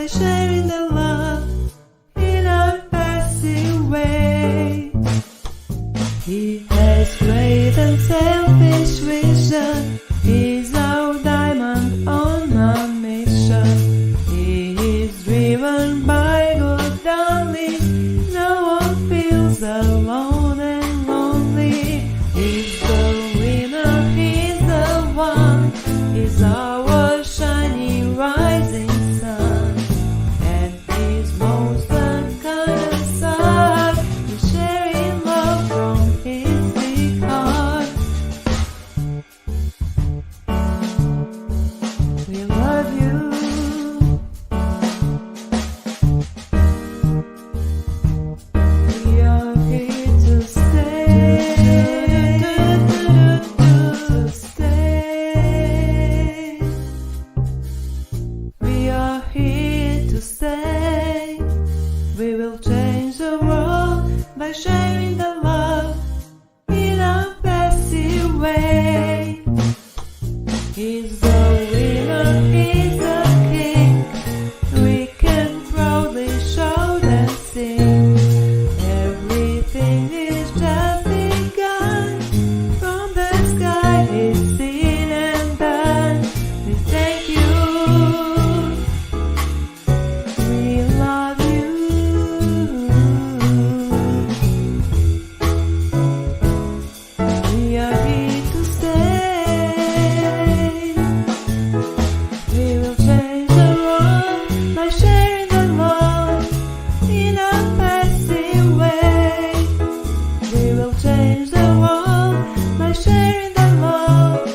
by sharing the love in a passive way. He has great and selfish vision. He's our diamond on a mission. He is driven by good only. No one feels alone and lonely. He's the winner, he's the one. He's our shining rising sun. And he's most unkind and sad. He's sharing love from his big heart. We love you. We are here to stay. To stay. We are here to stay. We will change the world by sharing the love in a passive way. He's the winner, he's the king. We can proudly shout and sing. Everything is just begun. From the sky it's seen and done. We thank you. We love you. We are here to stay. We will change the world by sharing the love in a passive way. We will change the world by sharing the love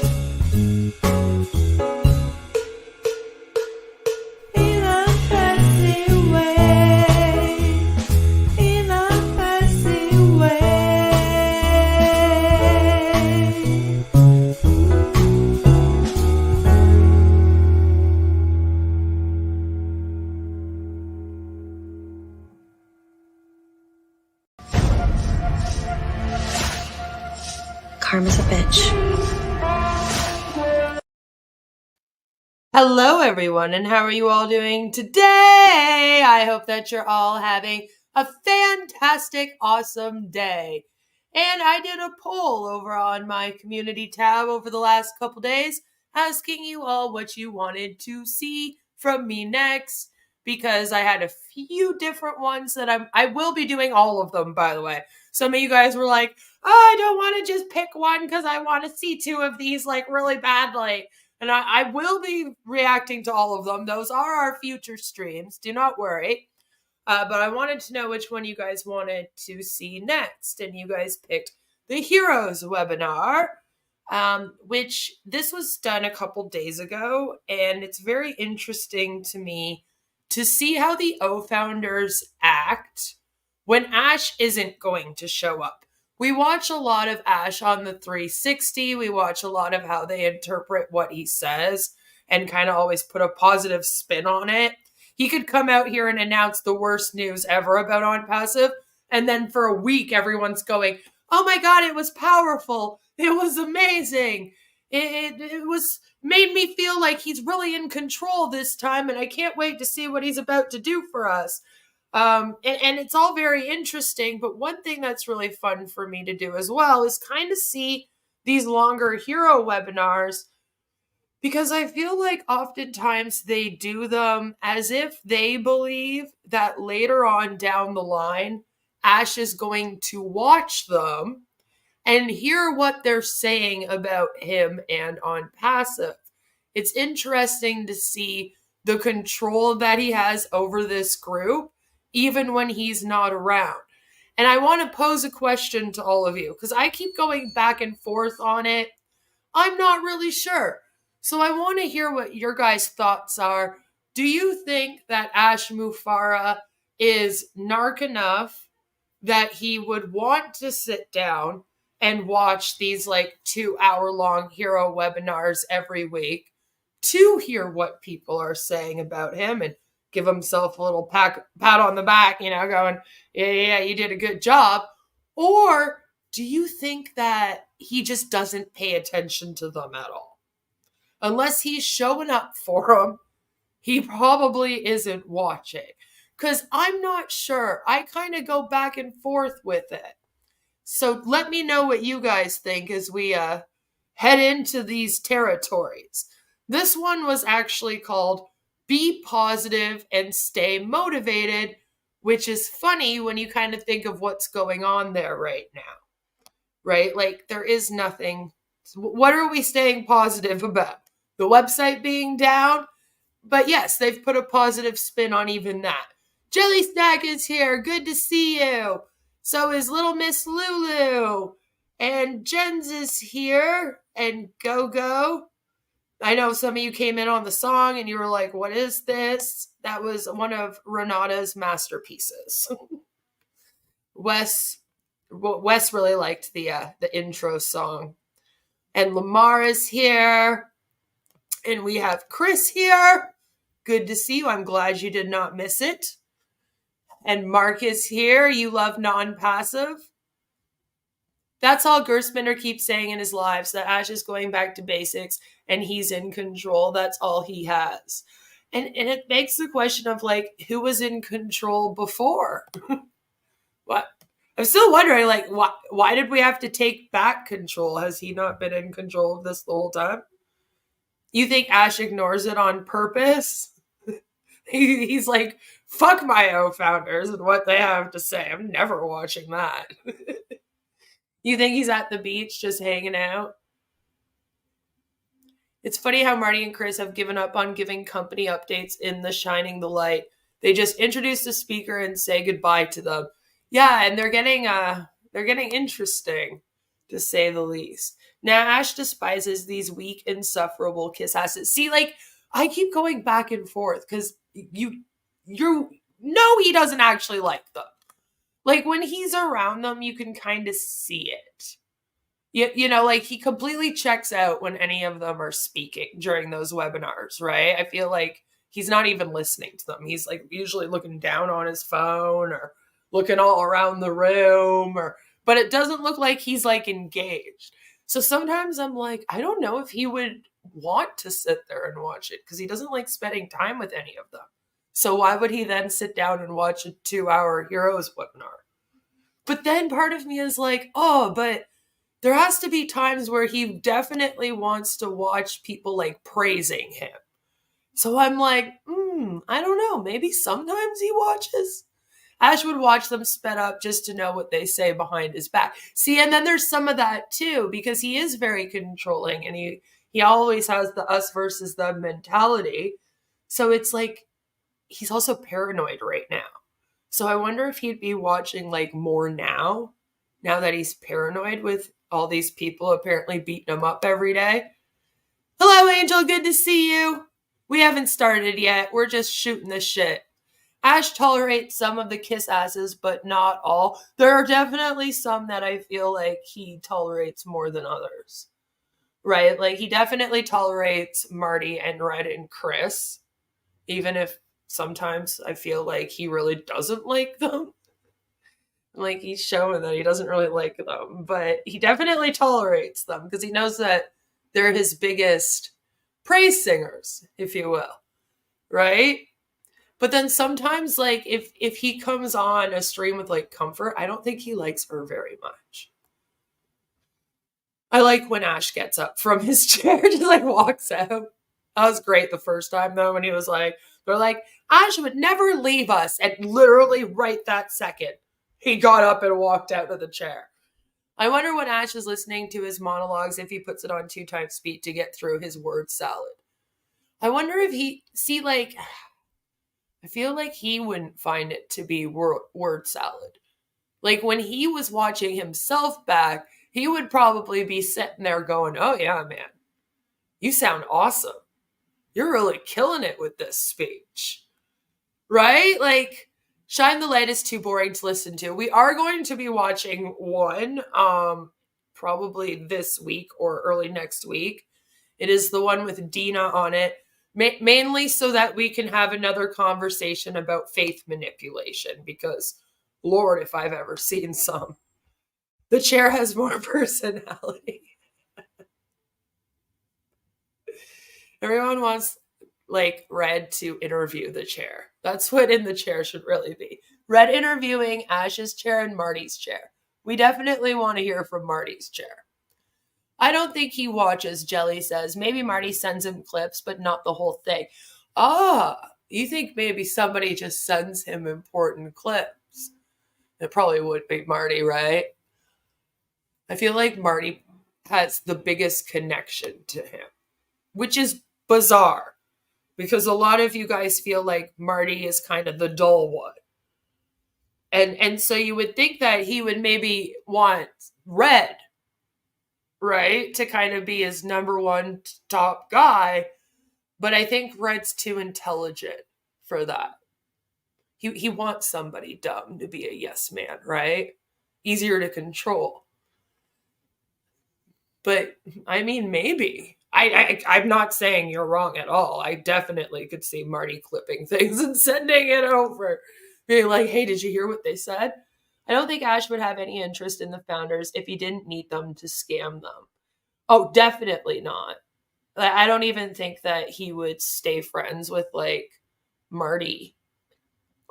in a passive way. In a passive way. Karma's a bitch. Hello, everyone, and how are you all doing today? I hope that you're all having a fantastic, awesome day. And I did a poll over on my community tab over the last couple days, asking you all what you wanted to see from me next, because I had a few different ones that I will be doing all of them, by the way. Some of you guys were like, oh, I don't want to just pick one because I want to see two of these like really badly. And I will be reacting to all of them. Those are our future streams. Do not worry. But I wanted to know which one you guys wanted to see next. And you guys picked the Heroes webinar, which this was done a couple days ago. And it's very interesting to me to see how the O founders act when Ash isn't going to show up. We watch a lot of Ash on the 360. We watch a lot of how they interpret what he says and kind of always put a positive spin on it. He could come out here and announce the worst news ever about On Passive, and then for a week, everyone's going, oh my God, it was powerful. It was amazing. It was made me feel like he's really in control this time, and I can't wait to see what he's about to do for us. And it's all very interesting, but one thing that's really fun for me to do as well is kind of see these longer hero webinars, because I feel like oftentimes they do them as if they believe that later on down the line, Ash is going to watch them and hear what they're saying about him and On Passive. It's interesting to see the control that he has over this group, even when he's not around. And I want to pose a question to all of you, because I keep going back and forth on it. I'm not really sure. So I want to hear what your guys' thoughts are. Do you think that Ash Mufareh is narc enough that he would want to sit down and watch these like 2-hour-long hero webinars every week to hear what people are saying about him and give himself a little pat on the back, going, yeah, you did a good job? Or do you think that he just doesn't pay attention to them at all? Unless he's showing up for them he probably isn't watching. Because I'm not sure. I kind of go back and forth with it. So let me know what you guys think as we head into these territories. This one was actually called Be Positive and Stay Motivated, which is funny when you kind of think of what's going on there right now, right? Like there is nothing. What are we staying positive about? The website being down? But yes, they've put a positive spin on even that. Jelly Snack is here. Good to see you. So is little Miss Lulu. And Jens is here. And Go. I know some of you came in on the song and you were like, what is this? That was one of Renata's masterpieces. Wes really liked the intro song. And Lamar is here. And we have Chris here. Good to see you. I'm glad you did not miss it. And Mark is here. You love non-passive. That's all Gerstminder keeps saying in his lives, that Ash is going back to basics and he's in control. That's all he has. And it begs the question of, like, who was in control before? What? I'm still wondering, like, why did we have to take back control? Has he not been in control of this the whole time? You think Ash ignores it on purpose? He's like, fuck my founders and what they have to say. I'm never watching that. You think he's at the beach just hanging out? It's funny how Marty and Chris have given up on giving company updates in the Shining the Light. They just introduce the speaker and say goodbye to them. Yeah, and they're getting interesting, to say the least. Now Ash despises these weak, insufferable kiss asses. See, like, I keep going back and forth because you know he doesn't actually like them. Like, when he's around them, you can kind of see it. You know, like, he completely checks out when any of them are speaking during those webinars, right? I feel like he's not even listening to them. He's, like, usually looking down on his phone or looking all around the room, but it doesn't look like he's, like, engaged. So sometimes I'm like, I don't know if he would want to sit there and watch it because he doesn't like spending time with any of them. So why would he then sit down and watch a 2-hour Heroes webinar? But then part of me is like, oh, but there has to be times where he definitely wants to watch people, like, praising him. So I'm like, I don't know. Maybe sometimes he watches. Ash would watch them sped up just to know what they say behind his back. See, and then there's some of that too, because he is very controlling and he always has the us versus them mentality. So it's like, he's also paranoid right now. So I wonder if he'd be watching, like, more now that he's paranoid with all these people apparently beating him up every day. Hello, Angel. Good to see you. We haven't started yet. We're just shooting the shit. Ash tolerates some of the kiss asses, but not all. There are definitely some that I feel like he tolerates more than others. Right? Like, he definitely tolerates Marty and Red and Chris, even if sometimes I feel like he really doesn't like them. Like, he's showing that he doesn't really like them, but he definitely tolerates them because he knows that they're his biggest praise singers, if you will. Right? But then sometimes, like, if he comes on a stream with, like, Comfort, I don't think he likes her very much. I like when Ash gets up from his chair, just, like, walks out. That was great the first time, though, when he was like, they're like, Ash would never leave us. And literally right that second, he got up and walked out of the chair. I wonder when Ash is listening to his monologues, if he puts it on 2x speed to get through his word salad. I wonder if I feel like he wouldn't find it to be word salad. Like, when he was watching himself back, he would probably be sitting there going, oh yeah, man, you sound awesome. You're really killing it with this speech. Right? Like, Shine the Light is too boring to listen to. We are going to be watching one, probably this week or early next week. It is the one with Dina on it, mainly so that we can have another conversation about faith manipulation, because, Lord, if I've ever seen some. The chair has more personality. Everyone wants like Red to interview the chair. That's what In the Chair should really be. Red interviewing Ash's chair and Marty's chair. We definitely want to hear from Marty's chair. I don't think he watches, Jelly says. Maybe Marty sends him clips, but not the whole thing. You think maybe somebody just sends him important clips? It probably would be Marty, right? I feel like Marty has the biggest connection to him, which is bizarre because a lot of you guys feel like Marty is kind of the dull one. And so you would think that he would maybe want Red, right, to kind of be his number one top guy. But I think Red's too intelligent for that. He wants somebody dumb to be a yes man, right? Easier to control. But I mean, maybe. I'm not saying you're wrong at all. I definitely could see Marty clipping things and sending it over. Being like, hey, did you hear what they said? I don't think Ash would have any interest in the founders if he didn't need them to scam them. Oh, definitely not. I don't even think that he would stay friends with like Marty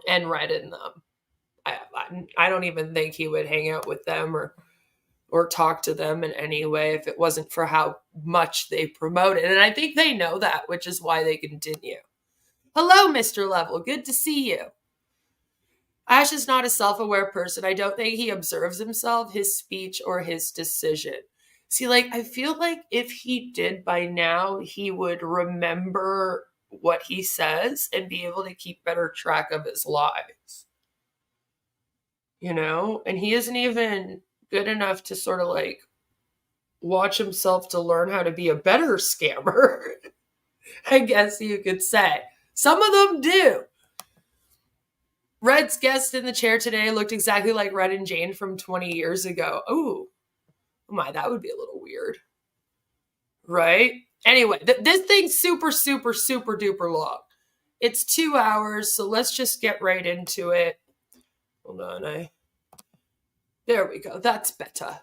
and Red in them. I don't even think he would hang out with them or talk to them in any way if it wasn't for how much they promoted. And I think they know that, which is why they continue. Hello, Mr. Level. Good to see you. Ash is not a self-aware person. I don't think he observes himself, his speech, or his decision. See, like, I feel like if he did by now, he would remember what he says and be able to keep better track of his lies. You know? And he isn't even good enough to sort of like watch himself to learn how to be a better scammer. I guess you could say. Some of them do. Red's guest in the chair today looked exactly like Red and Jane from 20 years ago. Oh my, that would be a little weird. Right? Anyway, this thing's super, super, super duper long. It's 2 hours, so let's just get right into it. Hold on, there we go. That's better.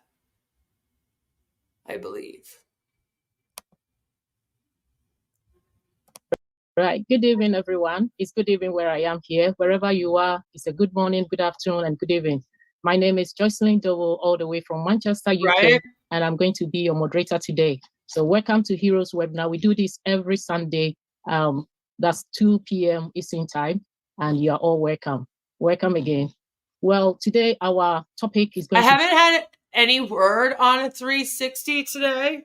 I believe. Right. Good evening, everyone. It's good evening where I am here. Wherever you are, it's a good morning, good afternoon, and good evening. My name is Jocelyn Dovo, all the way from Manchester, UK, right, and I'm going to be your moderator today. So welcome to Heroes Webinar. We do this every Sunday. That's 2 p.m. Eastern Time, and you are all welcome. Welcome again. Well, today our topic is going to... I haven't had any word on a 360 today.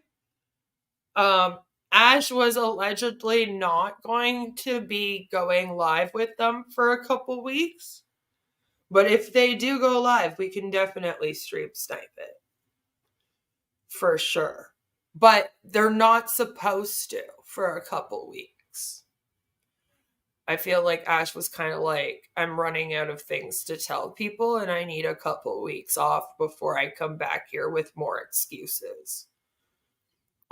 Ash was allegedly not going to be going live with them for a couple weeks. But if they do go live, we can definitely stream snipe it. For sure. But they're not supposed to for a couple weeks. I feel like Ash was kind of like, I'm running out of things to tell people and I need a couple weeks off before I come back here with more excuses.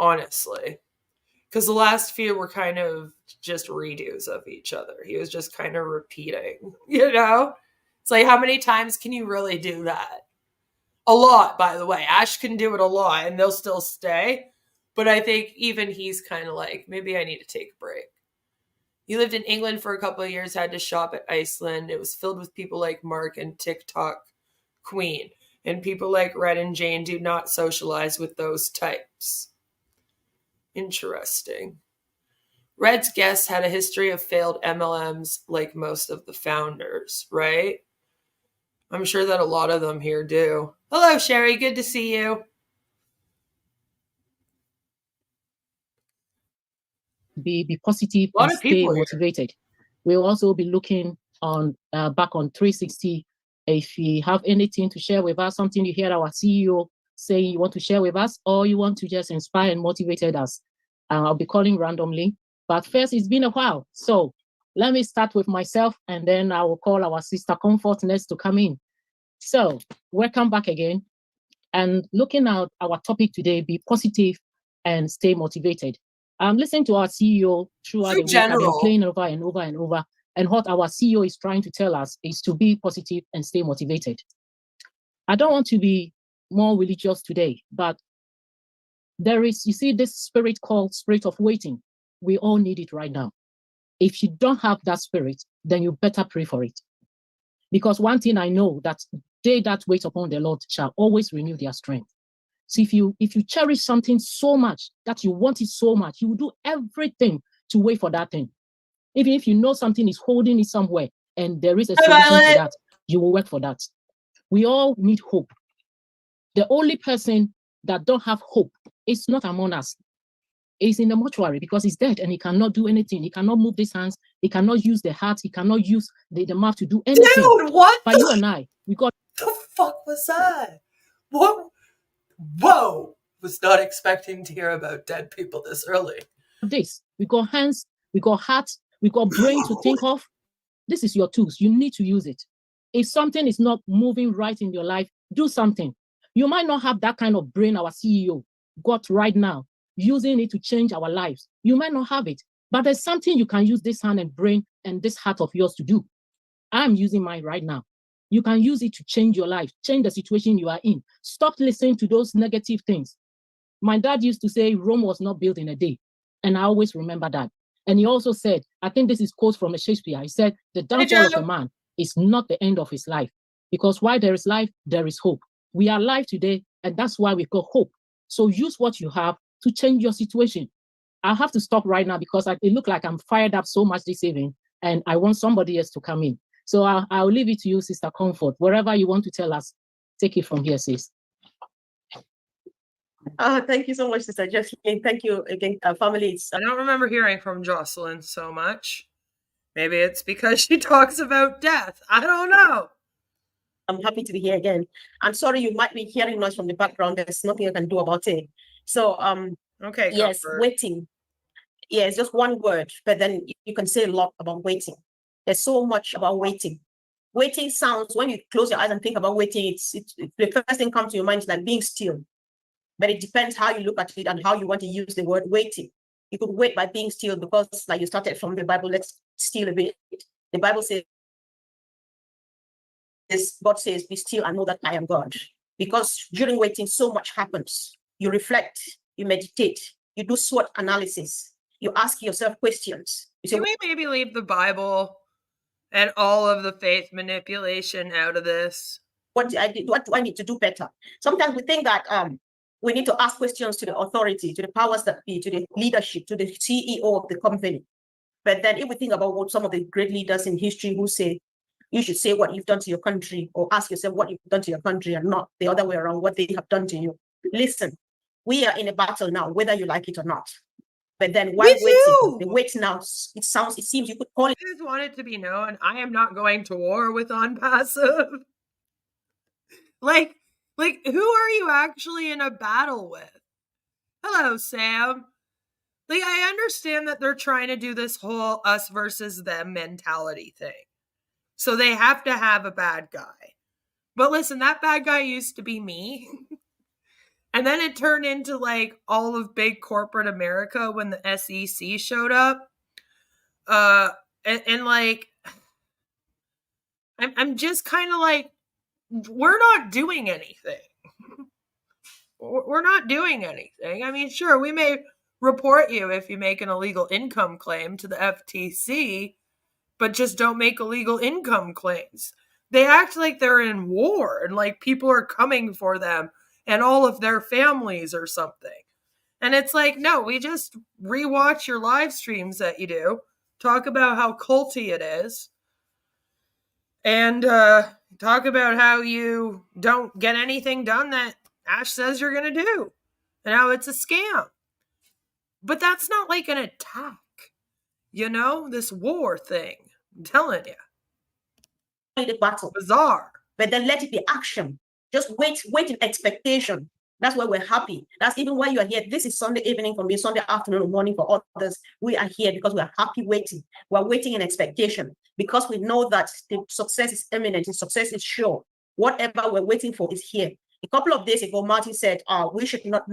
Honestly. Because the last few were kind of just redos of each other. He was just kind of repeating, you know? It's like, how many times can you really do that? A lot, by the way. Ash can do it a lot, and they'll still stay. But I think even he's kind of like, maybe I need to take a break. He lived in England for a couple of years, had to shop at Iceland. It was filled with people like Mark and TikTok Queen. And people like Red and Jane do not socialize with those types. Interesting. Red's guest had a history of failed MLMs like most of the founders, right? I'm sure that a lot of them here do. Hello, Sherry. Good to see you. Be positive and stay motivated. We'll also be looking on back on 360. If you have anything to share with us, something you hear our CEO say you want to share with us, or you want to just inspire and motivate us, I'll be calling randomly. But first, it's been a while. So let me start with myself, and then I will call our sister Comfort next to come in. So welcome back again. And looking at our topic today, be positive and stay motivated. Listening to our CEO throughout the week, I've been playing over and over and over. And what our CEO is trying to tell us is to be positive and stay motivated. I don't want to be more religious today, but there is, you see, this spirit called spirit of waiting. We all need it right now. If you don't have that spirit, then you better pray for it. Because one thing I know, that they that wait upon the Lord shall always renew their strength. So if you cherish something so much that you want it so much, you will do everything to wait for that thing. Even if you know something is holding it somewhere and there is a solution to that, you will work for that. We all need hope. The only person that don't have hope is not among us. He's in the mortuary because he's dead and he cannot do anything. He cannot move his hands. He cannot use the heart. He cannot use the mouth to do anything. Dude, what? But you and I, we got. The fuck was that? What? Whoa! Was not expecting to hear about dead people this early. This. We got hands. We got hearts. We got brain to think of. This is your tools. You need to use it. If something is not moving right in your life, do something. You might not have that kind of brain our CEO got right now, using it to change our lives. You might not have it, but there's something you can use this hand and brain and this heart of yours to do. I'm using mine right now. You can use it to change your life, change the situation you are in. Stop listening to those negative things. My dad used to say Rome was not built in a day, and I always remember that. And he also said, I think this is quote from a Shakespeare. He said, the downfall of a man is not the end of his life, because while there is life, there is hope. We are alive today, and that's why we got hope. So use what you have to change your situation. I'll have to stop right now because it looks like I'm fired up so much this evening, and I want somebody else to come in. So I'll leave it to you, Sister Comfort. Wherever you want to tell us, take it from here, sis. Thank you so much, Sister Jocelyn. Thank you again, family. I don't remember hearing from Jocelyn so much. Maybe it's because she talks about death. I don't know. I'm happy to be here again. I'm sorry you might be hearing noise from the background. There's nothing I can do about it. So, okay, yes, Comfort. waiting. Yeah, it's just one word, but then you can say a lot about waiting. There's so much about waiting. Waiting sounds, when you close your eyes and think about waiting, it's the first thing comes to your mind is like being still. But it depends how you look at it and how you want to use the word waiting. You could wait by being still because, like you started from the Bible, let's still a bit. The Bible says, God says, be still and know that I am God. Because during waiting, so much happens. You reflect, you meditate, you do SWOT analysis, you ask yourself questions. You say, can we maybe leave the Bible and all of the faith manipulation out of this? What do I need to do better? Sometimes we think that we need to ask questions to the authority, to the powers that be, to the leadership, to the CEO of the company. But then if we think about what some of the great leaders in history who say, you should say what you've done to your country, or ask yourself what you've done to your country and not the other way around, what they have done to you. Listen, we are in a battle now, whether you like it or not. But then while waiting, the wait now, it seems you could call it. I just want it to be known, I am not going to war with OnPassive. Like, who are you actually in a battle with? Hello, Sam. Like, I understand that they're trying to do this whole us versus them mentality thing. So they have to have a bad guy. But listen, that bad guy used to be me. And then it turned into like all of big corporate America when the SEC showed up. And like, I'm just kind of like, we're not doing anything. We're not doing anything. I mean, sure, we may report you if you make an illegal income claim to the FTC, but just don't make illegal income claims. They act like they're in war and like people are coming for them and all of their families or something. And it's like, no, we just rewatch your live streams that you do, talk about how culty it is, and talk about how you don't get anything done that Ash says you're going to do and how it's a scam. But that's not like an attack, you know, this war thing. I'm telling you. The battle. Bizarre. But then let it be action. Just wait in expectation. That's why we're happy. That's even why you are here. This is Sunday evening for me, Sunday afternoon or morning for others. We are here because we are happy waiting. We're waiting in expectation because we know that the success is imminent. The success is sure. Whatever we're waiting for is here. A couple of days ago, Martin said, we should not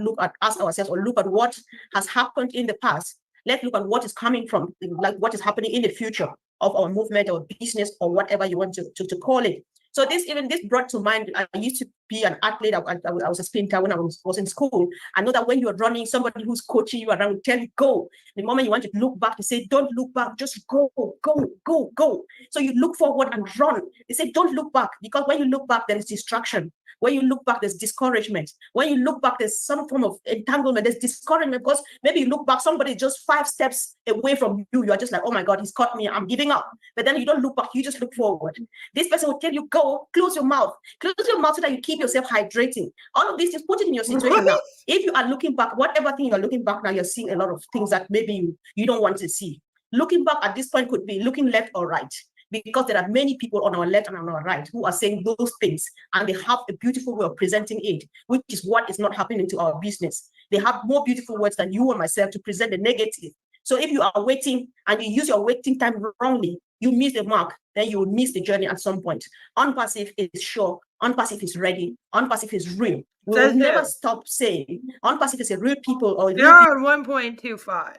ask ourselves or look at what has happened in the past. Let's look at what is coming from, like what is happening in the future of our movement or business or whatever you want to call it. So this brought to mind, I used to be an athlete. I was a sprinter when I was in school. I know that when you're running, somebody who's coaching you around will tell you, go. The moment you want to look back, they say, don't look back, just go, go, go, go. So you look forward and run. They say, don't look back, because when you look back, there is distraction. When you look back, there's discouragement. When you look back, there's some form of entanglement. There's discouragement, because maybe you look back, somebody just 5 steps away from you. You are just like, oh my God, he's caught me, I'm giving up. But then you don't look back, you just look forward. This person will tell you, go, close your mouth so that you keep yourself hydrating. All of this, just put it in your situation now. If you are looking back, whatever thing you're looking back now, you're seeing a lot of things that maybe you don't want to see. Looking back at this point could be looking left or right, because there are many people on our left and on our right who are saying those things, and they have a beautiful way of presenting it, which is what is not happening to our business. They have more beautiful words than you or myself to present the negative. So if you are waiting and you use your waiting time wrongly, you miss the mark, then you will miss the journey at some point. Unpassive is sure, unpassive is ready, unpassive is real. We will never stop saying unpassive is a real people, or they're on 1.25.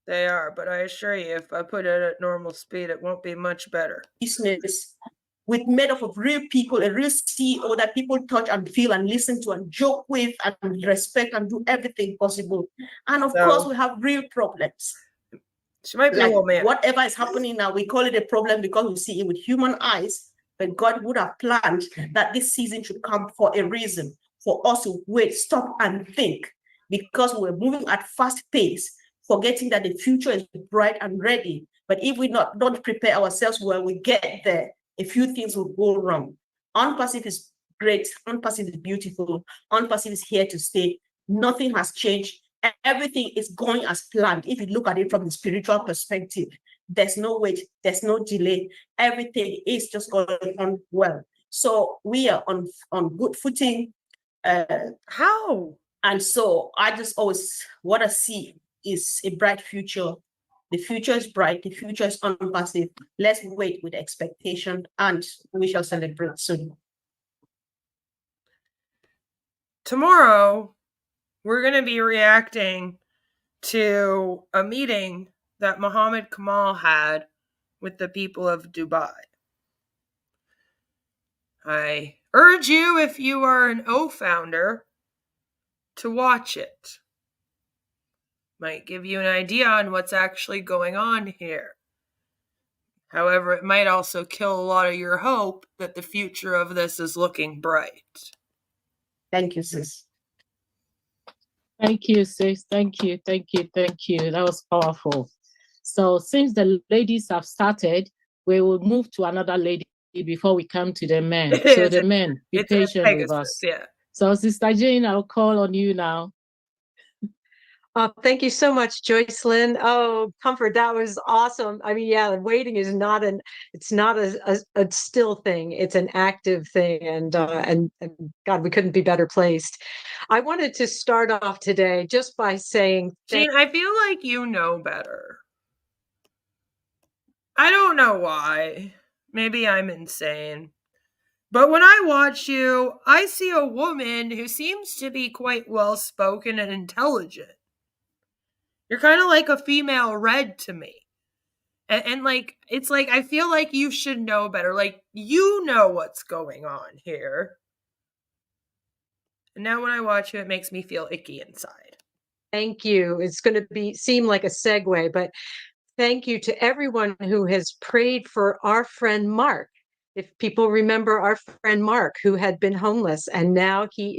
They are, but I assure you, if I put it at normal speed, it won't be much better. Business with made up of real people, a real CEO that people touch and feel and listen to and joke with and respect and do everything possible. And of course, we have real problems. She might be like a little man. Whatever is happening now, we call it a problem because we see it with human eyes. But God would have planned that this season should come for a reason, for us to wait, stop and think, because we're moving at fast pace, forgetting that the future is bright and ready. But if we don't prepare ourselves when we get there, a few things will go wrong. Unpassive is great. Unpassive is beautiful. Unpassive is here to stay. Nothing has changed. Everything is going as planned. If you look at it from the spiritual perspective, there's no wait, there's no delay. Everything is just going on well. So we are on good footing. How? And so I just always, what I see is a bright future. The future is bright. The future is unpassive. Let's wait with expectation, and we shall celebrate soon. Tomorrow, we're going to be reacting to a meeting that Mohammed Kamal had with the people of Dubai. I urge you, if you are an O founder, to watch it. Might give you an idea on what's actually going on here. However, it might also kill a lot of your hope that the future of this is looking bright. Thank you, sis. Thank you, sis. Thank you. That was powerful. So since the ladies have started, we will move to another lady before we come to the men. So the men, be patient with us. Yeah. So Sister Jane, I'll call on you now. Thank you so much, Joycelyn. Oh, Comfort, that was awesome. I mean, yeah, waiting is not it's not a still thing. It's an active thing. And God, we couldn't be better placed. I wanted to start off today just by saying, Jean, I feel like you know better. I don't know why. Maybe I'm insane. But when I watch you, I see a woman who seems to be quite well-spoken and intelligent. You're kind of like a female Red to me. And like, it's like, I feel like you should know better. Like, you know what's going on here. And now when I watch you, it makes me feel icky inside. Thank you. It's going to seem like a segue, but thank you to everyone who has prayed for our friend Mark. If people remember our friend Mark, who had been homeless, and now he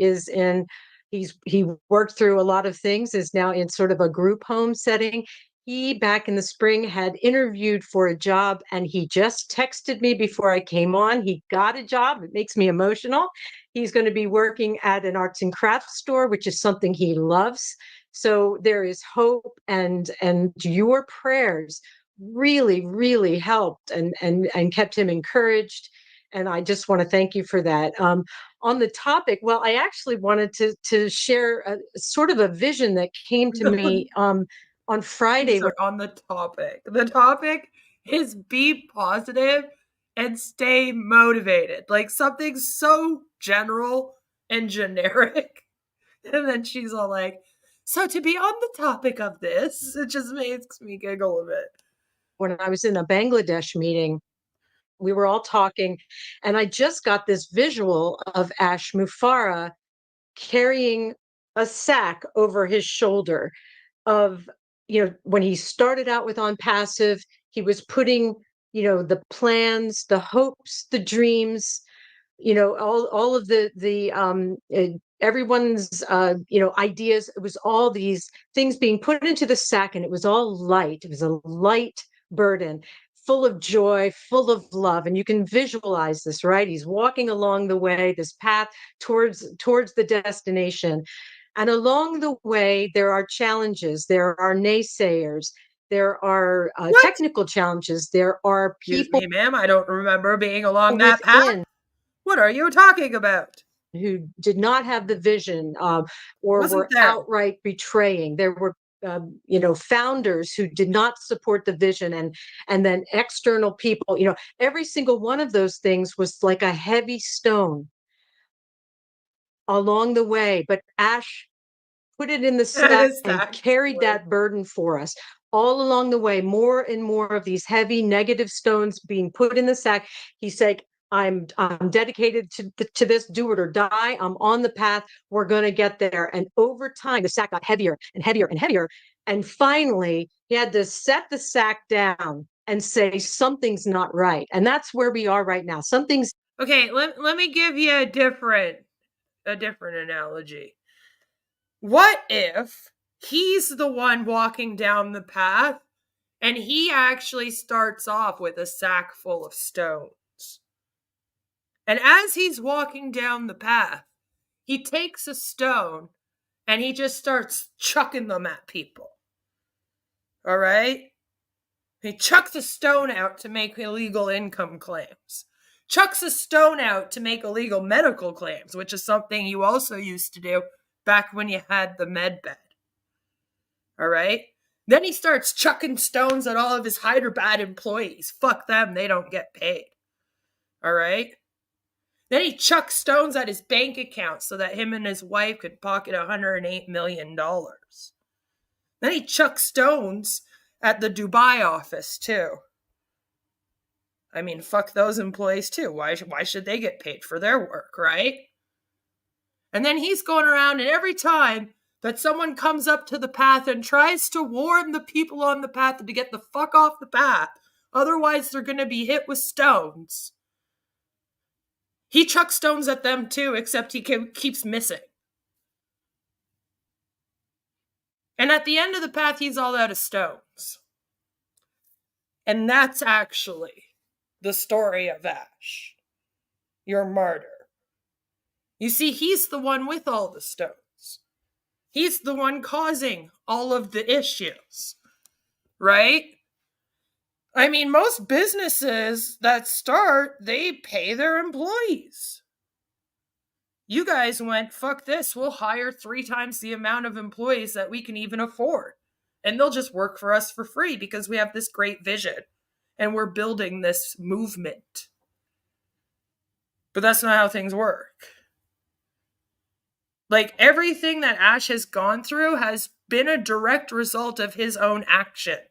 worked through a lot of things, is now in sort of a group home setting. He, back in the spring, had interviewed for a job, and he just texted me before I came on. He got a job. It makes me emotional. He's going to be working at an arts and crafts store, which is something he loves. So there is hope, and your prayers really, really helped and kept him encouraged. And I just want to thank you for that. On the topic, well, I actually wanted to share a sort of a vision that came to me on Friday. On the topic is be positive and stay motivated. Like something so general and generic. And then she's all like, so to be on the topic of this, it just makes me giggle a bit. When I was in a Bangladesh meeting we were all talking, and I just got this visual of Ash Mufareh carrying a sack over his shoulder of, when he started out with On Passive, he was putting, the plans, the hopes, the dreams, all of everyone's ideas. It was all these things being put into the sack, and it was all light. It was a light burden, full of joy, full of love. And you can visualize this, right? He's walking along the way, this path towards the destination. And along the way, there are challenges, there are naysayers, there are technical challenges, there are people. Excuse me, ma'am, I don't remember being along that path. What are you talking about? Who did not have the vision, or were outright betraying. There were founders who did not support the vision, and then external people. Every single one of those things was like a heavy stone along the way. But Ash put it in the sack and carried that burden for us all along the way. More and more of these heavy negative stones being put in the sack. He said, I'm dedicated to this, do it or die. I'm on the path. We're going to get there. And over time, the sack got heavier and heavier and heavier. And finally, he had to set the sack down and say, something's not right. And that's where we are right now. Something's okay. Let me give you a different analogy. What if he's the one walking down the path and he actually starts off with a sack full of stones? And as he's walking down the path, he takes a stone and he just starts chucking them at people. All right? He chucks a stone out to make illegal income claims. Chucks a stone out to make illegal medical claims, which is something you also used to do back when you had the med bed. All right? Then he starts chucking stones at all of his Hyderabad employees. Fuck them, they don't get paid. All right? Then he chucks stones at his bank account so that him and his wife could pocket $108 million. Then he chucks stones at the Dubai office too. I mean, fuck those employees too. Why should they get paid for their work, right? And then he's going around, and every time that someone comes up to the path and tries to warn the people on the path to get the fuck off the path, otherwise they're going to be hit with stones, he chucks stones at them too, except he keeps missing. And at the end of the path, he's all out of stones. And that's actually the story of Ash, your martyr. You see, he's the one with all the stones. He's the one causing all of the issues, right? I mean, most businesses that start, they pay their employees. You guys went, fuck this, we'll hire 3 times the amount of employees that we can even afford. And they'll just work for us for free because we have this great vision. And we're building this movement. But that's not how things work. Like, everything that Ash has gone through has been a direct result of his own actions.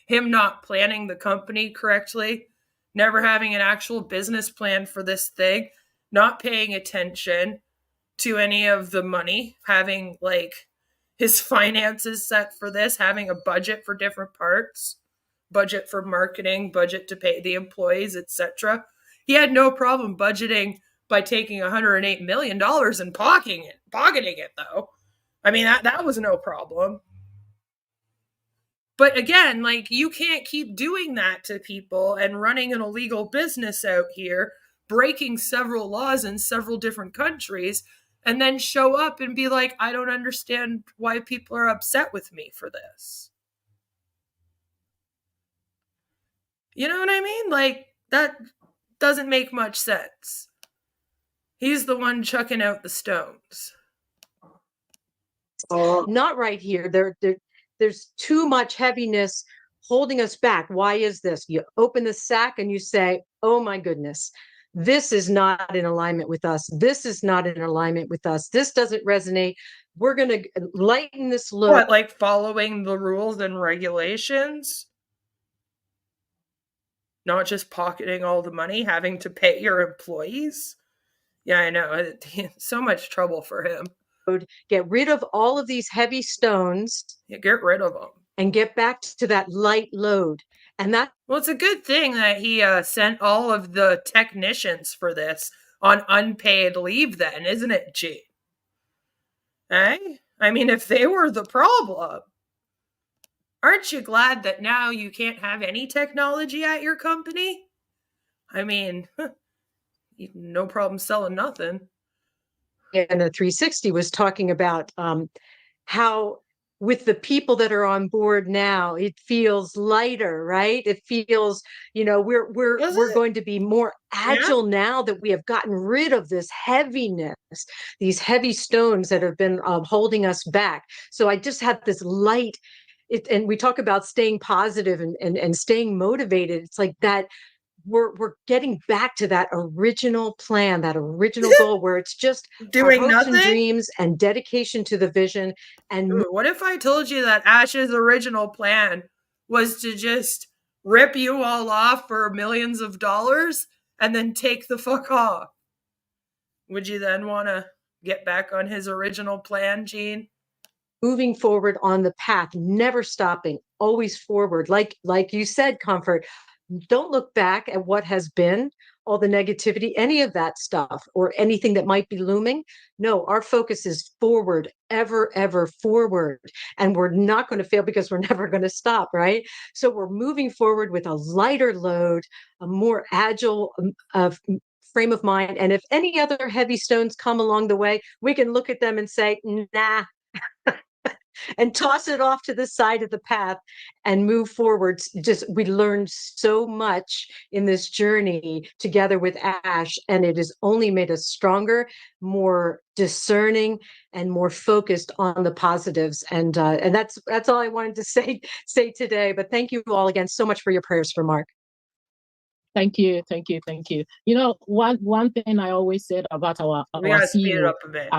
Him not planning the company correctly, never having an actual business plan for this thing, not paying attention to any of the money, having like his finances set for this, having a budget for different parts, budget for marketing, budget to pay the employees, etc. He had no problem budgeting by taking $108 million and pocketing it though. I mean, that was no problem. But again, like, you can't keep doing that to people and running an illegal business out here, breaking several laws in several different countries, and then show up and be like, I don't understand why people are upset with me for this. You know what I mean? Like, that doesn't make much sense. He's the one chucking out the stones. Not right here. There's too much heaviness holding us back. Why is this? You open the sack and you say, oh my goodness, this is not in alignment with us. This is not in alignment with us. This doesn't resonate. We're going to lighten this load. What, like following the rules and regulations? not just pocketing all the money, having to pay your employees. Yeah, I know. So much trouble for him. Get rid of all of these heavy stones. Yeah, get rid of them. And get back to that light load. And that. Well, it's a good thing that he sent all of the technicians for this on unpaid leave then, isn't it, G? Eh? I mean, if they were the problem, aren't you glad that now you can't have any technology at your company? I mean, no problem selling nothing. And the 360 was talking about how with the people that are on board now, it feels lighter, right? It feels, we're going to be more agile now that we have gotten rid of this heaviness, these heavy stones that have been holding us back. So I just had this light. And we talk about staying positive and staying motivated. It's like that. We're getting back to that original plan, that original goal, where it's just doing our hopes nothing and dreams and dedication to the vision. And dude, what if I told you that Ash's original plan was to just rip you all off for millions of dollars and then take the fuck off? Would you then want to get back on his original plan, Gene? Moving forward on the path, never stopping, always forward. Like you said, Comfort. Don't look back at what has been, all the negativity, any of that stuff, or anything that might be looming. No, our focus is forward, ever forward. And we're not going to fail because we're never going to stop, right? So we're moving forward with a lighter load, a more agile frame of mind. And if any other heavy stones come along the way, we can look at them and say, nah, and toss it off to the side of the path and move forward. Just, we learned so much in this journey together with Ash, and it has only made us stronger, more discerning, and more focused on the positives. And that's all I wanted to say today. But thank you all again so much for your prayers for Mark. Thank you. You know, one thing I always said about our CEO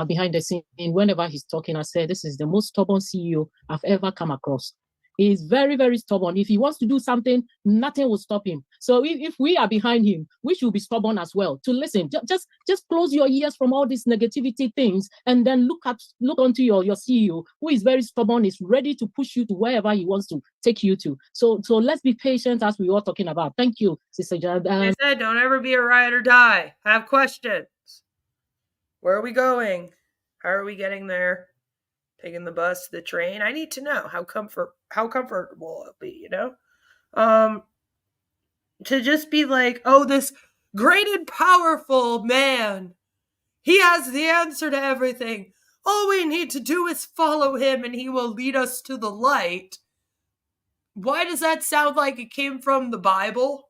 behind the scene, whenever he's talking, I say this is the most stubborn CEO I've ever come across. He's very, very stubborn. If he wants to do something, nothing will stop him. So if we are behind him, we should be stubborn as well to listen. Just close your ears from all these negativity things and then look onto your CEO, who is very stubborn, is ready to push you to wherever he wants to take you to. So let's be patient, as we were talking about. Thank you, Sister Jad. I said, don't ever be a ride or die. Have questions. Where are we going? How are we getting there? Taking the bus, the train? I need to know how comfortable it'll be, you know? To just be like, oh, this great and powerful man, he has the answer to everything. All we need to do is follow him and he will lead us to the light. Why does that sound like it came from the Bible?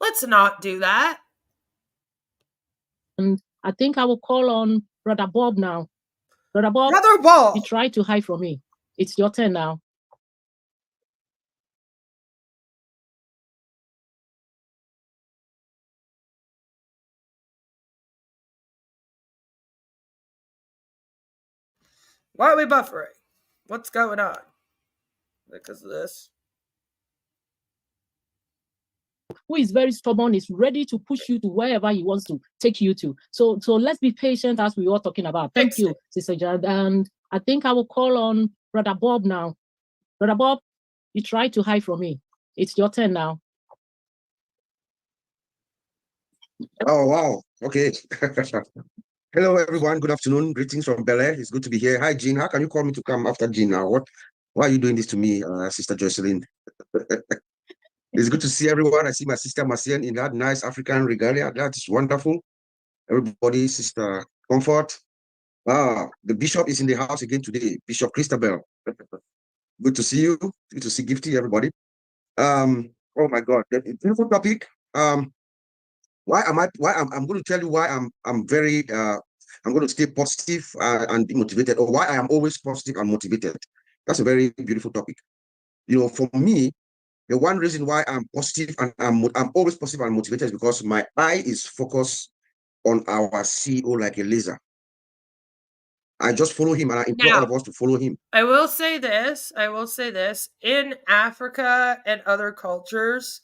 Let's not do that. And I think I will call on Brother Bob now. Brother Bob, you try to hide from me. It's your turn now. Why are we buffering? What's going on? Because of this. Who is very stubborn, is ready to push you to wherever he wants to take you to. So let's be patient, as we were talking about. Thank you, Sister Jad. And I think I will call on Brother Bob now. Brother Bob, you try to hide from me. It's your turn now. Oh, wow. Okay. Hello, everyone. Good afternoon. Greetings from Bel Air. It's good to be here. Hi, Jean. How can you call me to come after Jean now? Why are you doing this to me, Sister Jocelyn? It's good to see everyone. I see my sister Marcian in that nice African regalia. That is wonderful. Everybody, Sister Comfort. The bishop is in the house again today. Bishop Christabel. Good to see you. Good to see Gifty, everybody. Oh my God, that beautiful topic. I'm going to tell you why I'm very I'm going to stay positive and be motivated, or why I am always positive and motivated. That's a very beautiful topic. You know, for me, the one reason why I'm positive and I'm always positive and motivated is because my eye is focused on our CEO like a laser. I just follow him, and I implore all of us to follow him. I will say this. In Africa and other cultures,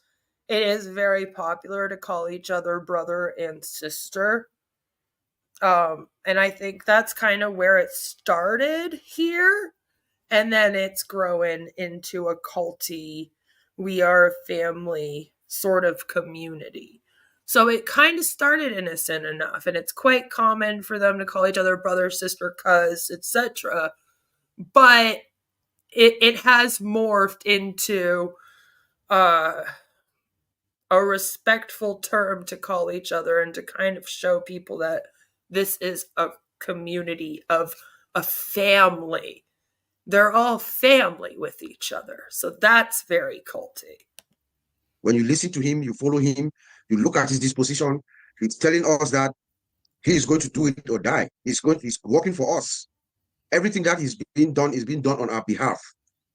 it is very popular to call each other brother and sister. And I think that's kind of where it started here. And then it's growing into a culty, we are a family sort of community. So it kind of started innocent enough, and it's quite common for them to call each other brother, sister, cuz, etc. But it has morphed into a respectful term to call each other and to kind of show people that this is a community of a family. They're all family with each other. So that's very culty. When you listen to him, you follow him, you look at his disposition, he's telling us that he is going to do it or die. He's working for us. Everything that is being done is being done on our behalf.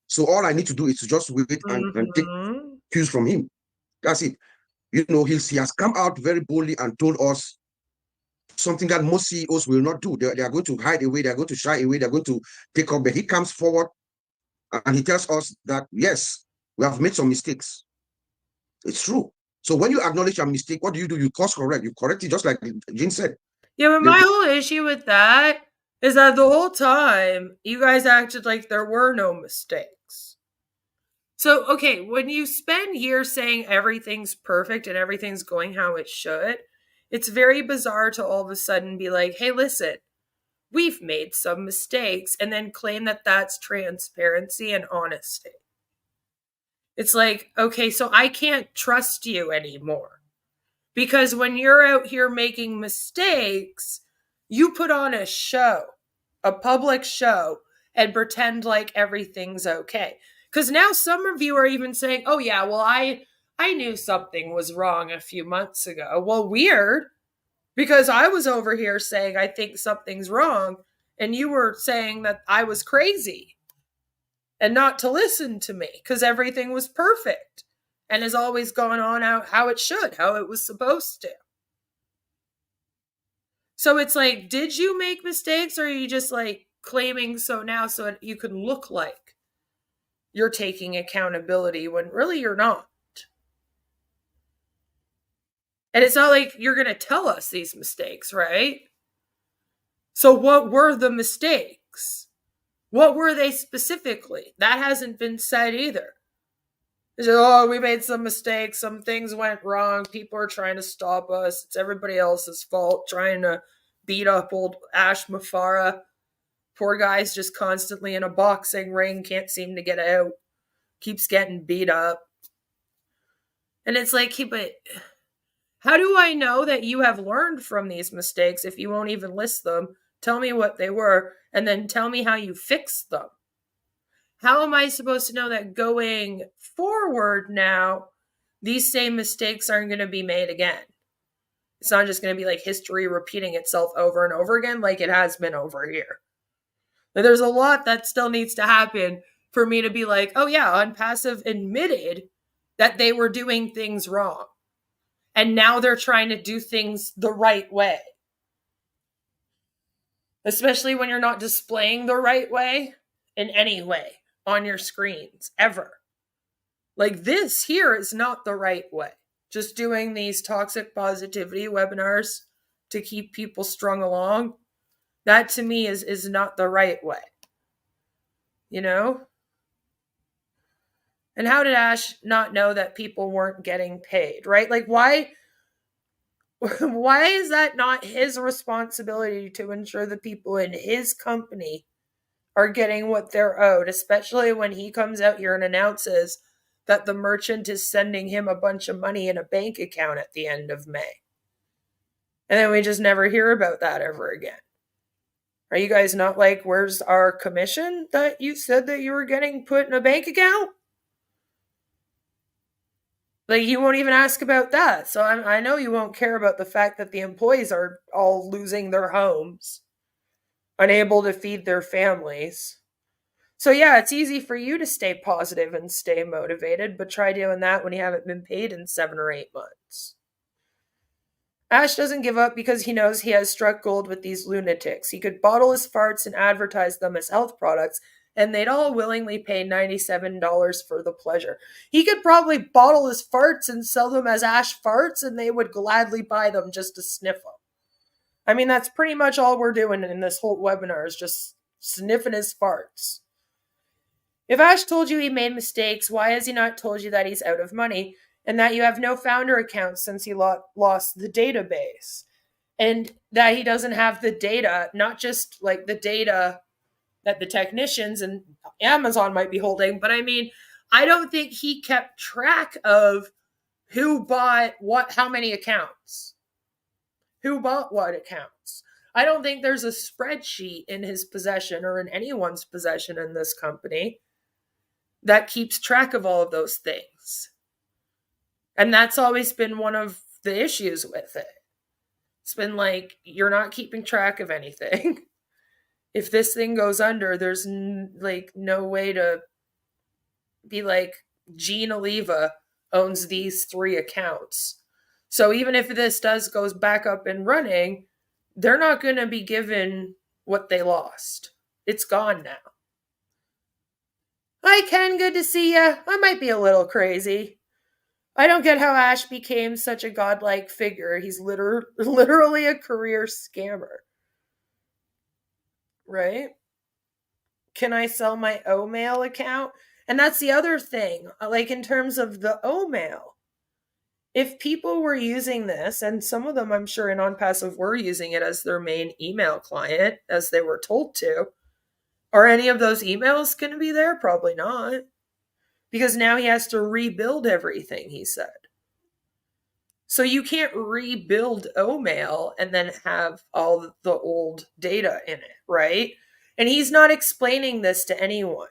So all I need to do is to just wait and take cues from him. That's it. You know, he has come out very boldly and told us something that most CEOs will not do. They are going to hide away, they're going to shy away, they're going to take up, but he comes forward and he tells us that, yes, we have made some mistakes. It's true. So when you acknowledge your mistake, what do? You course correct. You correct it, just like Jean said. Yeah, but my whole issue with that is that the whole time you guys acted like there were no mistakes. So, okay, when you spend years saying everything's perfect and everything's going how it should, it's very bizarre to all of a sudden be like, hey, listen, we've made some mistakes, and then claim that that's transparency and honesty. It's like, okay, so I can't trust you anymore. Because when you're out here making mistakes, you put on a show, a public show, and pretend like everything's okay. Because now some of you are even saying, oh yeah, well, I knew something was wrong a few months ago. Well, weird, because I was over here saying I think something's wrong, and you were saying that I was crazy and not to listen to me because everything was perfect and has always gone on out how it should, how it was supposed to. So it's like, did you make mistakes, or are you just like claiming so now so you can look like you're taking accountability when really you're not? And it's not like you're going to tell us these mistakes, right? So what were the mistakes? What were they specifically? That hasn't been said either. It's just, oh, we made some mistakes. Some things went wrong. People are trying to stop us. It's everybody else's fault, trying to beat up old Ash Mufareh. Poor guy's just constantly in a boxing ring, can't seem to get out. Keeps getting beat up. And it's like, hey, but how do I know that you have learned from these mistakes if you won't even list them? Tell me what they were, and then tell me how you fixed them. How am I supposed to know that going forward now, these same mistakes aren't going to be made again? It's not just going to be like history repeating itself over and over again like it has been over here. But there's a lot that still needs to happen for me to be like, oh yeah, Unpassive admitted that they were doing things wrong. And now they're trying to do things the right way. Especially when you're not displaying the right way in any way on your screens, ever. Like, this here is not the right way. Just doing these toxic positivity webinars to keep people strung along, that to me is not the right way. You know? And how did Ash not know that people weren't getting paid, right? Like, why is that not his responsibility to ensure the people in his company are getting what they're owed, especially when he comes out here and announces that the merchant is sending him a bunch of money in a bank account at the end of May. And then we just never hear about that ever again. Are you guys not like, where's our commission that you said that you were getting put in a bank account? Like, you won't even ask about that. So I know you won't care about the fact that the employees are all losing their homes, unable to feed their families. So yeah, it's easy for you to stay positive and stay motivated, but try doing that when you haven't been paid in 7 or 8 months. Ash doesn't give up because he knows he has struck gold with these lunatics. He could bottle his farts and advertise them as health products, and they'd all willingly pay $97 for the pleasure. He could probably bottle his farts and sell them as Ash farts, and they would gladly buy them just to sniff them. I mean, that's pretty much all we're doing in this whole webinar is just sniffing his farts. If Ash told you he made mistakes, why has he not told you that he's out of money and that you have no founder accounts since he lost the database? And that he doesn't have the data, not just like the data that the technicians and Amazon might be holding, but I mean, I don't think he kept track of who bought what, how many accounts, who bought what accounts. I don't think there's a spreadsheet in his possession or in anyone's possession in this company that keeps track of all of those things. And that's always been one of the issues with it. It's been like, you're not keeping track of anything. If this thing goes under, there's like no way to be like, Gene Oliva owns these 3 accounts. So even if this goes back up and running, they're not going to be given what they lost. It's gone now. Hi, Ken. Good to see you. I might be a little crazy. I don't get how Ash became such a godlike figure. He's literally a career scammer. Right? Can I sell my O-mail account? And that's the other thing. Like in terms of the O-mail, if people were using this, and some of them I'm sure in OnPassive were using it as their main email client, as they were told to, are any of those emails going to be there? Probably not. Because now he has to rebuild everything, he said. So you can't rebuild O-mail and then have all the old data in it, right? And he's not explaining this to anyone.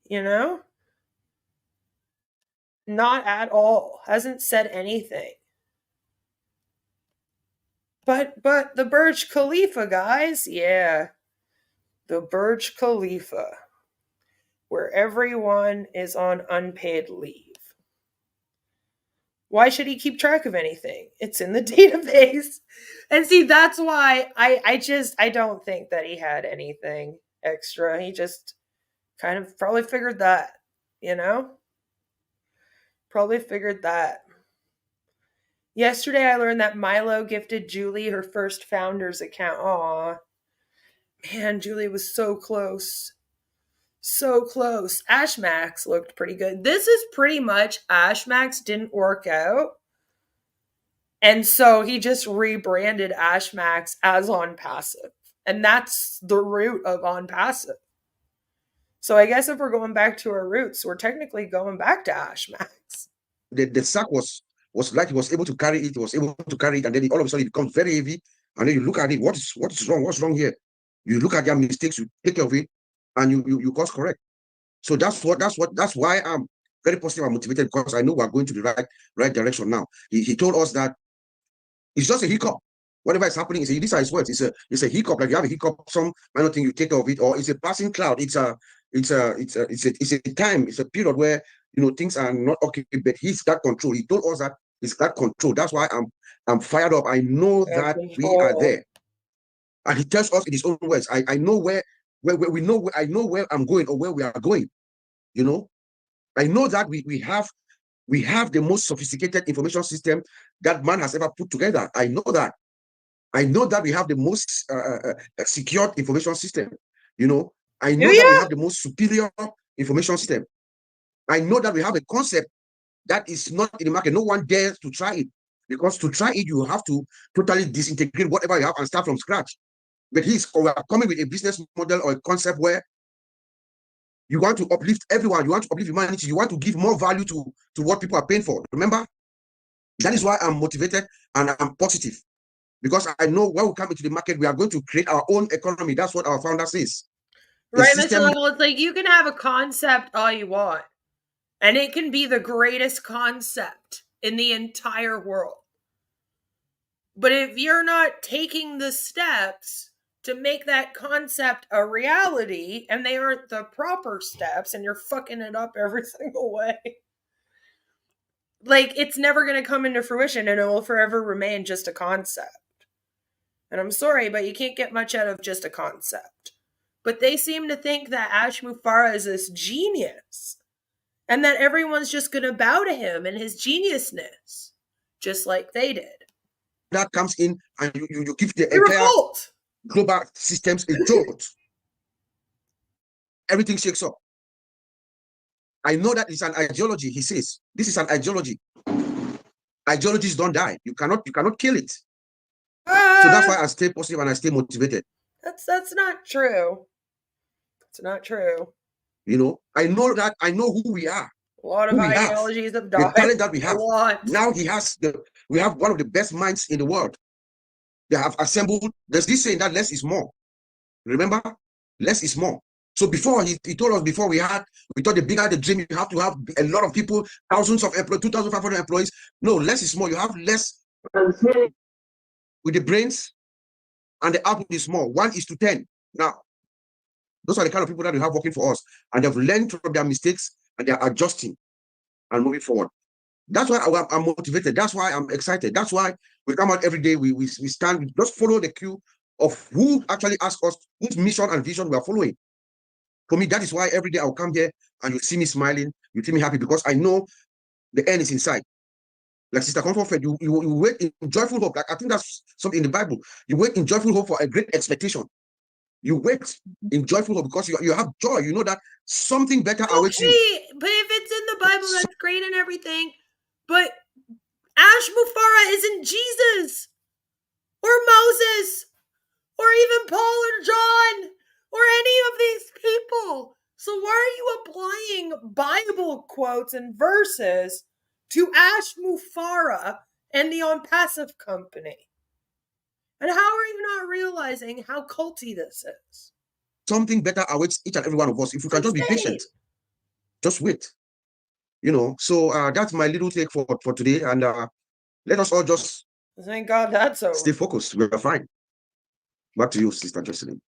You know? Not at all. Hasn't said anything. But the Burj Khalifa, guys, yeah. The Burj Khalifa, where everyone is on unpaid leave. Why should he keep track of anything? It's in the database. And see, that's why I don't think that he had anything extra. He just kind of probably figured that, you know? Probably figured that. Yesterday I learned that Milo gifted Julie her first founder's account. Aw. Man, Julie was so close. So close. Ashmax looked pretty good. This is pretty much Ashmax didn't work out. And so he just rebranded Ashmax as OnPassive. And that's the root of OnPassive. So I guess if we're going back to our roots, we're technically going back to Ashmax. The sack was like he was able to carry it, and then all of a sudden it becomes very heavy. And then you look at it, what's wrong? What's wrong here? You look at their mistakes, you take care of it, and you course correct. So that's why I'm very positive and motivated, because I know we're going to the right direction now. He told us that it's just a hiccup. Whatever is happening, these are his words. It's a hiccup. Like you have a hiccup, some minor thing, you take care of it, or it's a passing cloud. It's a time, it's a period where things are not okay, but he's got control. He told us that he's got control. That's why I'm fired up. I know that we are there. And he tells us in his own words, I know where we know, I know where I'm going, or where we are going. I know that we have the most sophisticated information system that man has ever put together. I know that. I know that we have the most secure information system. I know that we have the most superior information system. I know that we have a concept that is not in the market. No one dares to try it, because to try it, you have to totally disintegrate whatever you have and start from scratch. But we are coming with a business model or a concept where you want to uplift everyone, you want to uplift humanity, you want to give more value to what people are paying for. Remember, that is why I'm motivated and I'm positive, because I know when we come into the market, we are going to create our own economy. That's what our founder says. Right, Mr. Level, it's like you can have a concept all you want, and it can be the greatest concept in the entire world. But if you're not taking the steps to make that concept a reality, and they aren't the proper steps, and you're fucking it up every single way, like, it's never going to come into fruition, and it will forever remain just a concept. And I'm sorry, but you can't get much out of just a concept. But they seem to think that Ash Mufareh is this genius, and that everyone's just going to bow to him and his geniusness, just like they did. That comes in and you give the We entire revolt. global systems a jolt. Everything shakes up. I know that it's an ideology, he says. This is an ideology. Ideologies don't die. You cannot kill it. So that's why I stay positive and I stay motivated. That's not true. It's not true. You know, I know who we are. A lot of ideologies have died. The talent that we have. A lot. Now we have one of the best minds in the world. They have assembled. There's this saying that less is more. Remember? Less is more. So before he told us before we thought the bigger the dream, you have to have a lot of people, thousands of employees, 2,500 employees. No, less is more. You have less with the brains, and the output is more. 1:10. Now, those are the kind of people that we have working for us, and they've learned from their mistakes and they're adjusting and moving forward. That's why I'm motivated. That's why I'm excited. That's why we come out every day. We stand, we just follow the cue of who actually asked us, whose mission and vision we are following. For me, that is why every day I'll come here and you see me smiling, you see me happy, because I know the end is inside. Like Sister Comfort said, you wait in joyful hope. Like I think that's something in the Bible. You wait in joyful hope for a great expectation. You wait in joyful hope because you have joy. You know that something better awaits you. But if it's in the Bible, that's great and everything. But Ash Mufareh isn't Jesus or Moses or even Paul or John or any of these people. So why are you applying Bible quotes and verses to Ash Mufareh and the On Passive Company? And how are you not realizing how culty this is? Something better awaits each and every one of us. If we can just be patient, just wait. You know, so that's my little take for today. And let us all just thank God that's over. Stay focused. We're fine. Back to you, Sister Jocelyn.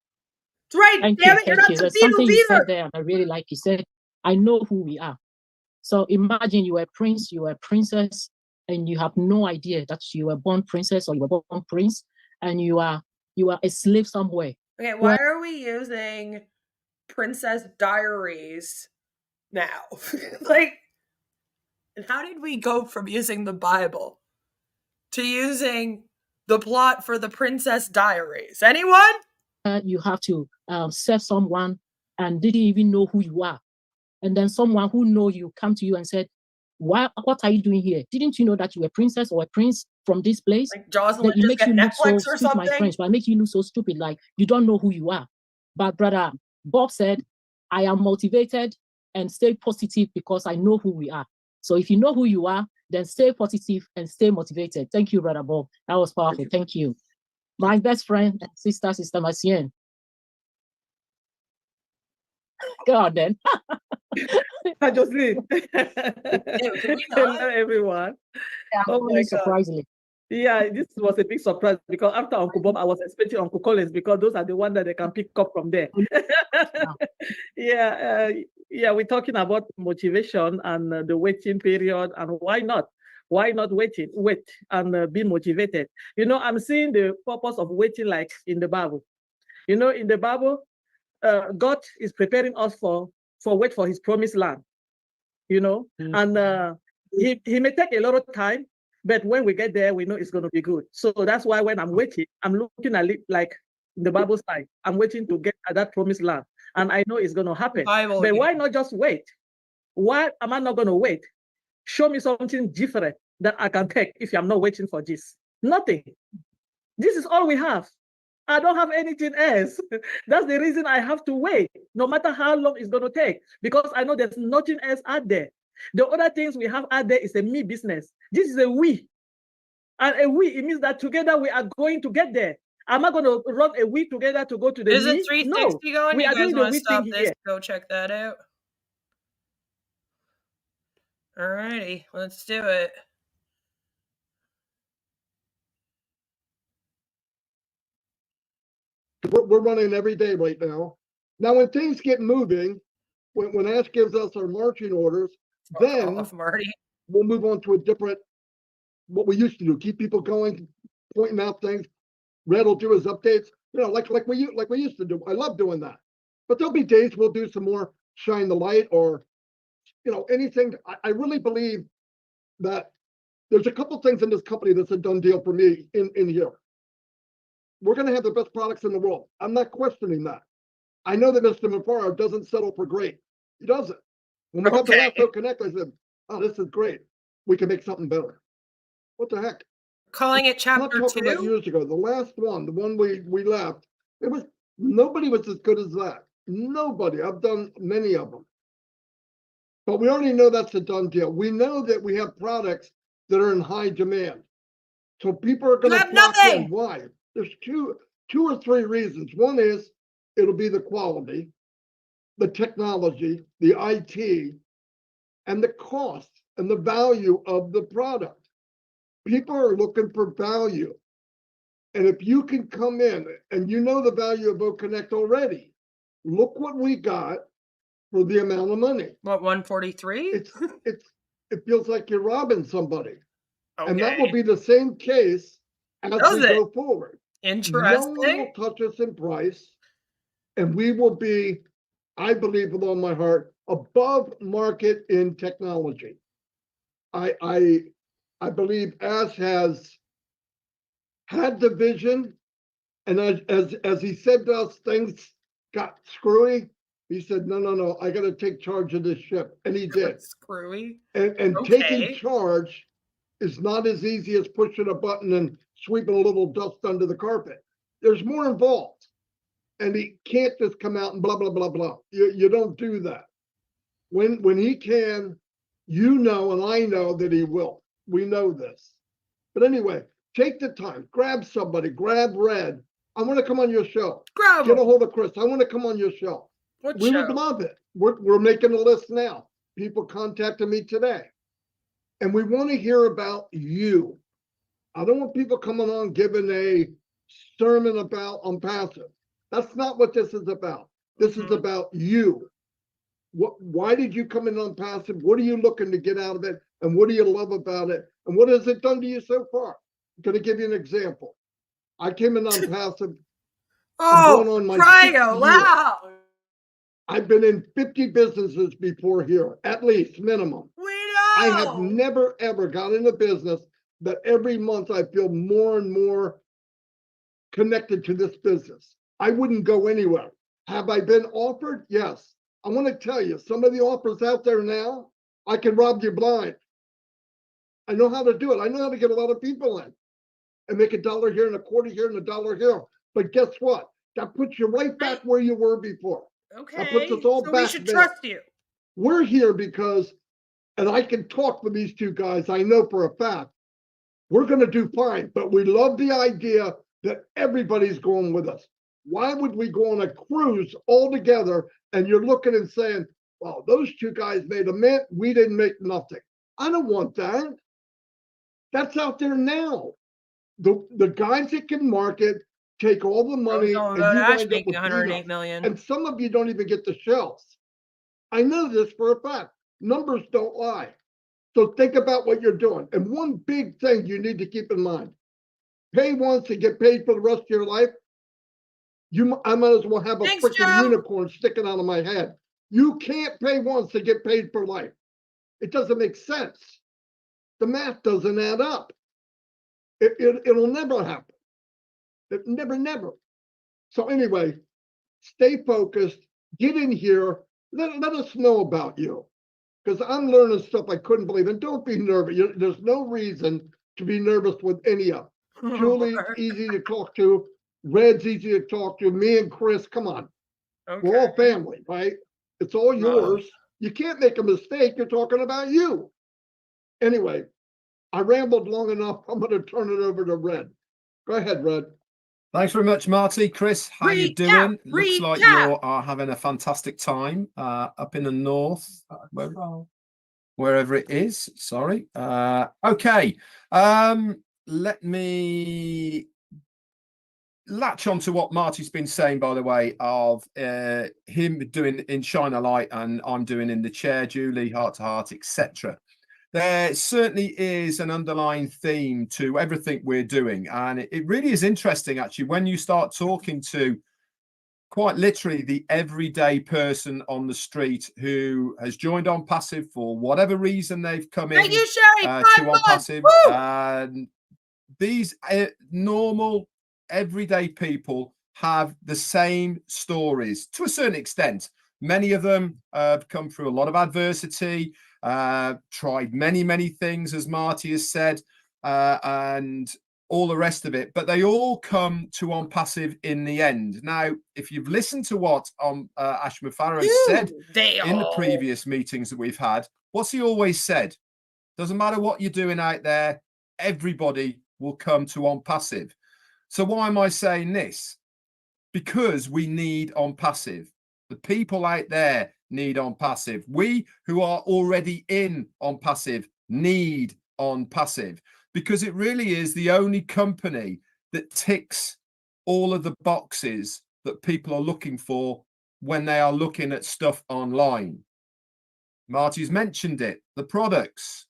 That's right. Thank you. There's something you said there, and I really like. You said, I know who we are. So imagine you were a prince, you were a princess, and you have no idea that you were born princess or you were born prince, and you are a slave somewhere. Okay, why are we using Princess Diaries now? Like, and how did we go from using the Bible to using the plot for the Princess Diaries? Anyone? You have to serve someone and didn't even know who you are. And then someone who knows you come to you and said, what are you doing here? Didn't you know that you were a princess or a prince from this place? Like Jocelyn, it makes you look so stupid, my friends, but it makes you look so stupid, like you don't know who you are. But Brother Bob said, I am motivated and stay positive because I know who we are. So if you know who you are, then stay positive and stay motivated. Thank you, Brother Bob. That was powerful. Thank you. My best friend and Sister Macienne. Go on then. Jocelyn. Hello, everyone. Yeah, oh my God. Surprisingly. Yeah, this was a big surprise because after Uncle Bob, I was expecting Uncle Collins because those are the ones that they can pick up from there. Yeah, we're talking about motivation and the waiting period, and why not? Why not wait and be motivated? You know, I'm seeing the purpose of waiting like in the Bible. You know, in the Bible, God is preparing us for wait for his promised land, you know, and he may take a lot of time, but when we get there, we know it's going to be good. So that's why when I'm waiting, I'm looking at it like the Bible side. I'm waiting to get at that promised land, and I know it's going to happen. But why not just wait? Why am I not going to wait? Show me something different that I can take if I'm not waiting for this. Nothing. This is all we have. I don't have anything else. That's the reason I have to wait, no matter how long it's going to take, because I know there's nothing else out there. The other things we have out there is a me business. This is a we. And a we, it means that together we are going to get there. Am I going to run a we together to go to the me? Is it 360 no. going? We you are guys doing want the to stop thing this? Here. Go check that out. Alrighty, let's do it. We're running every day right now. Now, when things get moving, when Ash gives us our marching orders, then off, Marty. we'll move on to a different, what we used to do, keep people going, pointing out things. Red will do his updates, you know, like we used to do. I love doing that. But there'll be days we'll do some more shine the light or, you know, anything. I really believe that there's a couple things in this company that's a done deal for me in here. We're going to have the best products in the world. I'm not questioning that. I know that Mr. Mufareh doesn't settle for great. He doesn't. When we got the last Connect, I said, oh, this is great. We can make something better. What the heck? Calling it I'm not chapter talking about 2? years ago. The last one, the one we left, it was, nobody was as good as that. Nobody. I've done many of them. But we already know that's a done deal. We know that we have products that are in high demand. So people are going to flock in. Why? There's two or three reasons. One is it'll be the quality, the technology, the IT, and the cost and the value of the product. People are looking for value. And if you can come in and you know the value of OConnect already, look what we got for the amount of money. What, 143? It feels like you're robbing somebody. Okay. And that will be the same case as we go forward. Interesting. No one will touch us in price, and we will be, I believe with all my heart, above market in technology. I believe Ash has had the vision, and as he said to us, things got screwy. He said, no, I got to take charge of this ship. And he did. Screwy. And taking charge is not as easy as pushing a button and sweeping a little dust under the carpet. There's more involved. And he can't just come out and blah, blah, blah, blah. You don't do that. When he can, you know, and I know that he will. We know this. But anyway, take the time, grab somebody, grab Red. I want to come on your show. Get a hold of Chris. I want to come on your show. We would love it. We're making a list now. People contacted me today. And we want to hear about you. I don't want people coming on giving a sermon about on passive. That's not what this is about. This is about you. Why did you come in on passive? What are you looking to get out of it? And what do you love about it? And what has it done to you so far? I'm going to give you an example. I came in on passive. Crying out loud. I've been in 50 businesses before here, at least minimum. We know. I have never, ever got in a business that every month I feel more and more connected to this business. I wouldn't go anywhere. Have I been offered? Yes. I want to tell you, some of the offers out there now, I can rob you blind. I know how to do it. I know how to get a lot of people in and make $1 here and a quarter here and $1 here. But guess what? That puts you right back where you were before. Okay. That puts us all so back we should there. trust you. We're here because, and I can talk with these two guys, I know for a fact, we're going to do fine. But we love the idea that everybody's going with us. Why would we go on a cruise all together and you're looking and saying, well, those two guys made a mint, we didn't make nothing. I don't want that. That's out there now. The guys that can market take all the money and you wind up with $108 million. And some of you don't even get the shelves. I know this for a fact. Numbers don't lie. So think about what you're doing. And one big thing you need to keep in mind, pay once and get paid for the rest of your life. I might as well have a freaking unicorn sticking out of my head. You can't pay once to get paid for life. It doesn't make sense. The math doesn't add up. It'll never happen. It never. So anyway, stay focused, get in here, let us know about you. Because I'm learning stuff I couldn't believe. And don't be nervous. There's no reason to be nervous with any of them. Julie's easy to talk to. Red's easy to talk to. Me and Chris, come on. Okay. We're all family, right? It's all yours. You can't make a mistake. You're talking about you. Anyway, I rambled long enough. I'm going to turn it over to Red. Go ahead, Red. Thanks very much, Marty. Chris, how you doing? Looks like you are having a fantastic time up in the north, wherever it is. Sorry. Okay. Let me latch on to what Marty's been saying, by the way, of him doing in Shine a Light and I'm doing in the chair, Julie, heart to heart, etc. There certainly is an underlying theme to everything we're doing. And it really is interesting, actually, when you start talking to quite literally the everyday person on the street who has joined on passive for whatever reason they've come in Thank you, Sherry. to on passive. Woo! And these normal everyday people have the same stories to a certain extent. Many of them have come through a lot of adversity, tried many things, as Marty has said, and all the rest of it, but they all come to on passive in the end. Now, if you've listened to what Ash Mufareh has said in the previous meetings that we've had, what's he always said? Doesn't matter what you're doing out there, everybody will come to on passive. So why am I saying this? Because we need on passive. The people out there need on passive. We who are already in on passive need on passive, because it really is the only company that ticks all of the boxes that people are looking for when they are looking at stuff online. Marty's mentioned it, the products.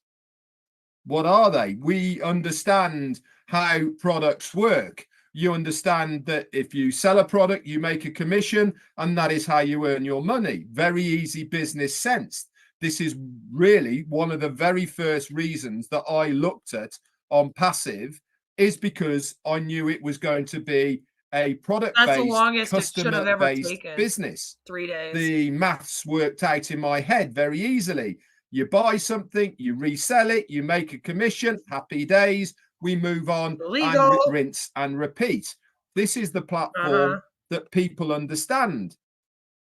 What are they? We understand how products work. You understand that if you sell a product, you make a commission, and that is how you earn your money. Very easy business sense. This is really one of the very first reasons that I looked at on passive, is because I knew it was going to be a product-based, customer-based business. 3 days. The maths worked out in my head very easily. You buy something, you resell it, you make a commission, happy days, we move on and rinse and repeat. This is the platform that people understand.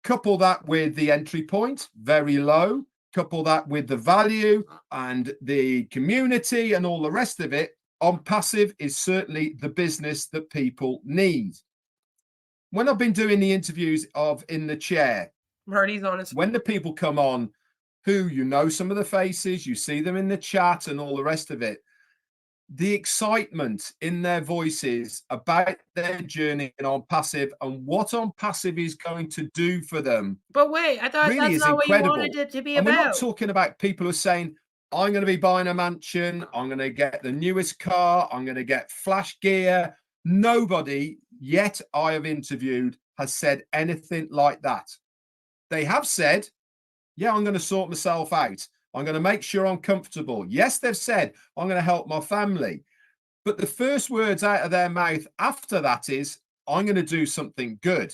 Couple that with the entry point, very low, couple that with the value and the community and all the rest of it, on passive is certainly the business that people need. When I've been doing the interviews of In the Chair, Marty's on his when the people come on, who you know some of the faces, you see them in the chat and all the rest of it, the excitement in their voices about their journey on passive and what on passive is going to do for them. But wait, I thought really that's is not incredible. what you wanted it to be and about. We're not talking about people who are saying, I'm going to be buying a mansion, I'm going to get the newest car, I'm going to get flash gear. Nobody yet I have interviewed has said anything like that. They have said, yeah, I'm going to sort myself out. I'm going to make sure I'm comfortable. Yes, they've said, I'm going to help my family. But the first words out of their mouth after that is, I'm going to do something good.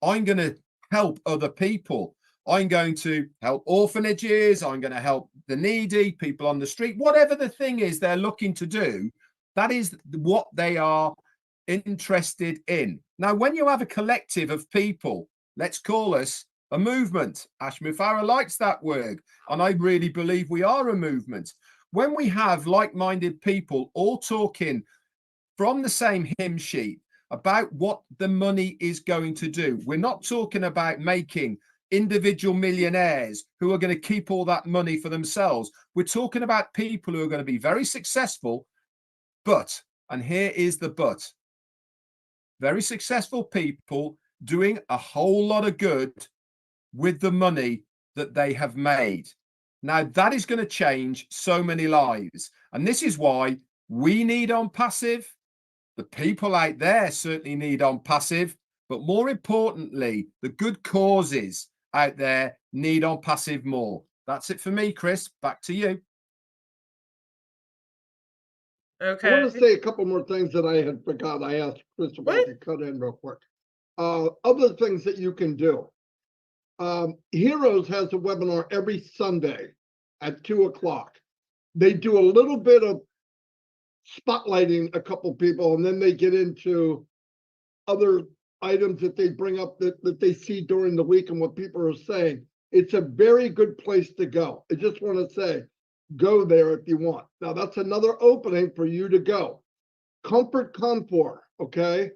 I'm going to help other people. I'm going to help orphanages. I'm going to help the needy, people on the street. Whatever the thing is they're looking to do, that is what they are interested in. Now, when you have a collective of people, let's call us a movement. Ash Mufareh likes that word, and I really believe we are a movement. When we have like-minded people all talking from the same hymn sheet about what the money is going to do, we're not talking about making individual millionaires who are going to keep all that money for themselves. We're talking about people who are going to be very successful, but, and here is the but, very successful people doing a whole lot of good with the money that they have made. Now, that is going to change so many lives. And this is why we need on passive. The people out there certainly need on passive. But more importantly, the good causes out there need on passive more. That's it for me, Chris. Back to you. Okay. I want to say a couple more things that I had forgot. I asked Chris if I could cut in real quick. Other things that you can do. Heroes has a webinar every Sunday at 2:00. They do a little bit of spotlighting a couple people, and then they get into other items that they bring up that they see during the week and what people are saying. It's a very good place to go. I just want to say, go there if you want. Now, that's another opening for you to go. Comfort Comfort, okay?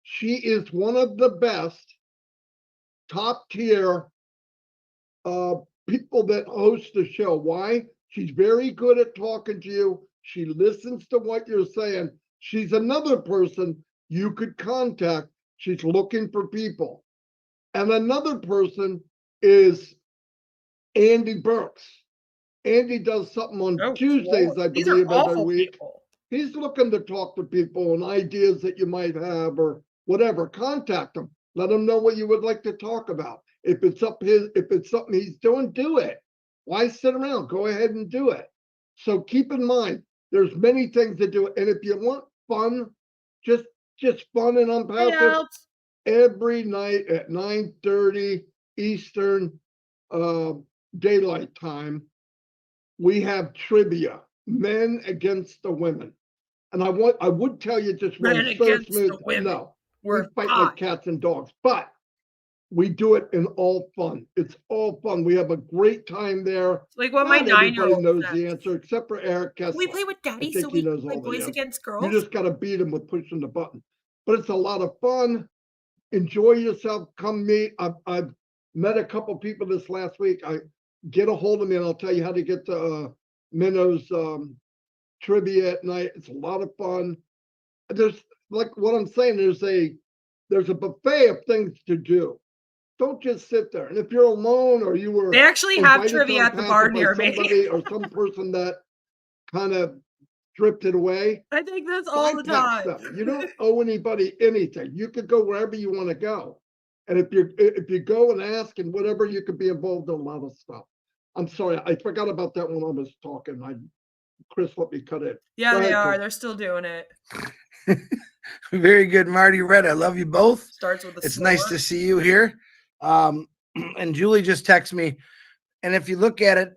She is one of the best top tier people that host the show. Why? She's very good at talking to you. She listens to what you're saying. She's another person you could contact. She's looking for people. And another person is Andy Burks. Andy does something on Oh, Tuesdays, well, I these are believe, every awful week. people. He's looking to talk to people and ideas that you might have or whatever. Contact him. Let him know what you would like to talk about. If it's something he's doing, do it. Why sit around? Go ahead and do it. So keep in mind, there's many things to do. And if you want fun, just fun and unpassive, Hangouts. every night at 9:30 Eastern daylight time, we have trivia, men against the women. And I would tell you just Men one so against the smooth. women. No, we We're fight fine. like cats and dogs, but we do it in all fun. It's all fun. We have a great time there. Like what my Not everybody 9-year-old knows says. the answer except for Eric Can we Kessler. play with I daddy think so he we can knows play all the boys answers. against You girls? just got to beat him with pushing the button. But it's a lot of fun. Enjoy yourself. Come meet. I've met a couple people this last week. Get a hold of me and I'll tell you how to get to Minnows trivia at night. It's a lot of fun. There's, like what I'm saying, there's a buffet of things to do. Don't just sit there. And if you're alone or you were They actually have invited trivia to at the bar Unpassive by near me. somebody or some person that kind of drifted away, I think that's all the bypass time. them. You don't owe anybody anything. You could go wherever you want to go. And if you go and ask and whatever, you could be involved in a lot of stuff. I'm sorry, I forgot about that when I was talking. Chris let me cut it. Yeah, Go they ahead, are. Chris. They're still doing it. Very good, Marty Red. I love you both. Starts with a It's snore. nice to see you here. And Julie just texted me. And if you look at it,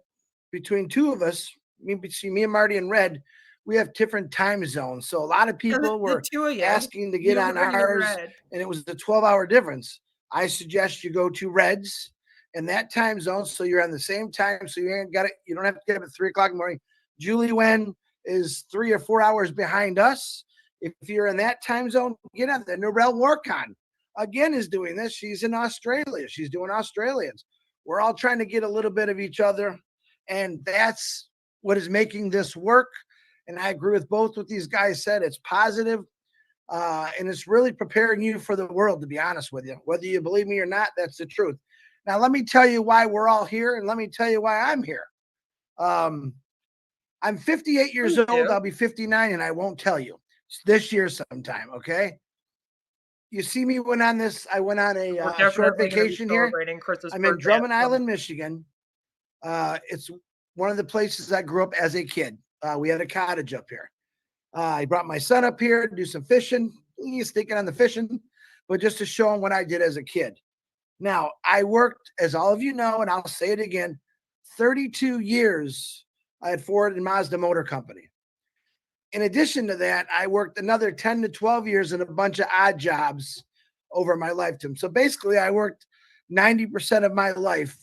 between two of us, me and Marty and Red, we have different time zones. So a lot of people were two of you. asking to get You, on Marty, and ours, Red. and it was a 12-hour difference. I suggest you go to Red's in that time zone, so you're on the same time. So you don't have to get up at 3:00 in the morning. Julie Wen is 3 or 4 hours behind us. If you're in that time zone, get on there. Norel Warcon again is doing this. She's in Australia. She's doing Australians. We're all trying to get a little bit of each other, and that's what is making this work. And I agree with both what these guys said. It's positive, and it's really preparing you for the world, to be honest with you. Whether you believe me or not, that's the truth. Now, let me tell you why we're all here, and let me tell you why I'm here. I'm 58 years old. I'll be 59, and I won't tell you. It's this year sometime, okay? You see me I went on a short vacation here. I'm in Drummond Island, Michigan. It's one of the places I grew up as a kid. We had a cottage up here. I brought my son up here to do some fishing. He's thinking on the fishing, but just to show him what I did as a kid. Now, I worked, as all of you know, and I'll say it again, 32 years I had Ford and Mazda Motor Company. In addition to that, I worked another 10 to 12 years in a bunch of odd jobs over my lifetime. So basically, I worked 90% of my life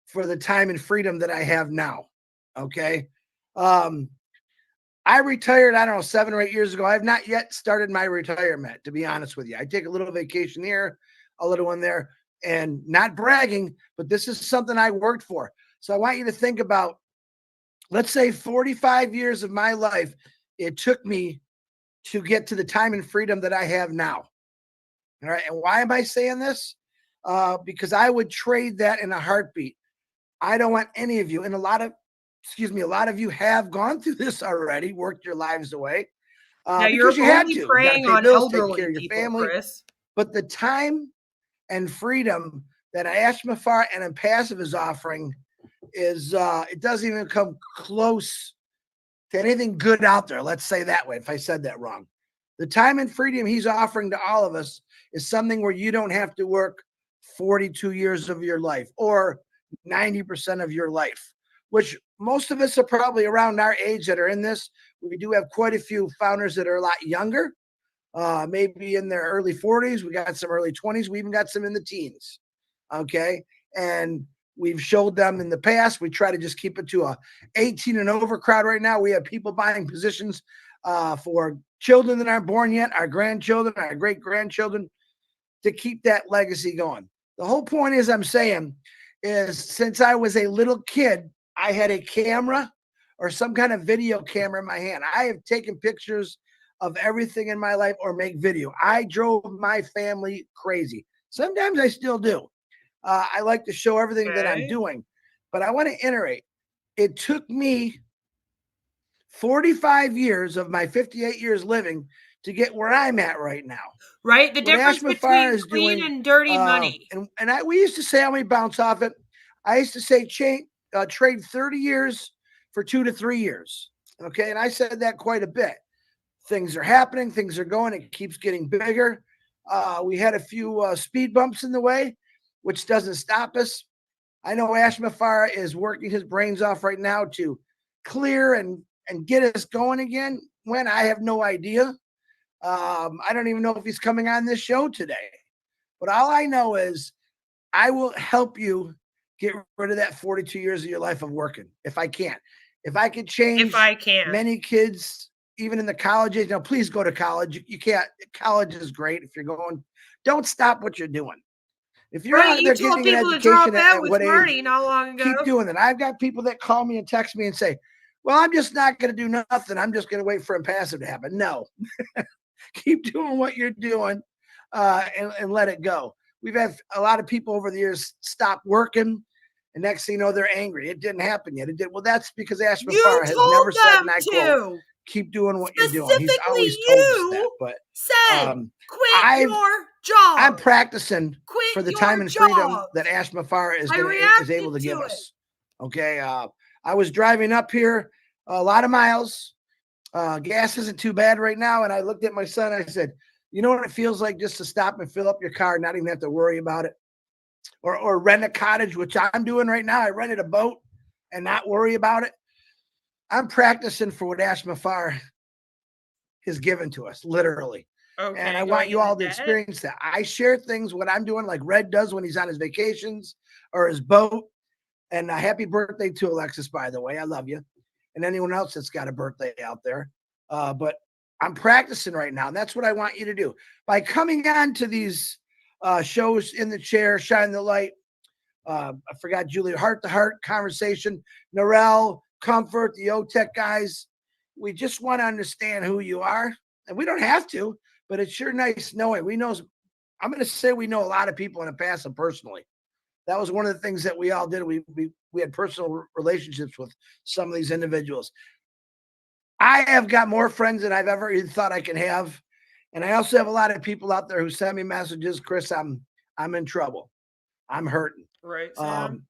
for the time and freedom that I have now. Okay. I retired, I don't know, 7 or 8 years ago. I have not yet started my retirement, to be honest with you. I take a little vacation here, a little one there, and not bragging, but this is something I worked for. So I want you to think about, let's say 45 years of my life, it took me to get to the time and freedom that I have now. All right. And why am I saying this? Because I would trade that in a heartbeat. I don't want any of you, and a lot of you have gone through this already, worked your lives away. Because you had to. You got to pay bills, take care of your family. Chris. But the time and freedom that Ash Mufareh and Impassive is offering is it doesn't even come close to anything good out there. Let's say that way, if I said that wrong. The time and freedom he's offering to all of us is something where you don't have to work 42 years of your life or 90% of your life, which most of us are probably around our age that are in this. We do have quite a few founders that are a lot younger, maybe in their early 40s. We got some early 20s. We even got some in the teens. Okay. And we've showed them in the past. We try to just keep it to a 18 and over crowd right now. We have people buying positions for children that aren't born yet, our grandchildren, our great-grandchildren, to keep that legacy going. The whole point is I'm saying is since I was a little kid, I had a camera or some kind of video camera in my hand. I have taken pictures of everything in my life or make video. I drove my family crazy. Sometimes I still do. I like to show everything that I'm doing, but I want to iterate. it took me 45 years of my 58 years living to get where I'm at right now. Right? The What difference Mufareh between is clean doing, and dirty money. We used to say, how many bounce off it? I used to say trade 30 years for 2 to 3 years. Okay. And I said that quite a bit. Things are happening, things are going, it keeps getting bigger. We had a few speed bumps in the way, which doesn't stop us. I know Mufareh is working his brains off right now to clear and get us going again. When, I have no idea. I don't even know if he's coming on this show today. But all I know is I will help you get rid of that 42 years of your life of working, if I can. If I could change many kids, even in the college age. Now, please go to college. You can't. College is great if you're going. Don't stop what you're doing. If you're out there getting an education at what age, not long ago. keep doing it. I've got people that call me and text me and say, well, I'm just not going to do nothing. I'm just going to wait for impassive to happen. No, keep doing what you're doing and let it go. We've had a lot of people over the years stop working, and next thing you know, they're angry. It didn't happen yet. It did. Well, that's because Mufareh has never said, and I quote, keep doing what you're doing. He's always told us that. But quit your job. I'm practicing for the time and freedom that Mufareh is able to give us. Okay. I was driving up here a lot of miles. Gas isn't too bad right now. And I looked at my son and I said, you know what it feels like just to stop and fill up your car, not even have to worry about it, or rent a cottage, which I'm doing right now. I rented a boat and not worry about it. I'm practicing for what Mufareh has given to us, literally. Okay, and I want you all to experience that. I share things, what I'm doing, like Red does when he's on his vacations or his boat. And happy birthday to Alexis, by the way. I love you. And anyone else that's got a birthday out there. But I'm practicing right now. And that's what I want you to do. By coming on to these shows, In the Chair, Shine the Light. I forgot Julie, Heart to Heart Conversation, Narelle, Comfort, the OTech guys. We just want to understand who you are. And we don't have to, but it's sure nice knowing. I'm going to say we know a lot of people in the past and personally. That was one of the things that we all did. We had personal relationships with some of these individuals. I have got more friends than I've ever even thought I can have. And I also have a lot of people out there who send me messages, Chris, I'm in trouble. I'm hurting. Right. And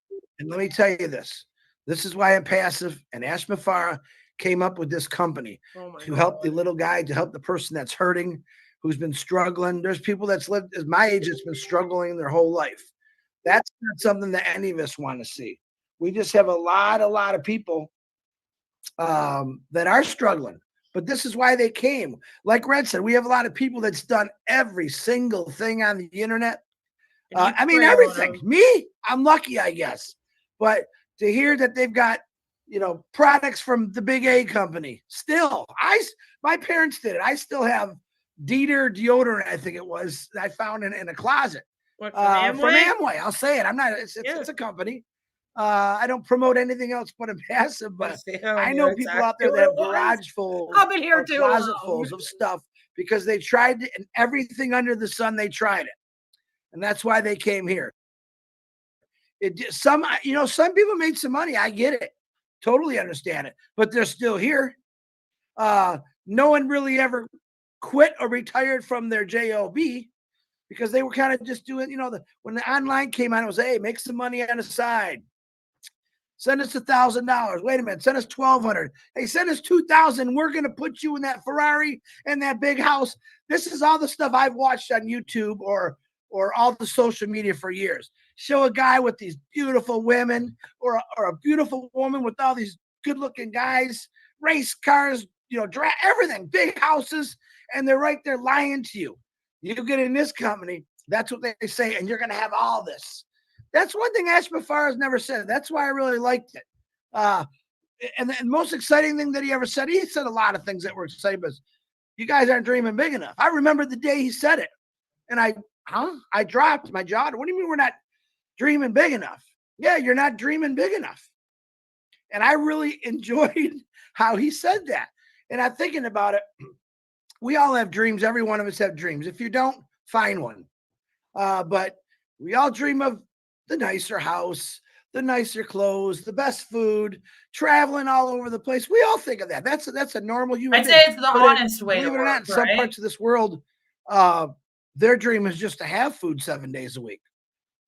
let me tell you this. This is why I'm passive. And Mufareh came up with this company to help the little guy, to help the person that's hurting, who's been struggling. There's people that's lived as my age that's been struggling their whole life. That's not something that any of us want to see. We just have a lot of people that are struggling. But this is why they came. Like Red said, we have a lot of people that's done every single thing on the internet. I mean, everything. Me, I'm lucky, I guess. But to hear that they've got, products from the big A company, still, my parents did it. I still have Dieter deodorant, I think it was, that I found in a closet. What, from Amway? I'll say it. I'm not. It's a company. I don't promote anything else but passive. But I know people out there that have garage full, I've been here too closet long. fulls of stuff because they tried it, and everything under the sun they tried it, and that's why they came here. Some people made some money. I get it, totally understand it, but they're still here. No one really ever quit or retired from their job. Because they were kind of just doing, when the online came on, it was, hey, make some money on the side. Send us $1,000. Wait a minute, send us $1,200. Hey, send us $2,000. We're going to put you in that Ferrari and that big house. This is all the stuff I've watched on YouTube or all the social media for years. Show a guy with these beautiful women or a beautiful woman with all these good-looking guys, race cars, everything, big houses, and they're right there lying to you. You get in this company, that's what they say, and you're going to have all this. That's one thing Mufareh has never said. That's why I really liked it. And the most exciting thing that he ever said, he said a lot of things that were exciting, but you guys aren't dreaming big enough. I remember the day he said it, and I dropped my jaw. What do you mean we're not dreaming big enough? Yeah, you're not dreaming big enough. And I really enjoyed how he said that. And I'm thinking about it. We all have dreams. Every one of us have dreams. If you don't, find one. But we all dream of the nicer house, the nicer clothes, the best food, traveling all over the place. We all think of that. That's a normal human I'd thing. say it's the But honest way to believe it or not, work, in some right? parts of this world, their dream is just to have food 7 days a week.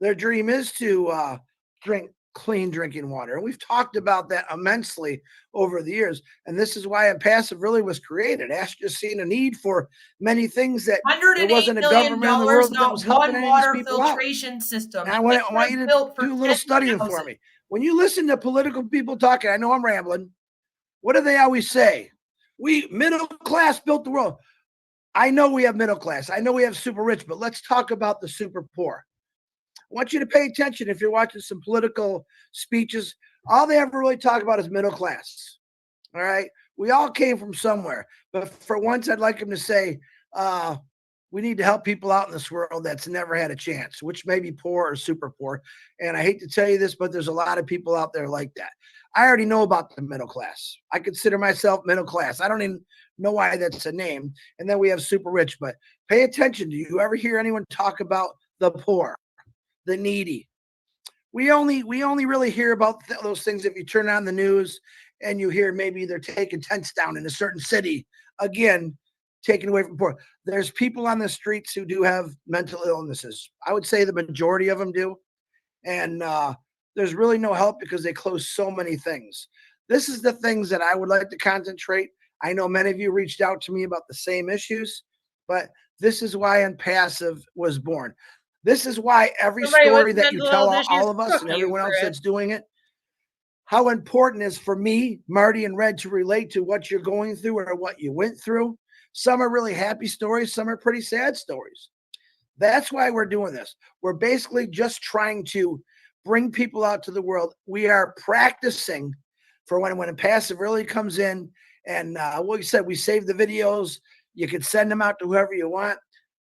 Their dream is to drink clean drinking water. And we've talked about that immensely over the years. And this is why Passive really was created. Ash just seen a need for many things that there $108 wasn't a million, government in the world that not was helping one any of these water people out. filtration system. And I want you to built for do a little studying for 10,000. me. When you listen to political people talking, I know I'm rambling. What do they always say? We middle class built the world. I know we have middle class. I know we have super rich, but let's talk about the super poor. I want you to pay attention if you're watching some political speeches. All they ever really talk about is middle class. All right. We all came from somewhere. But for once, I'd like them to say, we need to help people out in this world that's never had a chance, which may be poor or super poor. And I hate to tell you this, but there's a lot of people out there like that. I already know about the middle class. I consider myself middle class. I don't even know why that's a name. And then we have super rich. But pay attention. Do you ever hear anyone talk about the poor, the needy? We only really hear about those things if you turn on the news and you hear maybe they're taking tents down in a certain city. Again, taken away from poor. There's people on the streets who do have mental illnesses. I would say the majority of them do. And there's really no help because they close so many things. This is the things that I would like to concentrate. I know many of you reached out to me about the same issues, but this is why Passive was born. This is why every Somebody with story that you mental tell health all issues, of us fuck and you, everyone else Chris. that's doing it, how important it is for me, Marty, and Red to relate to what you're going through or what you went through. Some are really happy stories. Some are pretty sad stories. That's why we're doing this. We're basically just trying to bring people out to the world. We are practicing for when Passive really comes in. And what we said, we save the videos. You can send them out to whoever you want.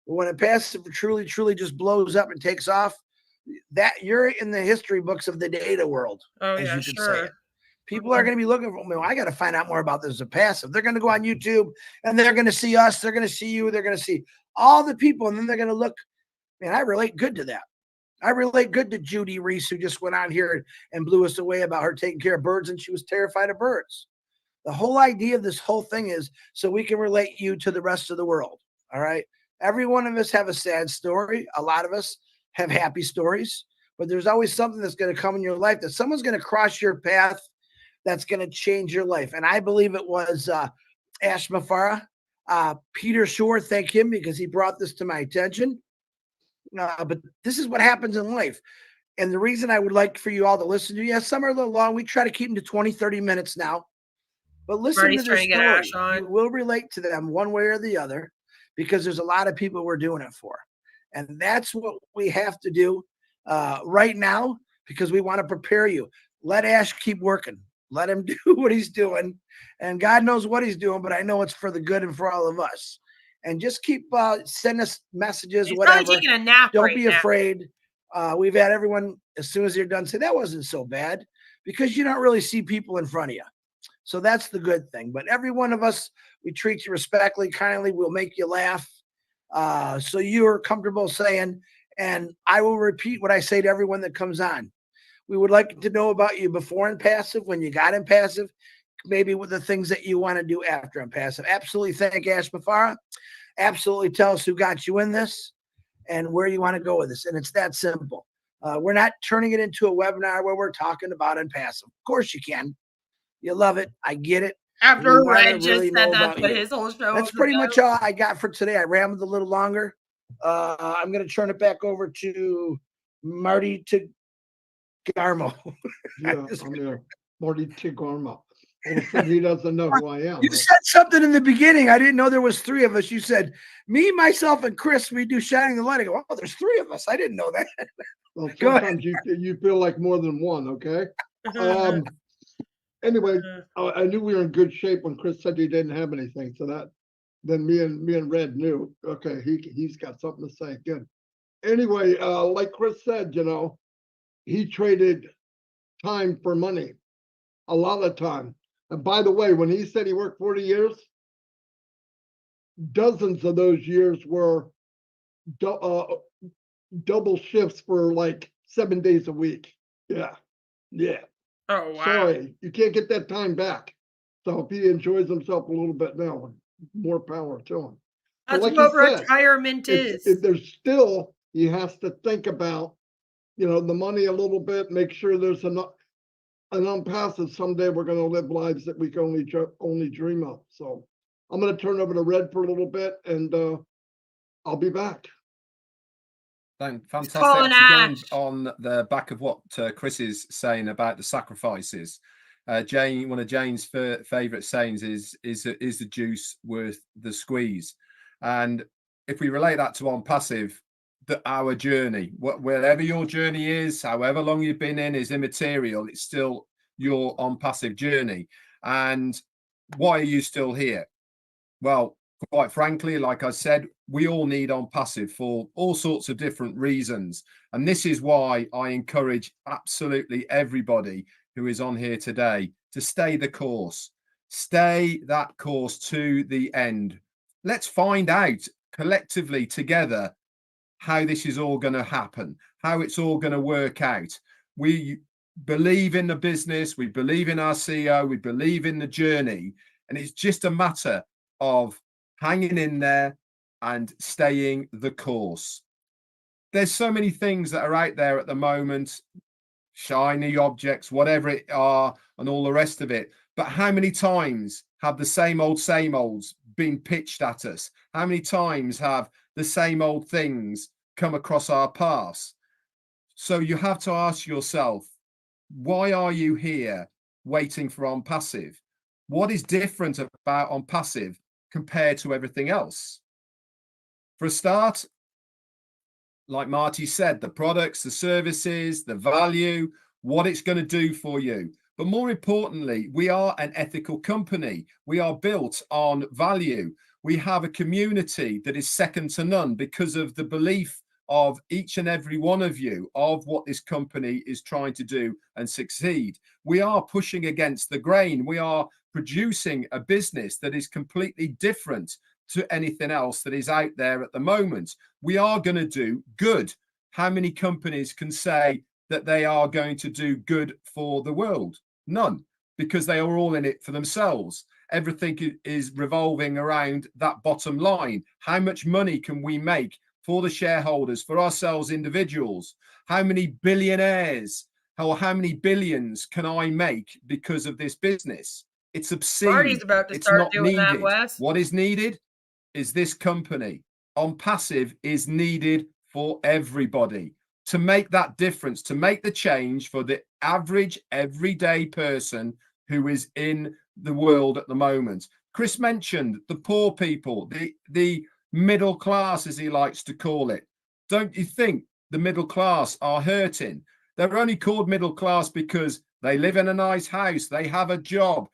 But when Passive truly just blows up and takes off, that you're in the history books of the data world, as you could say it. People are going to be looking for me. I got to find out more about this as Passive. They're going to go on YouTube and they're going to see us. They're going to see you. They're going to see all the people. And then they're going to look, man, I relate good to that. I relate good to Judy Reese, who just went on here and blew us away about her taking care of birds, and she was terrified of birds. The whole idea of this whole thing is so we can relate you to the rest of the world. All right. Every one of us have a sad story. A lot of us have happy stories, but there's always something that's going to come in your life that someone's going to cross your path that's going to change your life. And I believe it was Ash Mufareh, Peter Shore. Thank him because he brought this to my attention. But this is what happens in life. And the reason I would like for you all to listen to, yes, some are a little long. We try to keep them to 20, 30 minutes now. But listen to their story. You will relate to them one way or the other because there's a lot of people we're doing it for. And that's what we have to do right now because we want to prepare you. Let Ash keep working. Let him do what he's doing. And God knows what he's doing, but I know it's for the good and for all of us. And just keep sending us messages, whatever. Probably taking a nap. Don't be afraid. We've had everyone, as soon as they're done, say, that wasn't so bad because you don't really see people in front of you. So that's the good thing. But every one of us, we treat you respectfully, kindly. We'll make you laugh. So you're comfortable saying, and I will repeat what I say to everyone that comes on. We would like to know about you before in Passive, when you got in Passive, maybe with the things that you want to do after in Passive. Absolutely thank Ash Mufareh. Absolutely tell us who got you in this and where you want to go with this. And it's that simple. We're not turning it into a webinar where we're talking about in Passive. Of course you can. You love it. I get it. After Red just said that's what his whole show That's pretty much all I got for today. I rambled a little longer. I'm going to turn it back over to Marty Garmo. Yeah, I'm here. Marty Tigarmo. He doesn't know who I am. You said something in the beginning. I didn't know there was three of us. You said, me, myself, and Chris, we do Shining the Light. I go, oh, there's three of us. I didn't know that. Well, sometimes you feel like more than one, okay? Anyway, I knew we were in good shape when Chris said he didn't have anything. So that then me and Red knew, okay, he's got something to say. Good. Anyway, like Chris said, he traded time for money, a lot of time. And by the way, when he said he worked 40 years, dozens of those years were double shifts for like 7 days a week. Yeah. Yeah. Oh, wow. Sorry, you can't get that time back. So if he enjoys himself a little bit now, more power to him. But That's like what he said, retirement is. there's still, he has to think about, you know, the money a little bit, make sure there's enough, an unpassive. Someday we're going to live lives that we can only dream of. So I'm going to turn over to Red for a little bit, and I'll be back. Fantastic. calling Actually, going Ash. on the back of what Chris is saying about the sacrifices, Jane, one of Jane's favorite sayings is the juice worth the squeeze? And if we relate that to on passive, that our journey, wherever your journey is, however long you've been in, is immaterial. It's still your on passive journey. And why are you still here? Well, quite frankly, like I said, we all need on passive for all sorts of different reasons. And this is why I encourage absolutely everybody who is on here today to stay the course. Stay that course to the end. Let's find out collectively together how this is all going to happen, how it's all going to work out. We believe in the business, we believe in our CEO, we believe in the journey, and it's just a matter of hanging in there and staying the course. There's so many things that are out there at the moment, shiny objects, whatever it are, and all the rest of it. But how many times have the same olds been pitched at us? How many times have the same old things come across our paths? So you have to ask yourself, why are you here waiting for on passive? What is different about on passive compared to everything else? For a start, like Marty said, the products, the services, the value, what it's going to do for you. But more importantly, we are an ethical company. We are built on value. We have a community that is second to none because of the belief of each and every one of you of what this company is trying to do and succeed. We are pushing against the grain. We are producing a business that is completely different to anything else that is out there at the moment. We are going to do good. How many companies can say that they are going to do good for the world? None, because they are all in it for themselves. Everything is revolving around that bottom line. How much money can we make for the shareholders, for ourselves individuals? How many billionaires or how many billions can I make because of this business? It's obscene. Marty's about to It's start not doing that, needed. Wes. What is needed is this company. On passive is needed for everybody to make that difference, to make the change for the average everyday person who is in the world at the moment. Chris mentioned the poor people, the middle class, as he likes to call it. Don't you think the middle class are hurting? They're only called middle class because they live in a nice house, they have a job.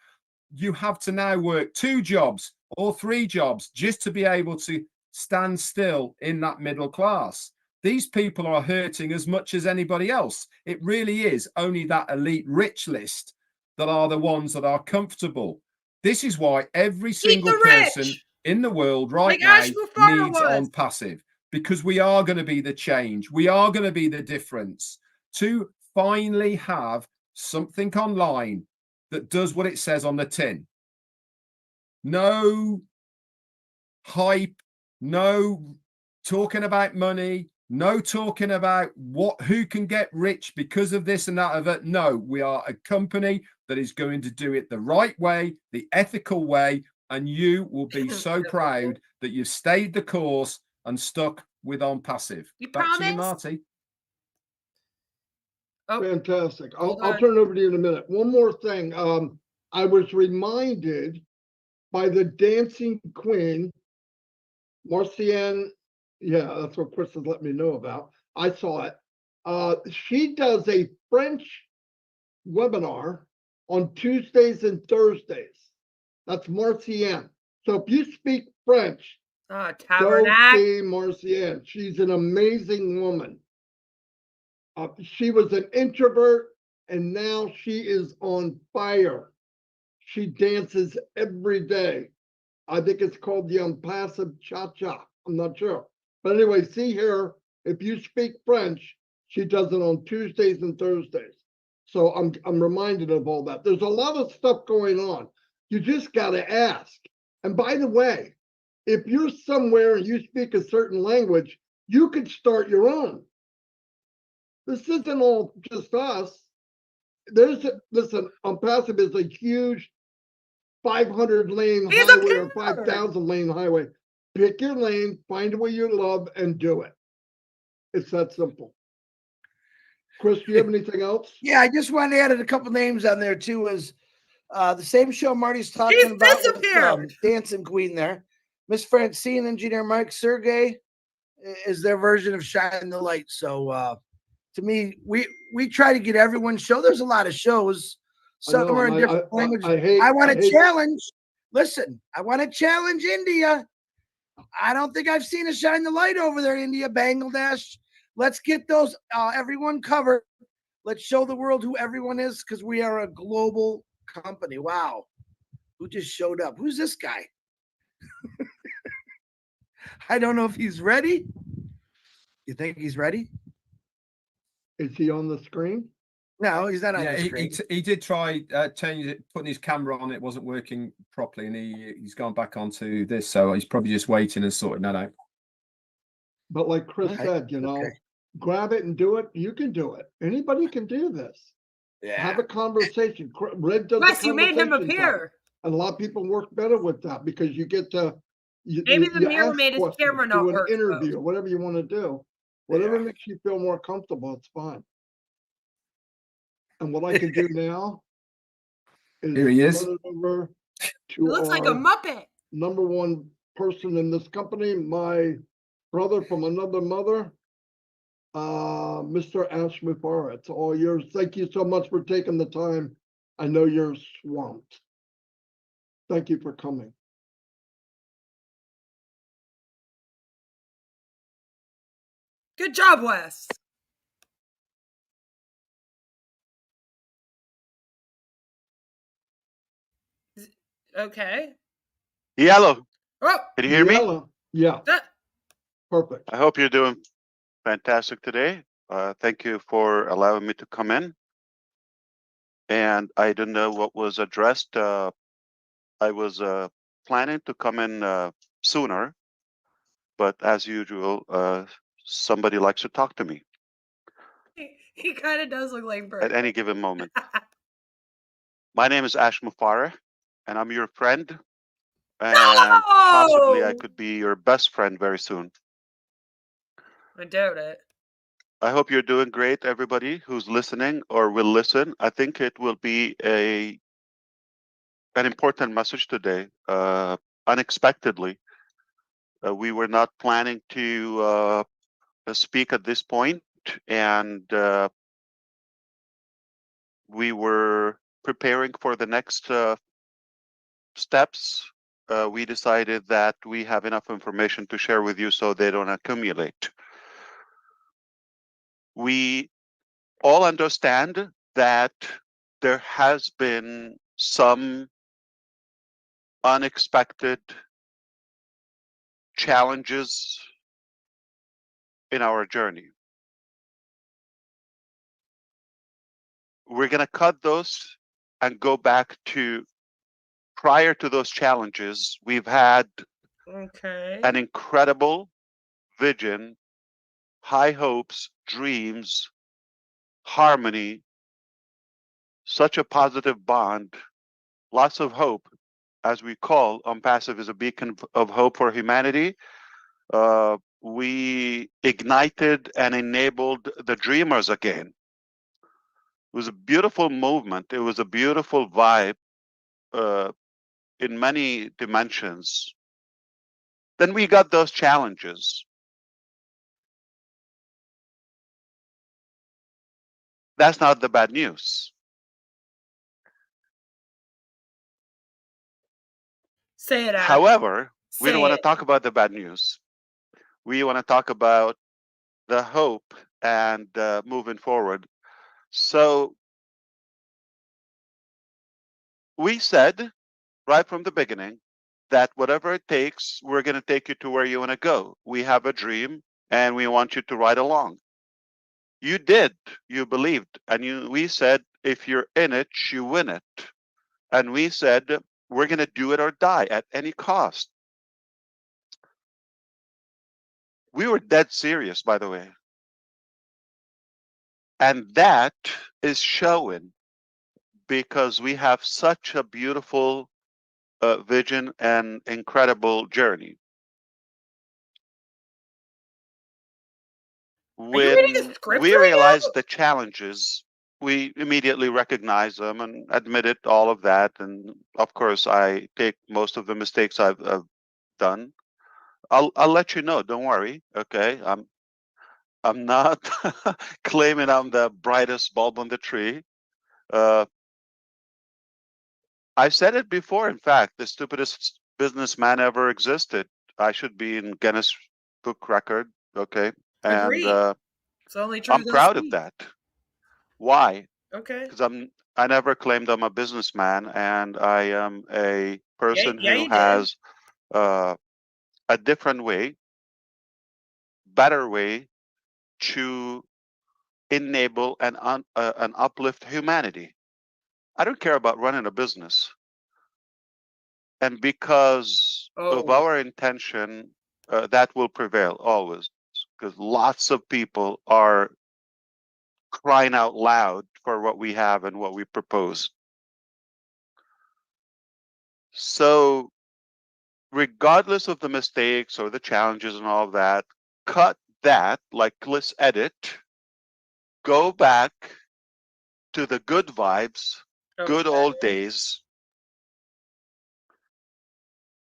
You have to now work 2 jobs or 3 jobs just to be able to stand still in that middle class. These people are hurting as much as anybody else. It really is only that elite rich list that are the ones that are comfortable. This is why every single person in the world right now needs on passive, because we are going to be the change. We are going to be the difference to finally have something online that does what it says on the tin. No hype, no talking about money, no talking about who can get rich because of this and that of it. No, we are a company that is going to do it the right way, the ethical way, and you will be so proud that you've stayed the course and stuck with on passive. Back to you, Marty. Oh, fantastic. I'll turn it over to you in a minute. One more thing. I was reminded by the dancing queen, Marcienne. Yeah, that's what Chris has let me know about. I saw it. She does a French webinar on Tuesdays and Thursdays. That's Marcienne. So if you speak French, go see Marcienne. She's an amazing woman. She was an introvert, and now she is on fire. She dances every day. I think it's called the Impassive Cha-Cha. I'm not sure. But anyway, see her. If you speak French, she does it on Tuesdays and Thursdays. So I'm reminded of all that. There's a lot of stuff going on. You just got to ask. And by the way, if you're somewhere and you speak a certain language, you could start your own. This isn't all just us. Listen, Passive is a huge 500 lane He's a highway or killer. 5,000 lane highway. Pick your lane, find what you love, and do it. It's that simple. Chris, do you have anything else? Yeah, I just wanted to add a couple names on there too. Is the same show Marty's talking He's about with disappeared. Dancing Queen there. Miss Francine, Engineer Mike, Sergey is their version of Shine the Light. So to me, we try to get everyone's show. There's a lot of shows. Some are in different languages. I want to challenge. Listen, I want to challenge India. I don't think I've seen a Shine the Light over there, India, Bangladesh. Let's get those everyone covered. Let's show the world who everyone is, because we are a global company. Wow. Who just showed up? Who's this guy? I don't know if he's ready. You think he's ready? Is he on the screen? No, he's not on the screen. He did try changing it, putting his camera on. It wasn't working properly, and he's gone back onto this. So he's probably just waiting and sorting that out. But like Chris said, grab it and do it. You can do it. Anybody can do this. Yeah. Have a conversation. Red does. Yes, you made him appear. And a lot of people work better with that because you get to. Maybe the mirror made his camera not work. Do an interview or whatever you want to do. Whatever makes you feel more comfortable, it's fine. And what I can do now is here he is. turn it over to He looks like a Muppet. number one person in this company, my brother from another mother, Mr. Ash Mufareh. It's all yours. Thank you so much for taking the time. I know you're swamped. Thank you for coming. Good job, Wes. Okay. Yellow. Oh, can you hear me? Yeah. Perfect. I hope you're doing fantastic today. Thank you for allowing me to come in. And I didn't know what was addressed. I was planning to come in sooner, but as usual, somebody likes to talk to me he kind of does look like Bert. at any given moment. My name is Ash Mufareh, and I'm your friend. And possibly I could be your best friend very soon. I doubt it. I hope you're doing great, everybody who's listening or will listen. I think it will be an important message today. Unexpectedly, we were not planning to speak at this point, and we were preparing for the next steps. We decided that we have enough information to share with you so they don't accumulate. We all understand that there has been some unexpected challenges in our journey. We're going to cut those and go back to prior to those challenges. We've had an incredible vision, high hopes, dreams, harmony, such a positive bond, lots of hope. As we call Passive is a beacon of hope for humanity. We ignited and enabled the dreamers again. It was a beautiful movement. It was a beautiful vibe in many dimensions. Then we got those challenges. That's not the bad news. Say it out. However, we don't want to talk about the bad news. We want to talk about the hope and moving forward. So we said right from the beginning that whatever it takes, we're going to take you to where you want to go. We have a dream and we want you to ride along. You did, you believed, and we said if you're in it, you win it. And we said, we're going to do it or die at any cost. We were dead serious, by the way. And that is showing because we have such a beautiful vision and incredible journey. When we realized the challenges, we immediately recognized them and admitted all of that. And of course, I take most of the mistakes I've done. I'll let you know. Don't worry. Okay, I'm not claiming I'm the brightest bulb on the tree. I've said it before. In fact, the stupidest businessman ever existed. I should be in Guinness Book Record. Okay, and It's only true. I'm proud of that. Why? Okay. Because I never claimed I'm a businessman, and I am a person who has a different way, better way to enable and uplift humanity. I don't care about running a business. And because of our intention, that will prevail always. Because lots of people are crying out loud for what we have and what we propose. So, regardless of the mistakes or the challenges and all that, cut that, like let's edit, go back to the good vibes, good old days,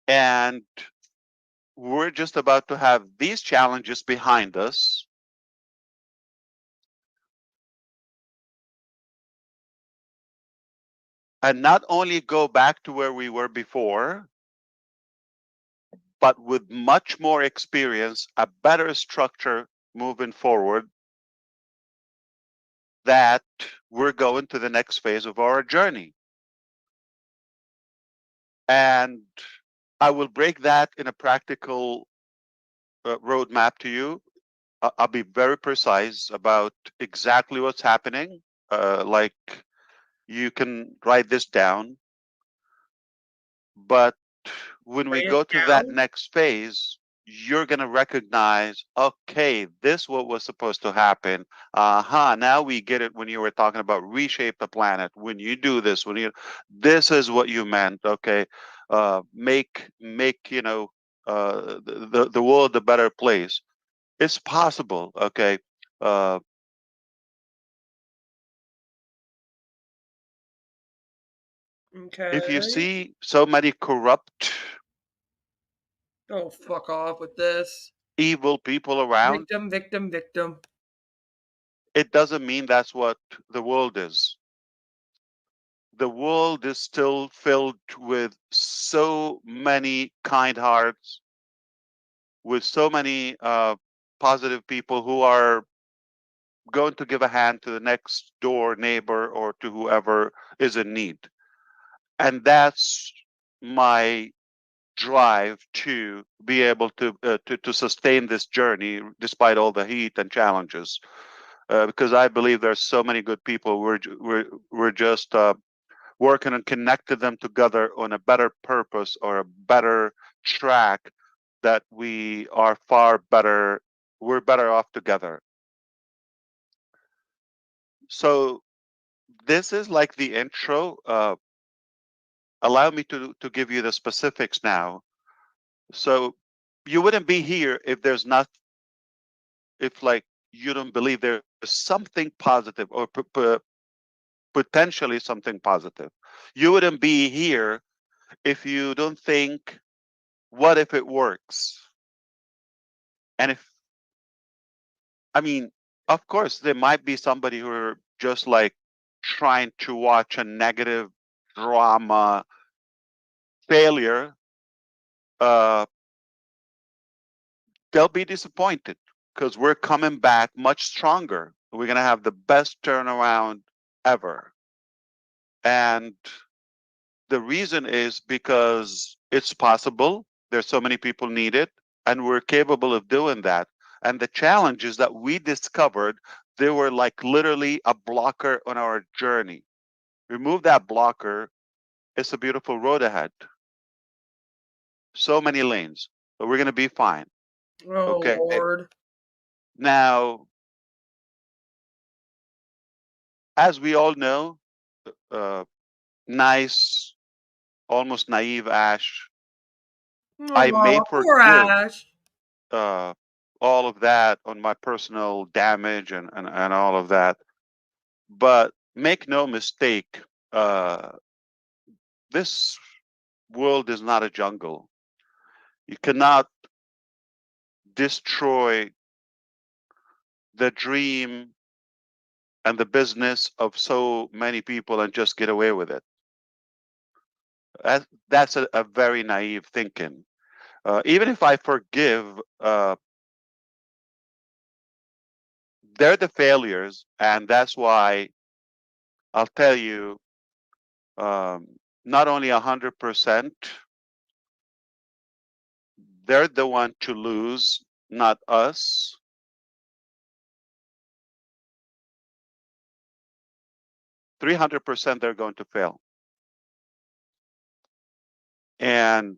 and we're just about to have these challenges behind us. And not only go back to where we were before, but with much more experience, a better structure moving forward, that we're going to the next phase of our journey. And I will break that in a practical roadmap to you. I'll be very precise about exactly what's happening. Like you can write this down. But when we go to that next phase, you're going to recognize, okay, this what was supposed to happen. Now we get it when you were talking about reshape the planet. When you do this, this is what you meant. Okay, make the world a better place. It's possible. Okay. If you see so many corrupt, oh, fuck off with this. Evil people around, Victim. it doesn't mean that's what the world is. The world is still filled with so many kind hearts, with so many positive people who are going to give a hand to the next door neighbor or to whoever is in need. And that's my drive to be able to sustain this journey despite all the heat and challenges. Because I believe there's so many good people. We're just working and connected them together on a better purpose or a better track, that we are far better. We're better off together. So this is like the intro. Allow me to give you the specifics now. So you wouldn't be here if there's not, if like you don't believe there's something positive or potentially something positive. You wouldn't be here if you don't think, what if it works? And of course, there might be somebody who are just like trying to watch a negative drama failure. They'll be disappointed because we're coming back much stronger. We're going to have the best turnaround ever. And the reason is because it's possible. There's so many people need it, and we're capable of doing that. And the challenges that we discovered, they were like literally a blocker on our journey. remove that blocker, it's a beautiful road ahead. So many lanes, but we're going to be fine. Oh, Okay. Lord. Now, as we all know, nice, almost naive Ash, I may Aw, poor forgive Ash. all of that on my personal damage and all of that. But make no mistake, this world is not a jungle. You cannot destroy the dream and the business of so many people and just get away with it. That's a very naive thinking. Even if I forgive, they're the failures, and that's why I'll tell you, not only 100%, they're the one to lose, not us. %300% they're going to fail. And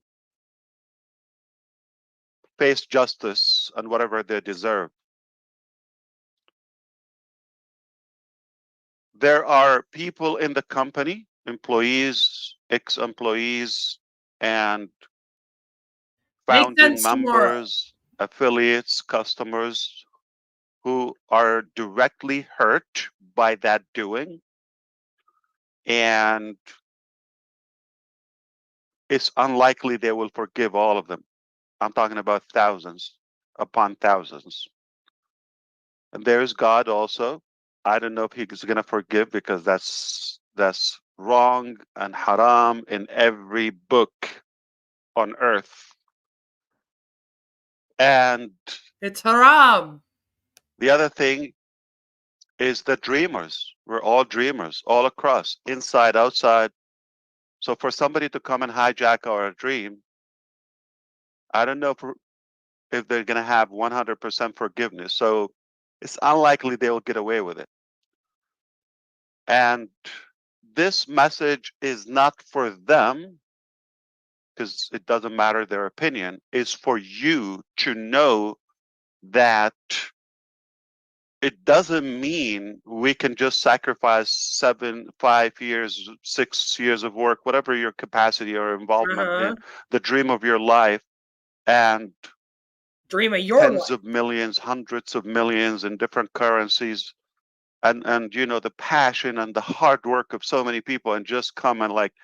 face justice and whatever they deserve. There are people in the company, employees, ex-employees, and founding members, affiliates, customers who are directly hurt by that doing. And it's unlikely they will forgive all of them. I'm talking about thousands upon thousands. And there's God also. I don't know if he's going to forgive, because that's wrong and haram in every book on earth. And it's haram. The other thing is the dreamers. We're all dreamers, all across, inside, outside. So for somebody to come and hijack our dream, I don't know if they're going to have 100% forgiveness. So it's unlikely they'll get away with it. And this message is not for them, because it doesn't matter their opinion. It's for you to know that it doesn't mean we can just sacrifice 5 years, 6 years of work, whatever your capacity or involvement in the dream of your life, and dream of your tens life. of millions, hundreds of millions in different currencies, and you know, the passion and the hard work of so many people, and just come and like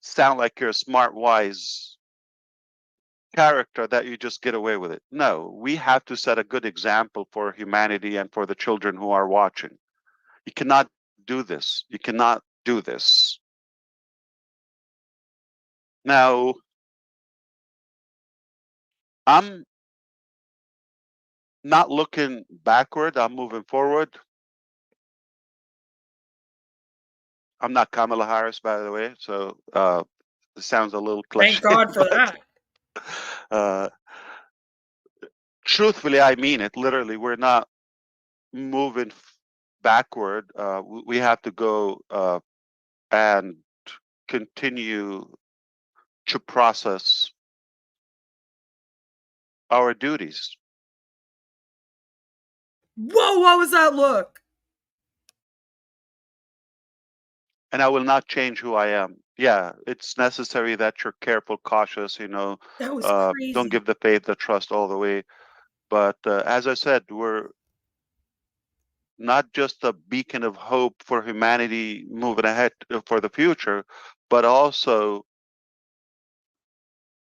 sound like you're a smart, wise character that you just get away with it. No, we have to set a good example for humanity and for the children who are watching. You cannot do this. You cannot do this. Now, I'm not looking backward. I'm moving forward. I'm not Kamala Harris, by the way, so it sounds a little cliche. Thank God for that. Truthfully, I mean it. Literally, we're not moving backward. We have to go and continue to process our duties. Whoa, what was that look? And I will not change who I am. Yeah, it's necessary that you're careful, cautious, you know. That was crazy. Don't give the faith, the trust all the way. But as I said, we're not just a beacon of hope for humanity moving ahead for the future, but also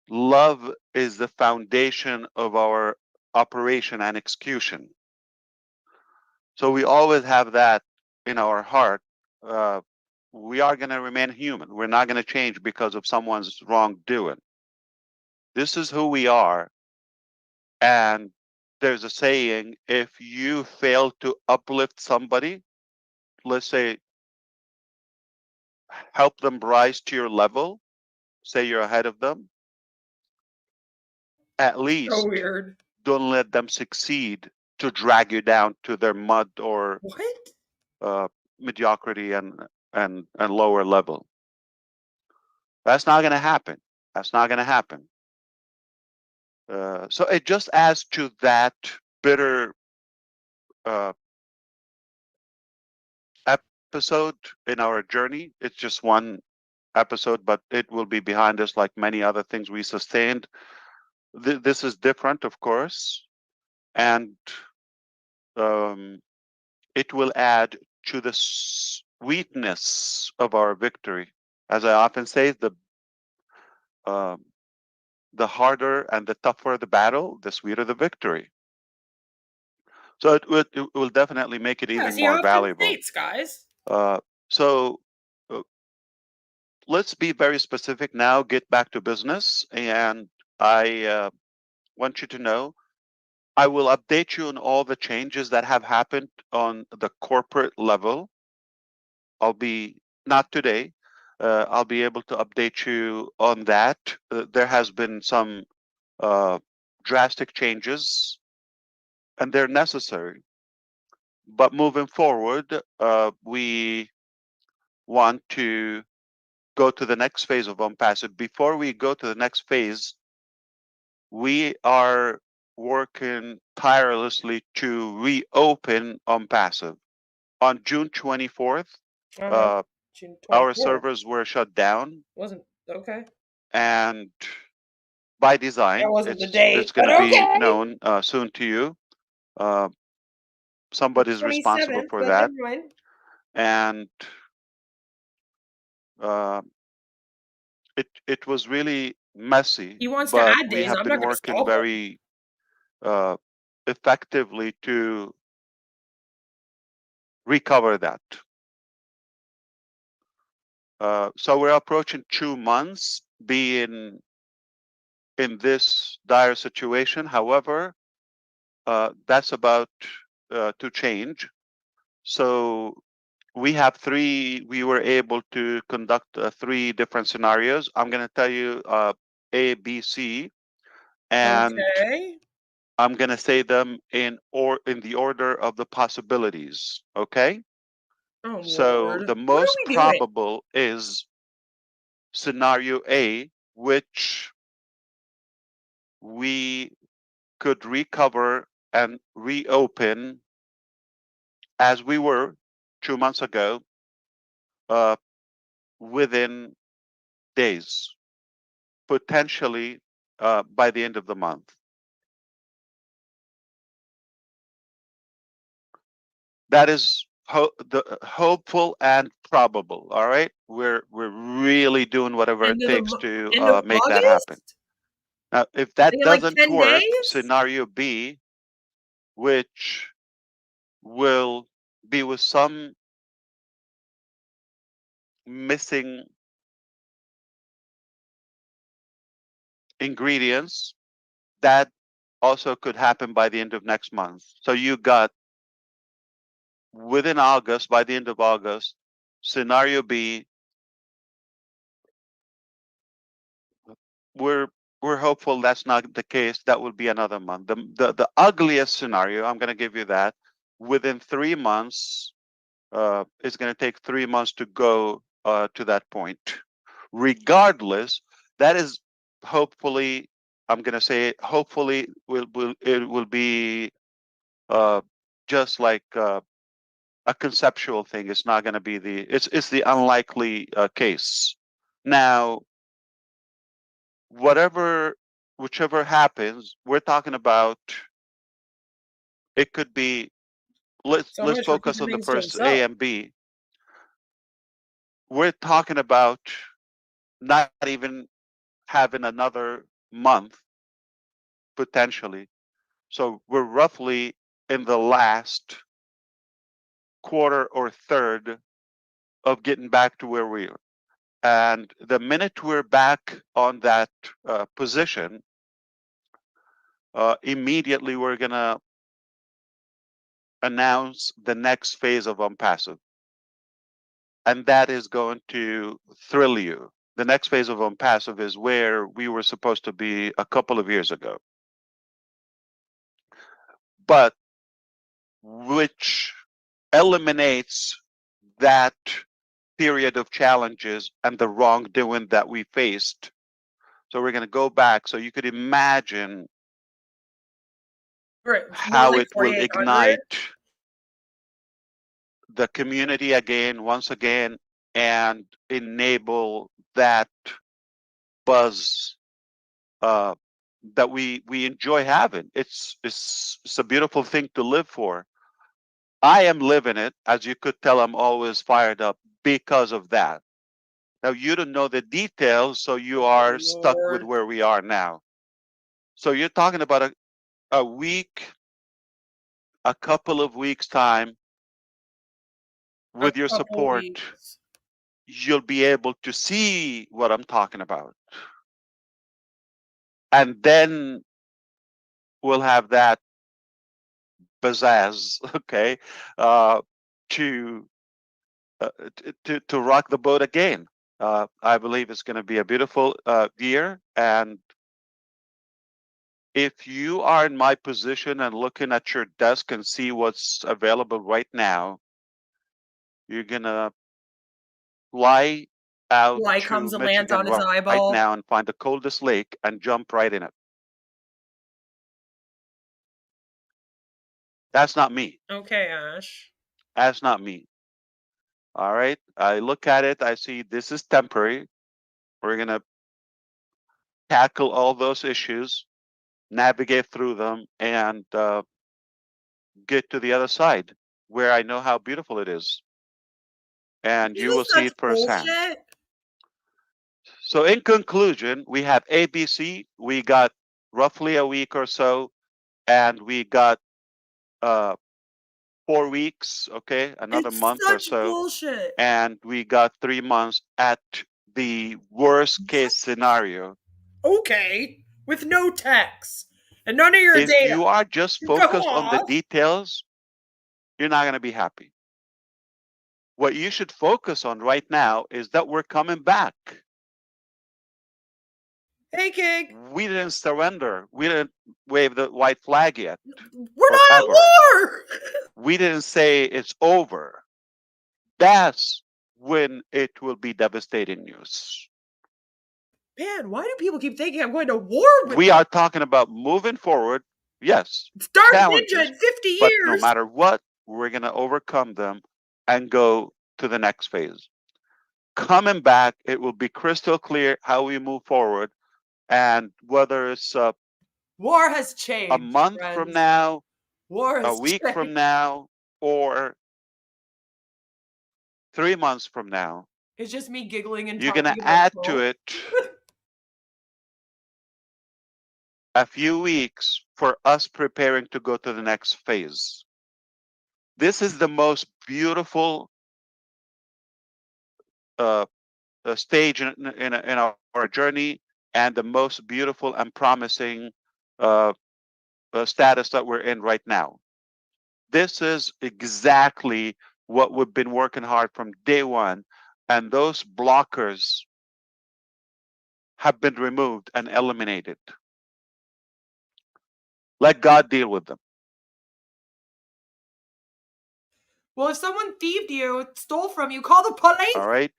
love is the foundation of our operation and execution. So we always have that in our heart. We are going to remain human. We're not going to change because of someone's wrongdoing. This is who we are. And there's a saying, if you fail to uplift somebody, let's say, help them rise to your level, say you're ahead of them, at least So weird. Don't let them succeed to drag you down to their mud or what? Mediocrity and and lower level. That's not going to happen. That's not going to happen. So it just adds to that bitter episode in our journey. It's just one episode, but it will be behind us like many other things we sustained. This is different, of course, and it will add to the sweetness of our victory. As I often say, the harder and the tougher the battle, the sweeter the victory. So it will definitely make it even more valuable. States, guys. So let's be very specific now, get back to business. And I want you to know, I will update you on all the changes that have happened on the corporate level. I'll be, not today, I'll be able to update you on that. There has been some drastic changes, and they're necessary. But moving forward, we want to go to the next phase of OnPassive. Before we go to the next phase, we are working tirelessly to reopen OnPassive. On June 24th, June 24th. our servers were shut down. Wasn't okay. And by design, That wasn't the date, it's going to but be okay. known soon to you. Somebody's responsible 27th, for but that. never mind. And it was really messy. He wants to but add we days. have I'm been not gonna working stop him. very effectively to recover that. So we're approaching 2 months being in this dire situation. However, that's about to change. So we were able to conduct 3 different scenarios. I'm going to tell you A, B, C, and Okay. I'm going to say them in the order of the possibilities. Okay. Oh, So Lord. the What are most we doing? probable is scenario A, which we could recover and reopen as we were 2 months ago within days, potentially by the end of the month. That is hopeful and probable. All right, we're really doing whatever it takes to make that happen. Now, if that doesn't work, scenario B, which will be with some missing ingredients, that also could happen by the end of next month. So you got within August, by the end of August, scenario B, we're hopeful that's not the case. That will be another month. The ugliest scenario, I'm going to give you that, within 3 months, it's going to take 3 months to go to that point. Regardless, that is hopefully, I'm going to say, hopefully it will be just like a conceptual thing. It's not going to be it's the unlikely case. Now, whichever happens, we're talking about, it could be, let's focus on the first A and B. We're talking about not even having another month potentially. So we're roughly in the last quarter or third of getting back to where we are. And the minute we're back on that position, immediately we're going to announce the next phase of OnPassive. And that is going to thrill you. The next phase of OnPassive is where we were supposed to be a couple of years ago. But which eliminates that period of challenges and the wrongdoing that we faced. So we're going to go back so you could imagine how it will ignite the community again, once again, and enable that buzz that we enjoy having. It's a beautiful thing to live for. I am living it. As you could tell, I'm always fired up because of that. Now, you don't know the details, so you are stuck with where we are now. So you're talking about a week, a couple of weeks' time, with your support, you'll be able to see what I'm talking about. And then we'll have that pizzazz, okay, to rock the boat again. I believe it's going to be a beautiful year. And if you are in my position and looking at your desk and see what's available right now, you're going to fly out to Michigan right now and find the coldest lake and jump right in it. That's not me. Okay, Ash. That's not me. All right. I look at it. I see this is temporary. We're going to tackle all those issues, navigate through them, and get to the other side where I know how beautiful it is. And you will see it firsthand. Bullshit. So in conclusion, we have ABC. We got roughly a week or so, and we got 4 weeks, okay, another month or so. Bullshit. And we got 3 months at the worst case scenario. Okay, with no text and none of your if data. If you are just focused on the details, you're not going to be happy. What you should focus on right now is that we're coming back. Hey, King. We didn't surrender. We didn't wave the white flag yet. We're not at war. We didn't say it's over. That's when it will be devastating news. Man, why do people keep thinking I'm going to war with We are talking about moving forward. Yes. It's Dark Ninja in 50 years. But no matter what, we're going to overcome them and go to the next phase. Coming back, it will be crystal clear how we move forward. And whether it's war has changed. A month from now, a week from now, or 3 months from now, it's just me giggling and you're going to add to it a few weeks for us preparing to go to the next phase. This is the most beautiful stage in our journey, and the most beautiful and promising status that we're in right now. This is exactly what we've been working hard from day one, and those blockers have been removed and eliminated. Let God deal with them. Well, if someone thieved you, stole from you, call the police. All right.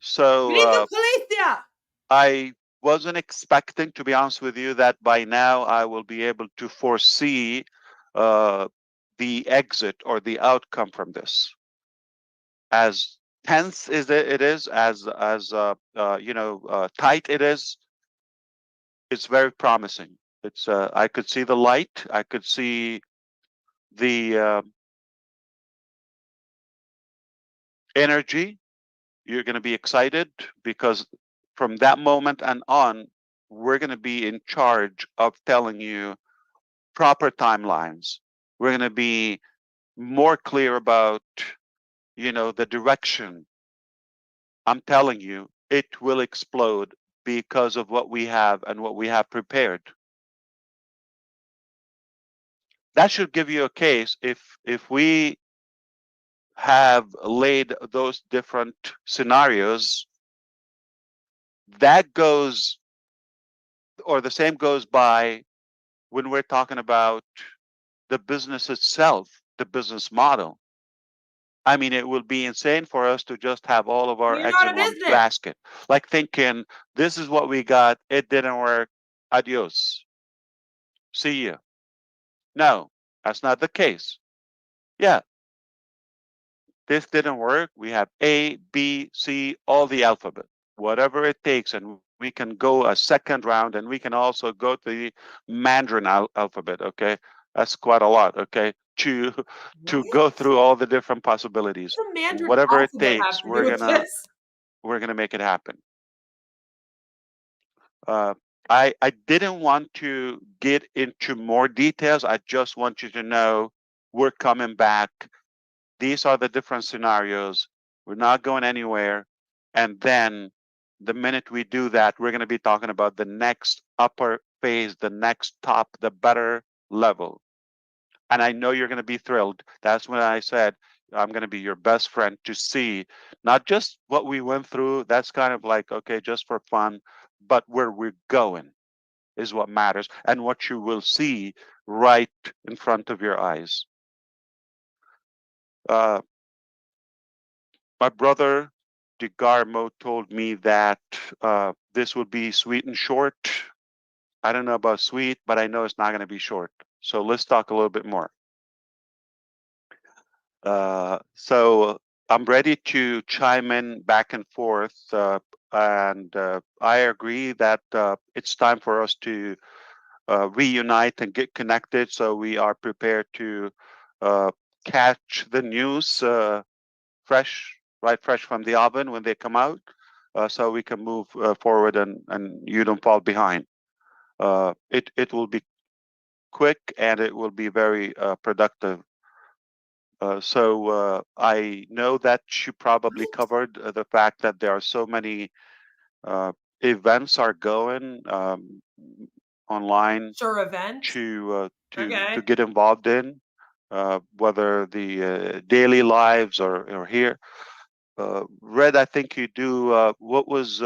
So we need the police there. I wasn't expecting, to be honest with you, that by now I will be able to foresee the exit or the outcome from this. As tense as it is, as tight it is, it's very promising. It's I could see the light. I could see the energy. You're going to be excited because from that moment and on, we're going to be in charge of telling you proper timelines. We're going to be more clear about, the direction. I'm telling you, it will explode because of what we have and what we have prepared. That should give you a case if we have laid those different scenarios. That goes, or the same goes by when we're talking about the business itself, the business model. I mean, it will be insane for us to just have all of our You're eggs not in a one business. basket. Like thinking, this is what we got. It didn't work. Adios. See you. No, that's not the case. Yeah, this didn't work. We have A, B, C, all the alphabet, whatever it takes. And we can go a second round, and we can also go to the Mandarin alphabet. Okay. That's quite a lot. Okay. To go through all the different possibilities. What does the Mandarin Whatever it alphabet have takes, to do with this? we're gonna make it happen. I didn't want to get into more details. I just want you to know we're coming back. These are the different scenarios. We're not going anywhere. And then the minute we do that, we're going to be talking about the next upper phase, the next top, the better level. And I know you're going to be thrilled. That's when I said, I'm going to be your best friend to see not just what we went through. That's kind of like, okay, just for fun, but where we're going is what matters, and what you will see right in front of your eyes. My brother DeGarmo told me that this would be sweet and short. I don't know about sweet, but I know it's not going to be short. So let's talk a little bit more. So I'm ready to chime in back and forth, and I agree that it's time for us to reunite and get connected. So we are prepared to catch the news fresh from the oven when they come out, so we can move forward and you don't fall behind. It will be quick, and it will be very productive. So I know that you probably covered the fact that there are so many events are going online Events to get involved in, whether the daily lives or here. Red, I think you do. What was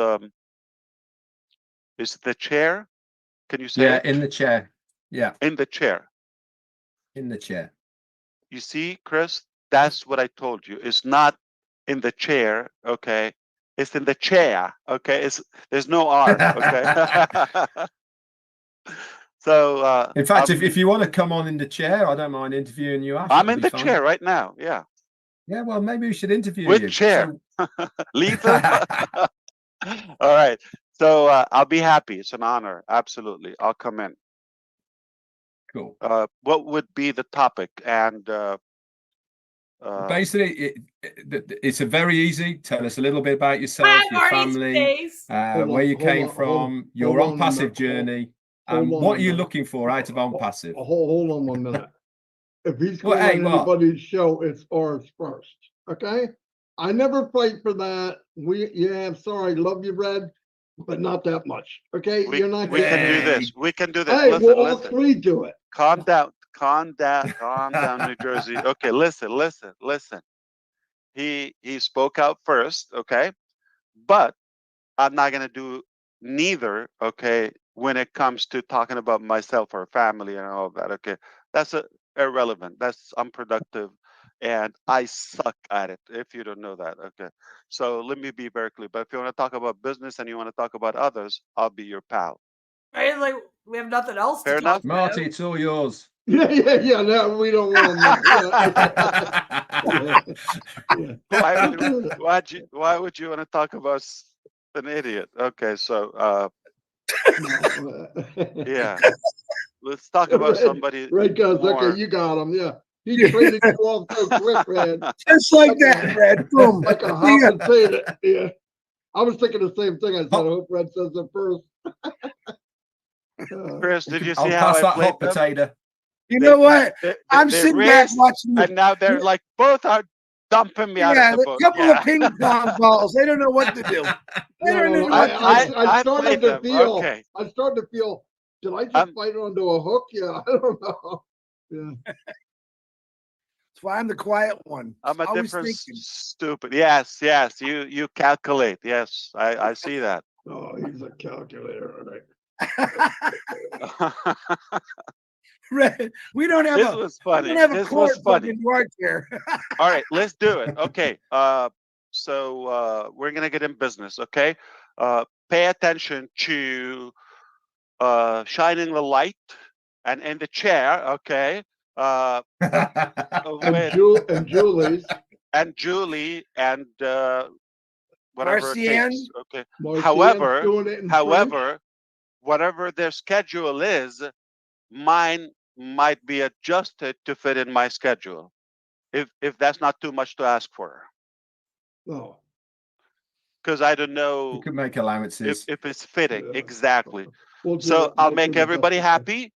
is it the chair? Can you say Yeah, it? in the chair. Yeah, In the chair. in the chair. You see, Chris, that's what I told you. It's not in the chair, okay? It's in the chair, okay? There's no R, okay? So in fact, if you want to come on in the chair, I don't mind interviewing you after. I'm in the chair right now. Yeah. Yeah, well, maybe we should interview With you. chair. Lethal. All right. So I'll be happy. It's an honor. Absolutely. I'll come in. Cool. What would be the topic? And basically, it's a very easy. Tell us a little bit about yourself, your family, where you came from, your on-passive journey. What are you looking for out of on-passive? Hold on 1 minute. If he's going on anybody's show, it's ours first. Okay? I never fight for that. I'm sorry, love you, Red, but not that much. Okay? You're not. We can do this. We can do this. Hey, listen, we'll all three do it. Calm down. Calm down. Calm down, New Jersey. Okay, listen. He spoke out first, okay? But I'm not gonna do neither, okay, when it comes to talking about myself or family and all of that. Okay. That's irrelevant. That's unproductive. And I suck at it, if you don't know that. Okay. So let me be very clear. But if you want to talk about business and you want to talk about others, I'll be your pal. Right? Like, we have nothing else Fair to enough? talk about. Marty, it's all yours. Yeah. No, we don't want them. Why would you want to talk about an idiot? Okay, so yeah. Let's talk about somebody. Red goes, okay, you got him. Yeah. He traded you off so quick, Red. Just like that, Red. Boom. Like a hop and potato. Yeah. I was thinking the same thing. I said, I hope Red says it first. Chris, did you see I'll how pass I that played hot them? potato. You know what? I'm sitting back watching. And now they're like, both are dumping me out of the boat. A couple of ping pong balls. They don't know what to do. I started to feel. Okay. I started to feel. Did I just bite onto a hook? Yeah, I don't know. Yeah. That's why I'm the quiet one. I'm a different stupid. Yes. You calculate. Yes, I see that. Oh, he's a calculator, all right. We don't have This a was we funny. don't have a This cord was plugged funny. into our chair. All right, let's do it. Okay. So we're gonna get in business. Okay. Pay attention to shining the light and in the chair. Okay. With And Julie's. and Julie and whatever it Marcianne? takes. Okay. Marcianne's doing it in French. However, whatever their schedule is, mine might be adjusted to fit in my schedule. If that's not too much to ask for. No. Because I don't know You could make allowances. if it's fitting. Yeah. Exactly. We'll So I'll make do the everybody best. happy,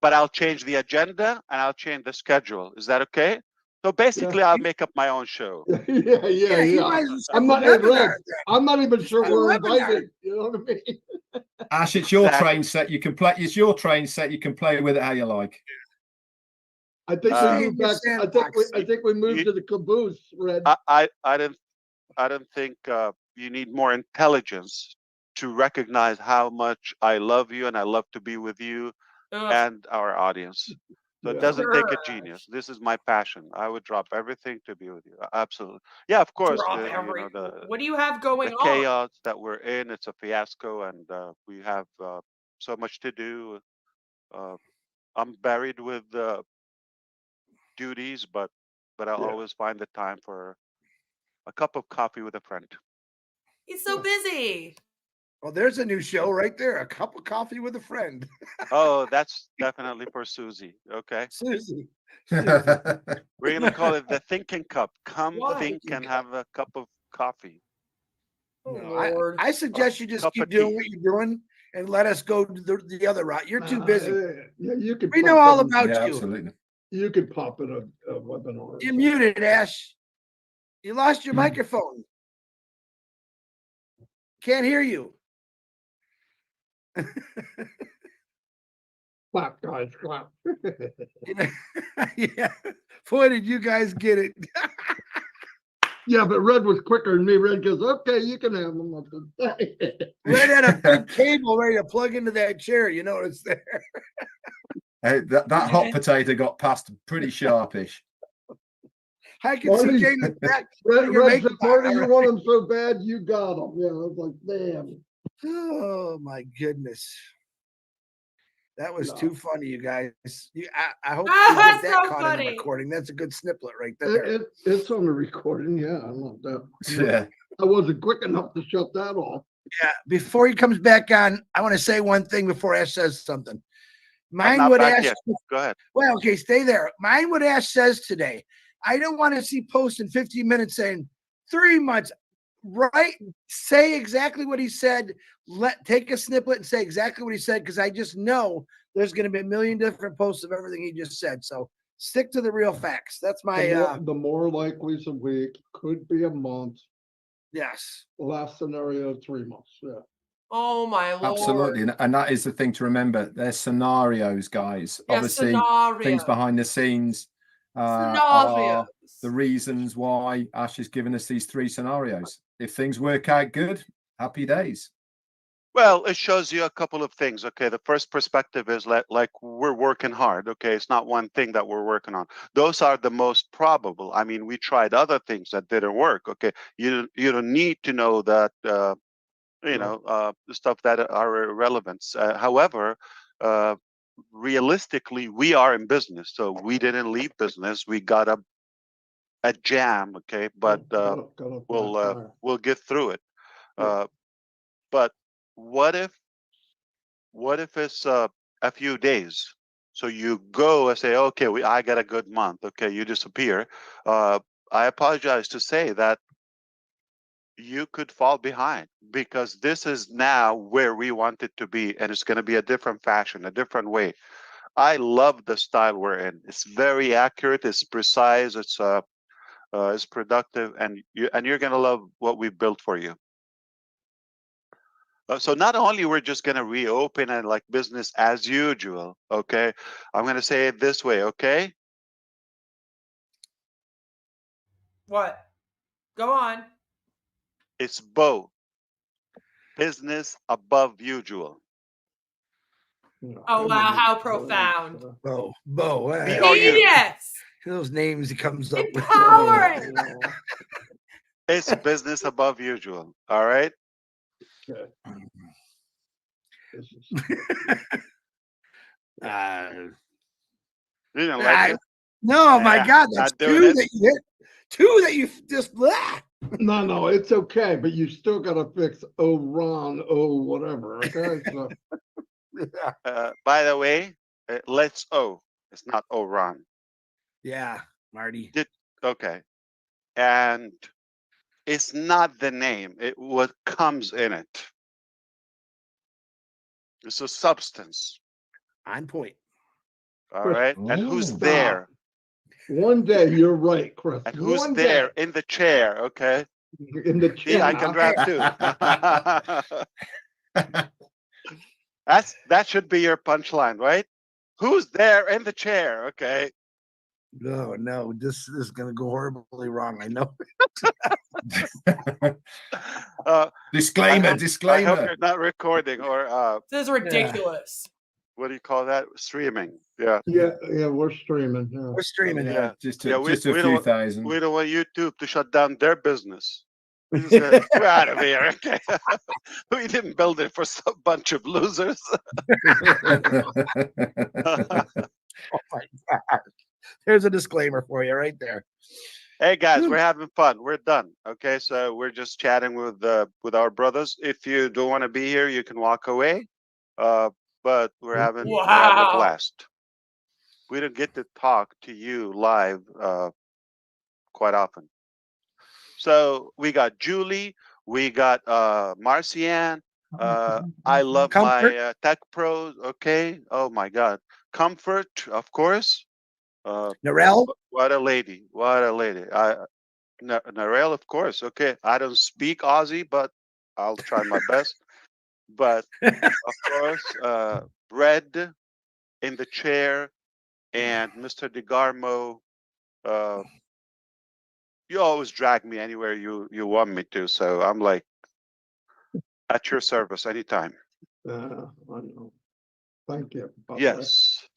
but I'll change the agenda and I'll change the schedule. Is that okay? So basically, I'll make up my own show. Yeah. You might as well I'm start not, the hey, webinar Red, then. I'm not even sure Start a we're webinar. invited. You know what I mean? Ash, it's your Exactly. train set. You can play. It's your train set. You can play with it how you like. I think we Stay in moved your back. sandbox. I think we moved to the caboose, Red. I don't think you need more intelligence to recognize how much I love you and I love to be with you and our audience. So it doesn't take a genius. This is my passion. I would drop everything to be with you. Absolutely. Yeah, of course. What do you have going the on? chaos that we're in, it's a fiasco, and we have so much to do. I'm buried with duties, but I'll always find the time for a cup of coffee with a friend. He's so busy. Well, there's a new show right there. A cup of coffee with a friend. Oh, that's definitely for Susie. Okay. Susie. We're gonna call it the thinking cup. Come Why? think and have a cup of coffee. Oh, No, Lord. I suggest you just Cup keep of doing tea. what you're doing and let us go the other route. You're too busy. Yeah, you could. We know all about Yeah, you. absolutely. You could pop in a webinar. or You're something. muted, Ash. You lost your microphone. Can't hear you. Clap, guys, clap. Yeah. Boy, did you guys get it. Yeah, but Red was quicker than me. Red goes, okay, you can have them. Red had a big cable ready to plug into that chair. You notice there. Hey, that hot potato got past pretty sharpish. I can see Marty- James back. Red said, Marty, you want them so bad, you got them. Yeah, I was like, damn. Oh my goodness. That was too funny, you guys. I hope you get that so caught in funny. the recording. That's a good snippet right there. It's on the recording. Yeah, I love that. Yeah. I wasn't quick enough to shut that off. Yeah. Before he comes back on, I want to say one thing before Ash says something. I'm Mine not what back Ash. yet. Go ahead. Well, okay, stay there. Mine what Ash says today. I don't want to see post in 15 minutes saying 3 months. Right? Say exactly what he said. Take a snippet and say exactly what he said, because I just know there's going to be a million different posts of everything he just said. So stick to the real facts. That's my The more likely is a week, could be a month. yes. Last scenario, 3 months. Yeah. Oh, my Lord. Absolutely. And that is the thing to remember. They're scenarios, guys. Yeah, Obviously, scenarios. things behind the scenes are the reasons why Ash has given us these 3 scenarios. If things work out good, happy days. Well, it shows you a couple of things. Okay, the first perspective is like we're working hard. Okay, it's not one thing that we're working on. Those are the most probable. I mean, we tried other things that didn't work. Okay, you don't need to know that. The stuff that are irrelevant. However, realistically, we are in business, so we didn't leave business. We got a jam. Okay, but we'll get through it. But what if it's a few days? So you go and say, okay, I got a good month. Okay, you disappear. I apologize to say that you could fall behind, because this is now where we want it to be, and it's going to be a different fashion, a different way. I love the style we're in. It's very accurate. It's precise. It's productive, and you're going to love what we built for you. So not only we're just going to reopen and like business as usual, okay? I'm going to say it this way, okay? What? Go on. It's both. Business above usual. Oh, wow. How profound. Bo. Yes. Those names he comes up with. Empowering. It's business above usual. All right. Okay. You don't like it? No, my Yeah, God, that's not doing two it. that you hit. Two that you just. Blah. No, it's okay, but you still got to fix Ron, whatever. Okay. So, By the way, let's O. It's not Ron. Yeah, Marty. Okay. And it's not the name. It what comes in it. It's a substance. On point. All right. And who's Stop. there? One day you're right, Chris. And who's One there day. in the chair? Okay. In the chair. See, I can drive too. That should be your punchline, right? Who's there in the chair? Okay. No, this is gonna go horribly wrong. I know. Disclaimer. I hope you're not recording or This is ridiculous. what do you call that? Streaming. Yeah. Yeah, we're streaming. Yeah. We're streaming. Yeah. Just Yeah, a few thousand. We don't want YouTube to shut down their business. We just said, we're out of here. Okay. We didn't build it for some bunch of losers. Oh my God. There's a disclaimer for you right there. Hey guys, we're having fun. We're done. Okay, so we're just chatting with our brothers. If you don't want to be here, you can walk away. But we're having a blast. We don't get to talk to you live quite often. So we got Julie, we got Marcian. I love Comfort. my tech pros. Okay. Oh my God. Comfort, of course. Narelle. What a lady. What a lady. Narelle, of course. Okay. I don't speak Aussie, but I'll try my best. But of course, Red in the chair and Mr. DeGarmo. You always drag me anywhere you want me to. So I'm like at your service anytime. I know. Thank you. Yes.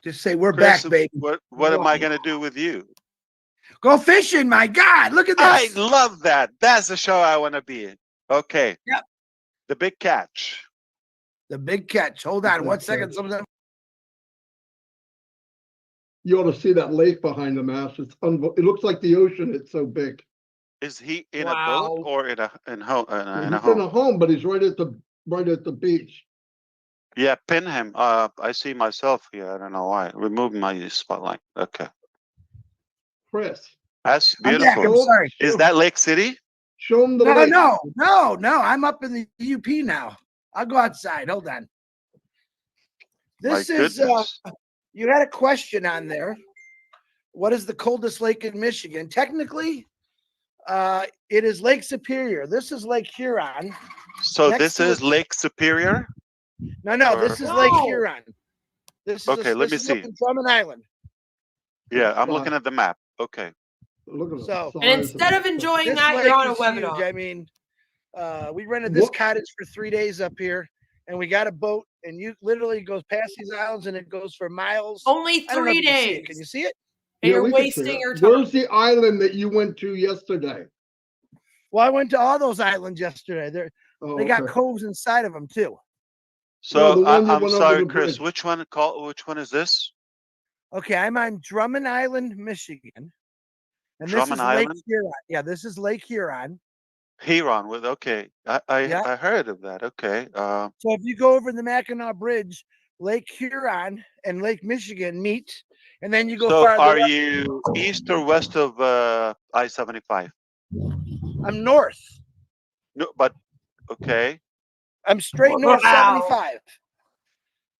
Just say we're Chris, back, baby. What am I gonna do with you? Go fishing, my God. Look at this. I love that. That's the show I want to be in. Okay. Yep. The big catch. The big catch. Hold on 1 second. You ought to see that lake behind the mast. It looks like the ocean. It's so big. Is he in a boat or in a home? He's in a home, but he's right at the beach. Yeah, pin him. I see myself here. I don't know why. Remove my spotlight. Okay. Chris. That's I'm beautiful. back. I'm sorry. Is that Lake City? Show him the lake. No. I'm up in the UP now. I'll go outside. Hold on. This is you had a question on there. What is the coldest lake in Michigan? Technically, it is Lake Superior. This is Lake Huron. So this is Lake Superior? No, this is Lake Huron. This is okay, let me see. Drummond Island. Yeah, I'm looking at the map. Okay. Look at so, and instead of enjoying that, you're on a webinar. Huge. I mean, we rented this cottage for 3 days up here, and we got a boat, and you literally goes past these islands, and it goes for miles. Only 3 days. Can you see it? And you're wasting your time. Where's the island that you went to yesterday? Well, I went to all those islands yesterday. They got coves inside of them too. So I'm sorry, Chris. Which one is this? Okay, I'm on Drummond Island, Michigan. And Drummond this is Island? Lake Huron. Yeah, this is Lake Huron. Huron with I heard of that. Okay. So if you go over the Mackinac Bridge, Lake Huron and Lake Michigan meet, and then you go so farther. Are you east or west of I-75? I'm north. No, but okay. I'm straight north 75.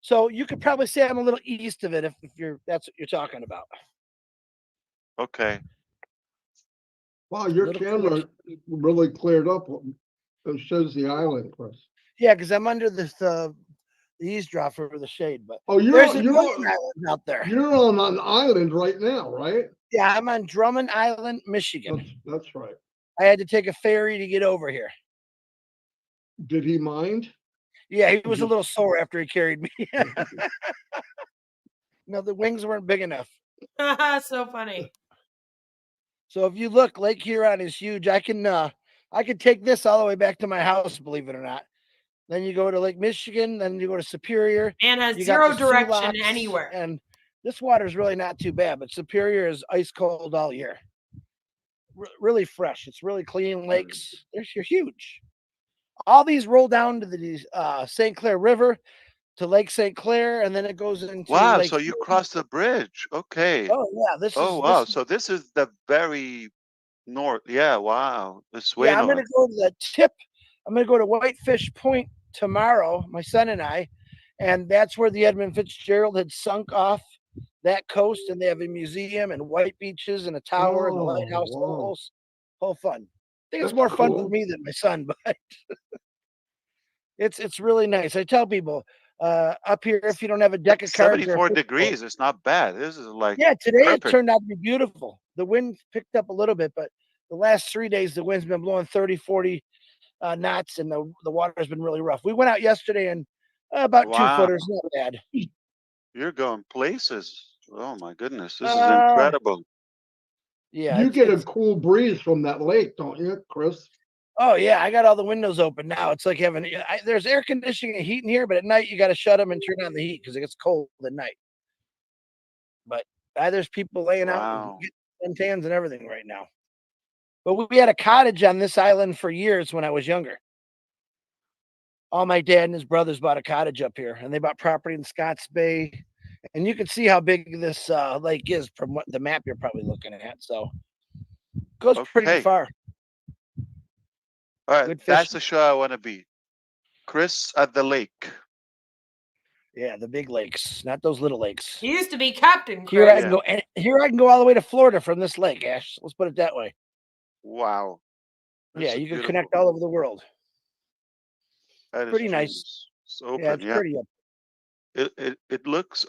So you could probably say I'm a little east of it if that's what you're talking about. Okay. Wow, your camera really cleared up. It shows the island, Chris. Yeah, because I'm under the eavesdrop for the shade. But you're island out there. You're on an island right now, right? Yeah, I'm on Drummond Island, Michigan. That's right. I had to take a ferry to get over here. Did he mind? Yeah, he was a little sore after he carried me. No, the wings weren't big enough. So funny. So if you look, Lake Huron is huge. I can take this all the way back to my house, believe it or not. Then you go to Lake Michigan, then you go to Superior. And has you zero got the direction Sulaks, anywhere. And this water is really not too bad, but Superior is ice cold all year. Really fresh. It's really clean lakes. They're huge. All these roll down to the St. Clair River, to Lake St. Clair, and then it goes into Wow, Lake. so you crossed the bridge. Okay. Oh yeah, Oh wow, so this is the very north. Yeah, wow. It's way I'm north. gonna go to the tip. I'm gonna go to Whitefish Point tomorrow, my son and I, and that's where the Edmund Fitzgerald had sunk off that coast, and they have a museum and white beaches and a tower and the lighthouse. Whole fun. I think it's more fun for me than my son, but it's really nice. I tell people up here, if you don't have a deck of cards, 74 degrees. It's not bad. This is like today perfect. It turned out to be beautiful. The wind picked up a little bit, but the last 3 days the wind's been blowing 30, 40 knots, and the water's been really rough. We went out yesterday and about 2 footers, not bad. You're going places. Oh my goodness, this is incredible. Yeah, you get a cool breeze from that lake, don't you, Chris? Oh yeah, I got all the windows open now. It's like having there's air conditioning and heat in here, but at night you got to shut them and turn on the heat because it gets cold at night. But there's people laying out and getting suntans and everything right now. But we had a cottage on this island for years when I was younger. All my dad and his brothers bought a cottage up here, and they bought property in Scotts Bay. And you can see how big this lake is from what the map you're probably looking at. So it goes pretty far. All right, that's the show I want to be. Chris at the lake. Yeah, the big lakes, not those little lakes. He used to be Captain Chris. Here I can go all the way to Florida from this lake, Ash. Let's put it that way. Wow. Yeah, you can connect all over the world. That is pretty nice. It's open. Yeah, it's pretty up. It looks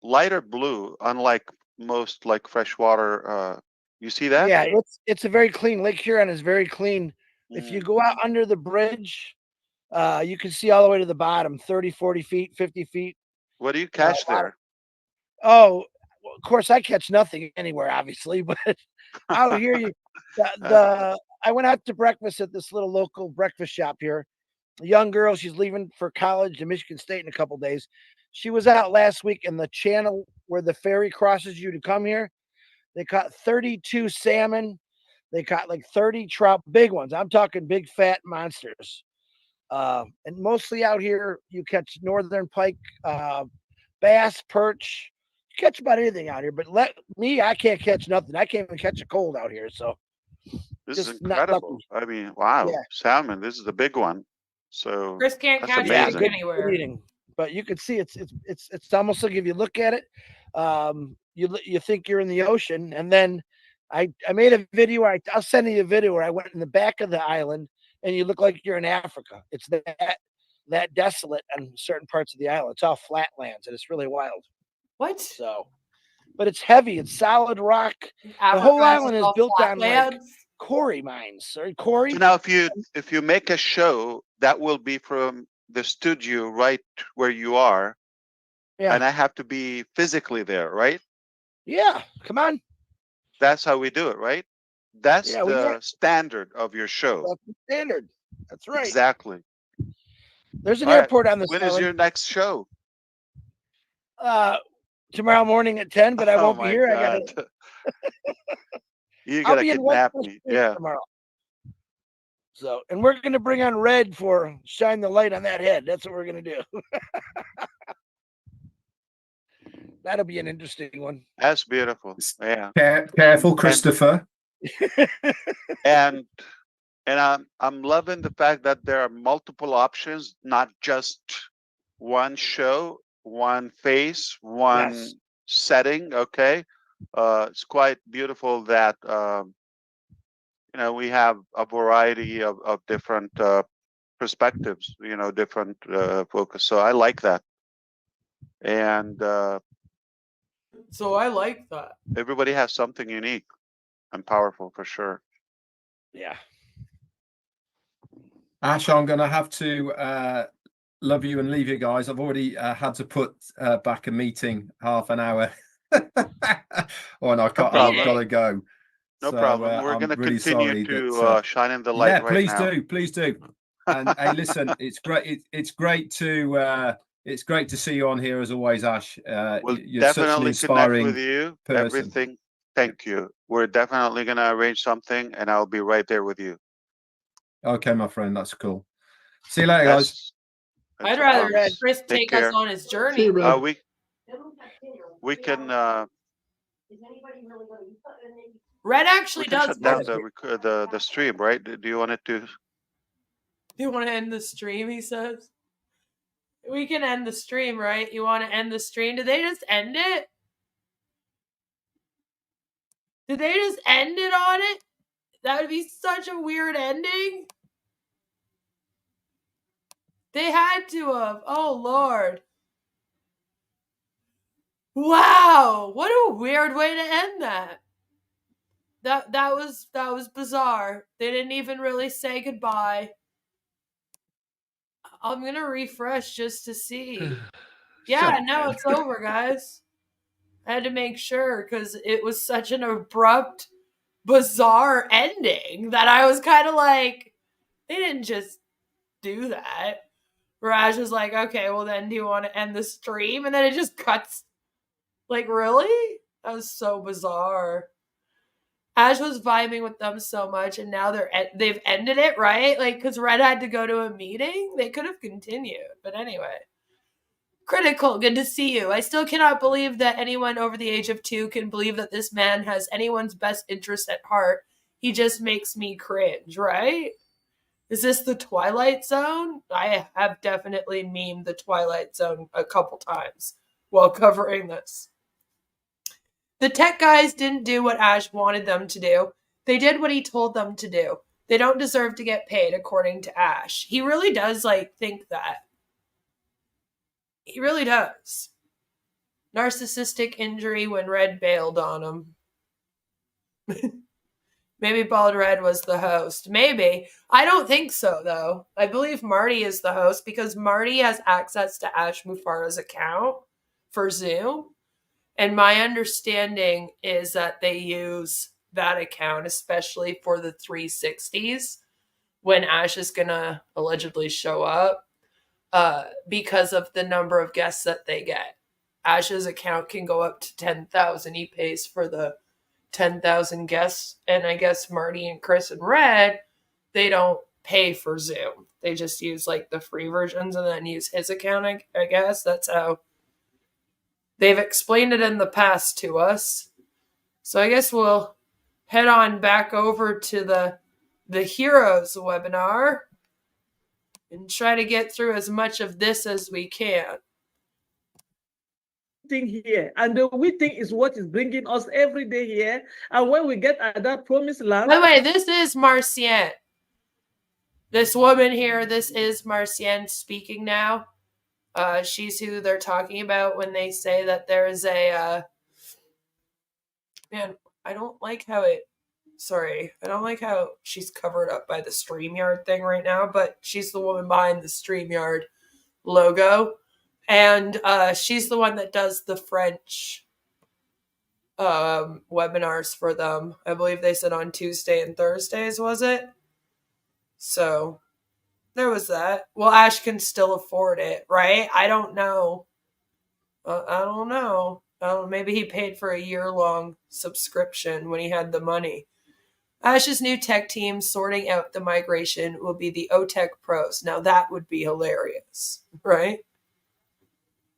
lighter blue, unlike most like freshwater. You see that? Yeah, it's a very clean. Lake Huron is very clean. If you go out under the bridge, you can see all the way to the bottom, 30, 40 feet, 50 feet. What do you catch there? Oh, well, of course, I catch nothing anywhere, obviously, but out here, I went out to breakfast at this little local breakfast shop here. A young girl, she's leaving for college to Michigan State in a couple days. She was out last week in the channel where the ferry crosses you to come here. They caught 32 salmon. They caught like 30 trout, big ones. I'm talking big fat monsters. And mostly out here, you catch northern pike, bass, perch. You catch about anything out here. But I can't catch nothing. I can't even catch a cold out here. So this is incredible. I mean, wow, salmon. This is the big one. So Chris can't catch anything anywhere. But you can see it's almost like if you look at it, you think you're in the ocean. And then I made a video. I'll send you a video where I went in the back of the island, and you look like you're in Africa. It's that desolate on certain parts of the island. It's all flatlands, and it's really wild. What? So, but it's heavy. It's solid rock. The whole island is built on like quarry mines. Or quarry. So now, if you make a show, that will be from the studio right where you are. Yeah. And I have to be physically there, right? Yeah. Come on. That's how we do it, right? That's the standard of your show. That's the standard. That's right. Exactly. There's an airport on this island. When is your next show? Tomorrow morning at 10, but I won't be here. God. You gotta kidnap me. Yeah. Tomorrow. So, and we're gonna bring on Red for shine the light on that head. That's what we're gonna do. That'll be an interesting one. That's beautiful. Yeah. Careful, Christopher. And I'm loving the fact that there are multiple options, not just one show, one face, one setting. Okay. It's quite beautiful that we have a variety of different perspectives, different focus. So I like that. And so I like that. Everybody has something unique and powerful for sure. Yeah. Ash, I'm going to have to love you and leave you guys. I've already had to put back a meeting half an hour. Oh, and I've got to go. No problem. We're going to really continue to that, shine in the light yeah, right now. Please do. And hey, listen, it's great. It's great to see you on here as always, Ash. We'll you're definitely such an inspiring connect with you. person. Everything. Thank you. We're definitely going to arrange something, and I'll be right there with you. Okay, my friend, that's cool. See you later, guys. I'd rather Chris take us on his journey. We can. Red actually does shut down the stream, right? Do you want it to? Do you want to end the stream? He says. We can end the stream, right? You want to end the stream? Did they just end it? Did they just end it on it? That would be such a weird ending. They had to have. Oh, Lord. Wow. What a weird way to end that. That was bizarre. They didn't even really say goodbye. I'm going to refresh just to see. Yeah, no, it's over, guys. I had to make sure because it was such an abrupt, bizarre ending that I was kind of like, they didn't just do that. Raj was like, okay, well then do you want to end the stream? And then it just cuts. Like, really? That was so bizarre. Ash was vibing with them so much, and now they've ended it, right? Like, because Red had to go to a meeting. They could have continued. But anyway. Critical, good to see you. I still cannot believe that anyone over the age of 2 can believe that this man has anyone's best interest at heart. He just makes me cringe, right? Is this the Twilight Zone? I have definitely memed the Twilight Zone a couple times while covering this. The tech guys didn't do what Ash wanted them to do. They did what he told them to do. They don't deserve to get paid, according to Ash. He really does, think that. He really does. Narcissistic injury when Red bailed on him. Maybe Bald Red was the host. Maybe. I don't think so, though. I believe Marty is the host because Marty has access to Ash Mufareh's account for Zoom. And my understanding is that they use that account, especially for the 360s, when Ash is going to allegedly show up. Because of the number of guests that they get. Ash's account can go up to 10,000. He pays for the 10,000 guests. And I guess Marty and Chris and Red, they don't pay for Zoom. They just use the free versions and then use his account, I guess. That's how they've explained it in the past to us. So I guess we'll head on back over to the Heroes webinar and try to get through as much of this as we can. Here, and the waiting is what is bringing us every day here. And when we get at that promised land. By the way, this is Marcienne. This woman here, this is Marcienne speaking now. She's who they're talking about when they say that there's a man, I don't like how she's covered up by the StreamYard thing right now, but she's the woman behind the StreamYard logo. And she's the one that does the French webinars for them. I believe they said on Tuesday and Thursdays, was it? So there was that. Well, Ash can still afford it, right? I don't know. I don't know. Maybe he paid for a year-long subscription when he had the money. Ash's new tech team sorting out the migration will be the OTech pros. Now that would be hilarious, right?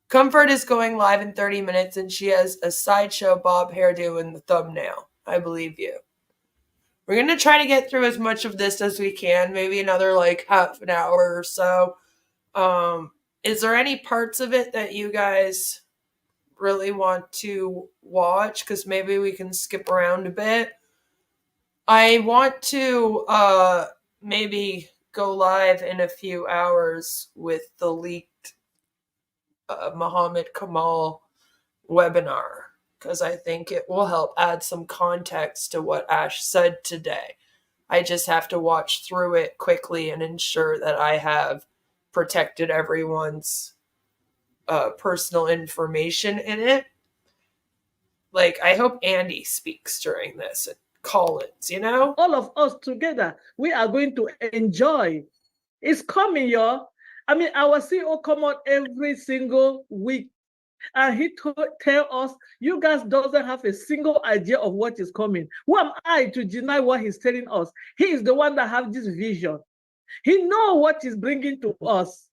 Comfort is going live in 30 minutes and she has a sideshow bob hairdo in the thumbnail. I believe you. We're going to try to get through as much of this as we can, maybe another half an hour or so. Is there any parts of it that you guys really want to watch? Because maybe we can skip around a bit. I want to maybe go live in a few hours with the leaked Muhammad Kamal webinar, because I think it will help add some context to what Ash said today. I just have to watch through it quickly and ensure that I have protected everyone's personal information in it. Like, I hope Andy speaks during this and Collins, you know? All of us together, we are going to enjoy. It's coming, y'all. I mean, our CEO come out every single week, and he tell us, you guys doesn't have a single idea of what is coming. Who am I to deny what he's telling us? He is the one that has this vision. He knows what he's bringing to us.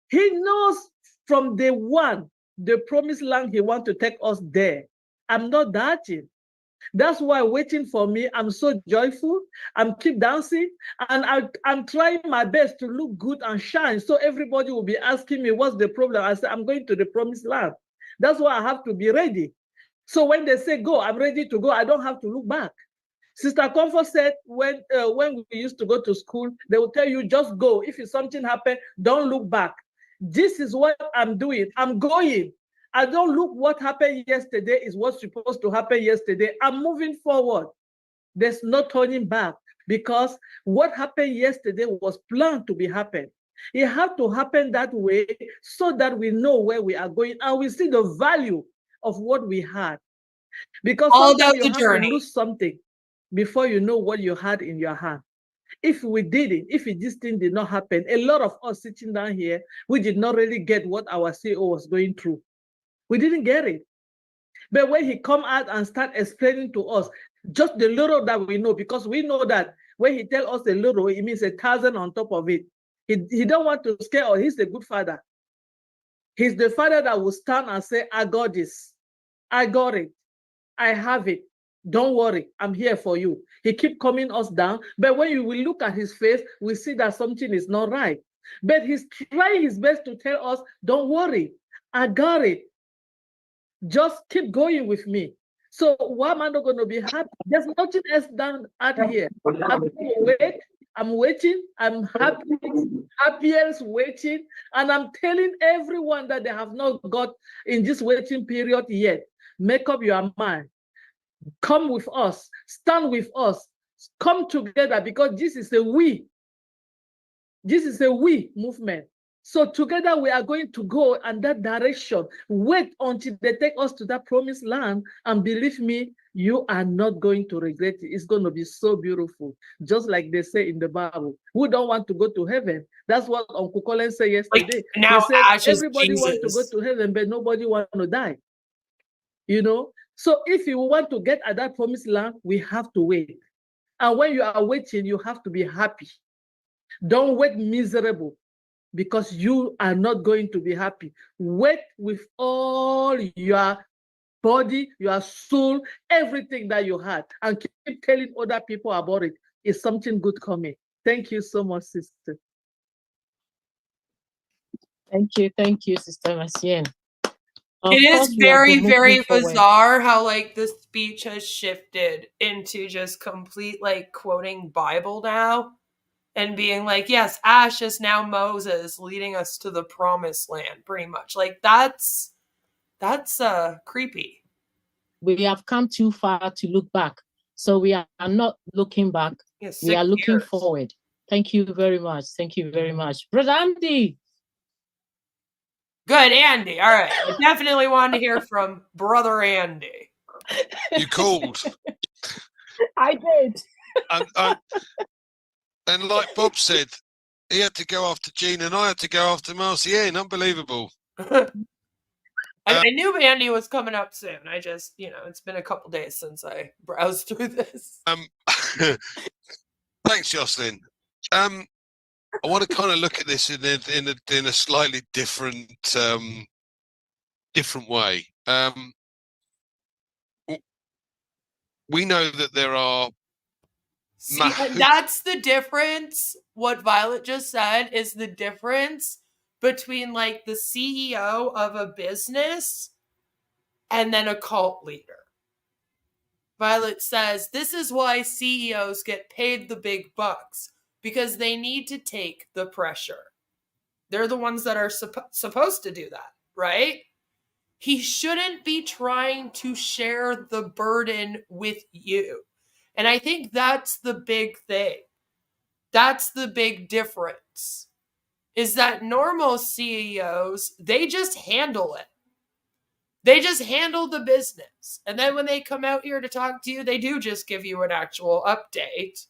He knows from day one, the promised land he wants to take us there. I'm not doubting. That's why waiting for me, I'm so joyful. I'm keep dancing, and I'm trying my best to look good and shine. So everybody will be asking me, what's the problem? I say, I'm going to the promised land. That's why I have to be ready. So when they say go, I'm ready to go. I don't have to look back. Sister Comfort said when we used to go to school, they will tell you, just go. If something happen, don't look back. This is what I'm doing. I'm going. I don't look what happened yesterday is what's supposed to happen yesterday. I'm moving forward. There's no turning back, because what happened yesterday was planned to be happen. It had to happen that way so that we know where we are going and we see the value of what we had. Because all sometimes about you the have journey. to lose something before you know what you had in your hand. If we didn't, if this thing did not happen, a lot of us sitting down here, we did not really get what our CEO was going through. We didn't get it. But when he come out and start explaining to us just the little that we know, because we know that when he tell us a little, it means 1,000 on top of it. He don't want to scare us. He's a good father. He's the father that will stand and say, I got this. I got it. I have it. Don't worry. I'm here for you. He keep coming us down. But when you will look at his face, we see that something is not right. But he's trying his best to tell us, don't worry. I got it. Just keep going with me. So why am I not going to be happy? There's nothing else done out here. I'm going to wait. I'm waiting. I'm happy. Happiest waiting. And I'm telling everyone that they have not got in this waiting period yet. Make up your mind. Come with us. Stand with us. Come together, because this is a we. This is a we movement. So together we are going to go in that direction. Wait until they take us to that promised land, and believe me, you are not going to regret it. It's going to be so beautiful. Just like they say in the Bible, who don't want to go to heaven? That's what Uncle Colin said yesterday. Like, now he said everybody Jesus. wants to go to heaven, but nobody wants to die. You know? So if you want to get at that promised land, we have to wait. And when you are waiting, you have to be happy. Don't wait miserable, because you are not going to be happy. Wait with all your body, your soul, everything that you had, and keep telling other people about it. It's something good coming. Thank you so much, sister. Thank you, Sister Macienne. It is very, very bizarre how like the speech has shifted into just complete like quoting Bible now. And being like, yes, Ash is now Moses leading us to the promised land, pretty much. Like that's creepy. We have come too far to look back. So we are not looking back. Yeah, we are looking years. forward. Thank you very much. Thank you very much. Brother Andy. Good, Andy. All right. I definitely wanted to hear from Brother Andy. You called. I did. And like Bob said, he had to go after Jean and I had to go after Marcienne. Unbelievable. I knew Andy was coming up soon. I just, it's been a couple days since I browsed through this. Thanks, Jocelyn. I want to kind of look at this in a slightly different way. We know that there are. That's the difference. What Violet just said is the difference between like the CEO of a business and then a cult leader. Violet says this is why CEOs get paid the big bucks, because they need to take the pressure. They're the ones that are supposed to do that, right? He shouldn't be trying to share the burden with you. And I think that's the big thing. That's the big difference, is that normal CEOs, they just handle it. They just handle the business. And then when they come out here to talk to you, they do just give you an actual update.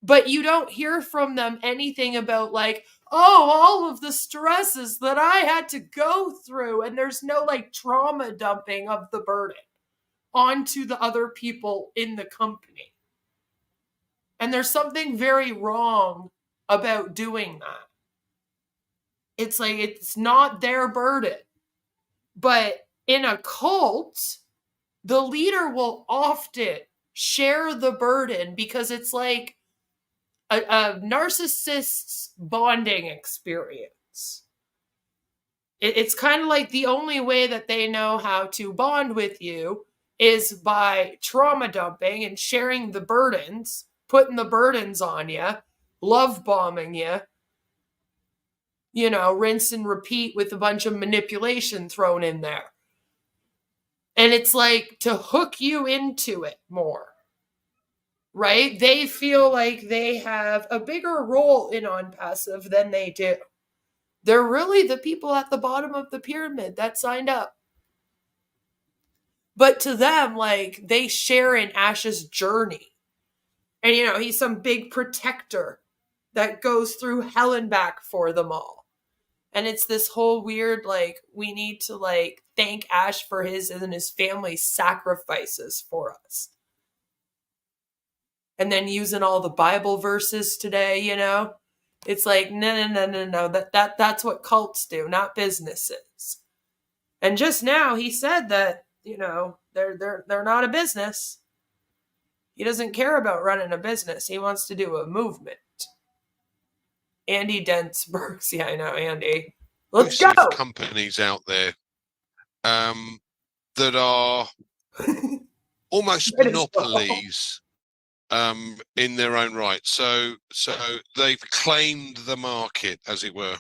But you don't hear from them anything about like, oh, all of the stresses that I had to go through. And there's no like trauma dumping of the burden onto the other people in the company. And there's something very wrong about doing that. It's like, it's not their burden. But in a cult, the leader will often share the burden because it's like a narcissist's bonding experience. It's kind of like the only way that they know how to bond with you is by trauma dumping and sharing the burdens, putting the burdens on you, love bombing you, you know, rinse and repeat with a bunch of manipulation thrown in there. And it's like to hook you into it more, right? They feel like they have a bigger role in On Passive than they do. They're really the people at the bottom of the pyramid that signed up. But to them, like, they share in Ash's journey. And, you know, he's some big protector that goes through hell and back for them all. And it's this whole weird, like, we need to, like, thank Ash for his and his family's sacrifices for us. And then using all the Bible verses today, you know? It's like, no. That's what cults do, not businesses. And just now he said that, you know, they're not a business. He doesn't care about running a business. He wants to do a movement. Andy Densbergs. Yeah, I know, Andy. Let's go. Companies out there that are almost monopolies in their own right. So they've claimed the market, as it were.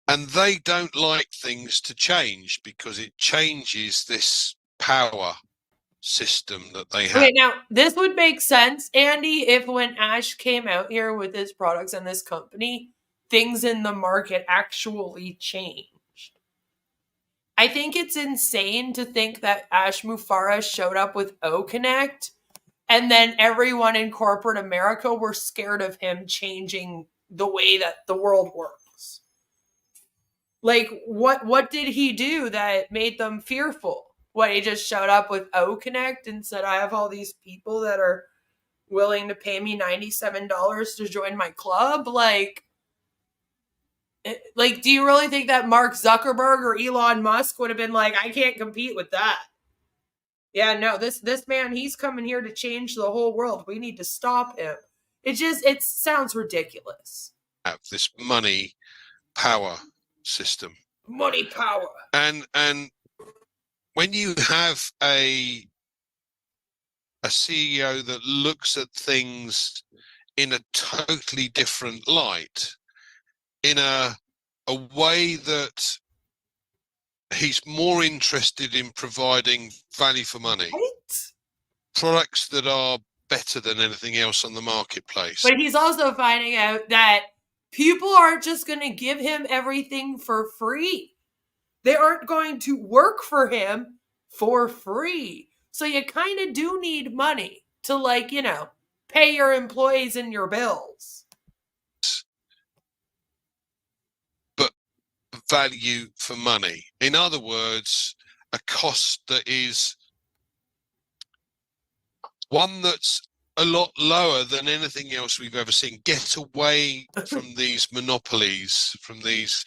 And they don't like things to change because it changes this power system that they have. Okay, now this would make sense, Andy, if when Ash came out here with his products and this company, things in the market actually changed. I think it's insane to think that Ash Mufareh showed up with O-Connect and then everyone in corporate America were scared of him changing the way that the world works. Like, what did he do that made them fearful? What, he just showed up with O-Connect and said, I have all these people that are willing to pay me $97 to join my club? Like, do you really think that Mark Zuckerberg or Elon Musk would have been like, I can't compete with that? Yeah, no, this man, he's coming here to change the whole world. We need to stop him. It sounds ridiculous. Have this money power system. Money power. And when you have a CEO that looks at things in a totally different light, in a way that he's more interested in providing value for money, right? Products that are better than anything else on the marketplace. But he's also finding out that people aren't just going to give him everything for free. They aren't going to work for him for free. So you kind of do need money to, like, you know, pay your employees and your bills. But value for money. In other words, a cost that is one that's a lot lower than anything else we've ever seen. Get away from these monopolies, from these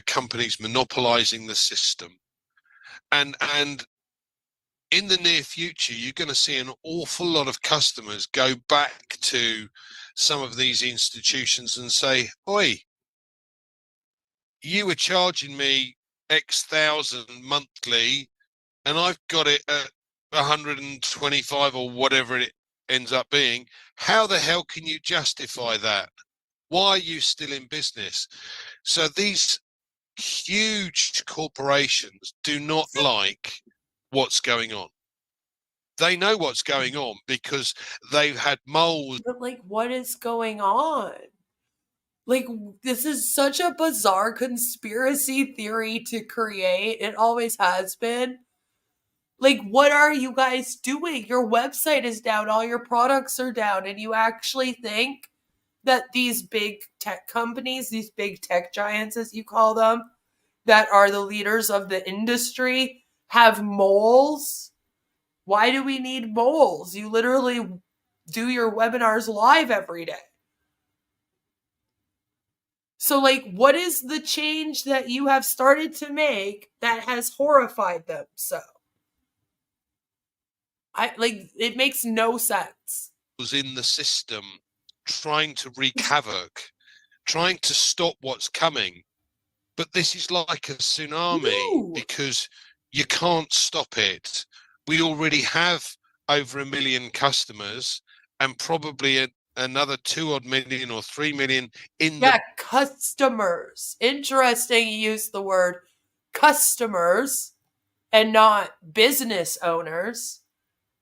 companies monopolizing the system. And in the near future, you're going to see an awful lot of customers go back to some of these institutions and say, oi, you were charging me X thousand monthly and I've got it at 125 or whatever it ends up being. How the hell can you justify that? Why are you still in business? So these huge corporations do not like what's going on. They know what's going on because they've had moles. But like, what is going on? Like, this is such a bizarre conspiracy theory to create. It always has been. Like, what are you guys doing? Your website is down, all your products are down, and you actually think that these big tech companies, these big tech giants, as you call them, that are the leaders of the industry, have moles? Why do we need moles? You literally do your webinars live every day. So, like, what is the change that you have started to make that has horrified them so? It makes no sense. Was in the system trying to wreak havoc, trying to stop what's coming. But this is like a tsunami because you can't stop it. We already have over 1 million customers and probably another 2 odd million or 3 million in the customers. Interesting you use the word customers and not business owners,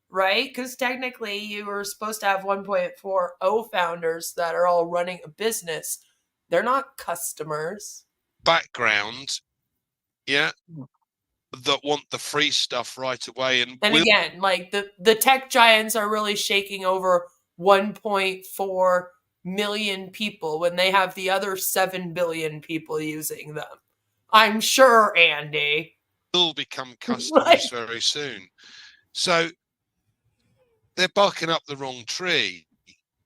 right? Because technically you were supposed to have 1.40 founders that are all running a business. They're not customers. Background, that want the free stuff right away. And again, like the tech giants are really shaking over 1.4 million people when they have the other 7 billion people using them. I'm sure, Andy. Will become customers very soon. So they're barking up the wrong tree.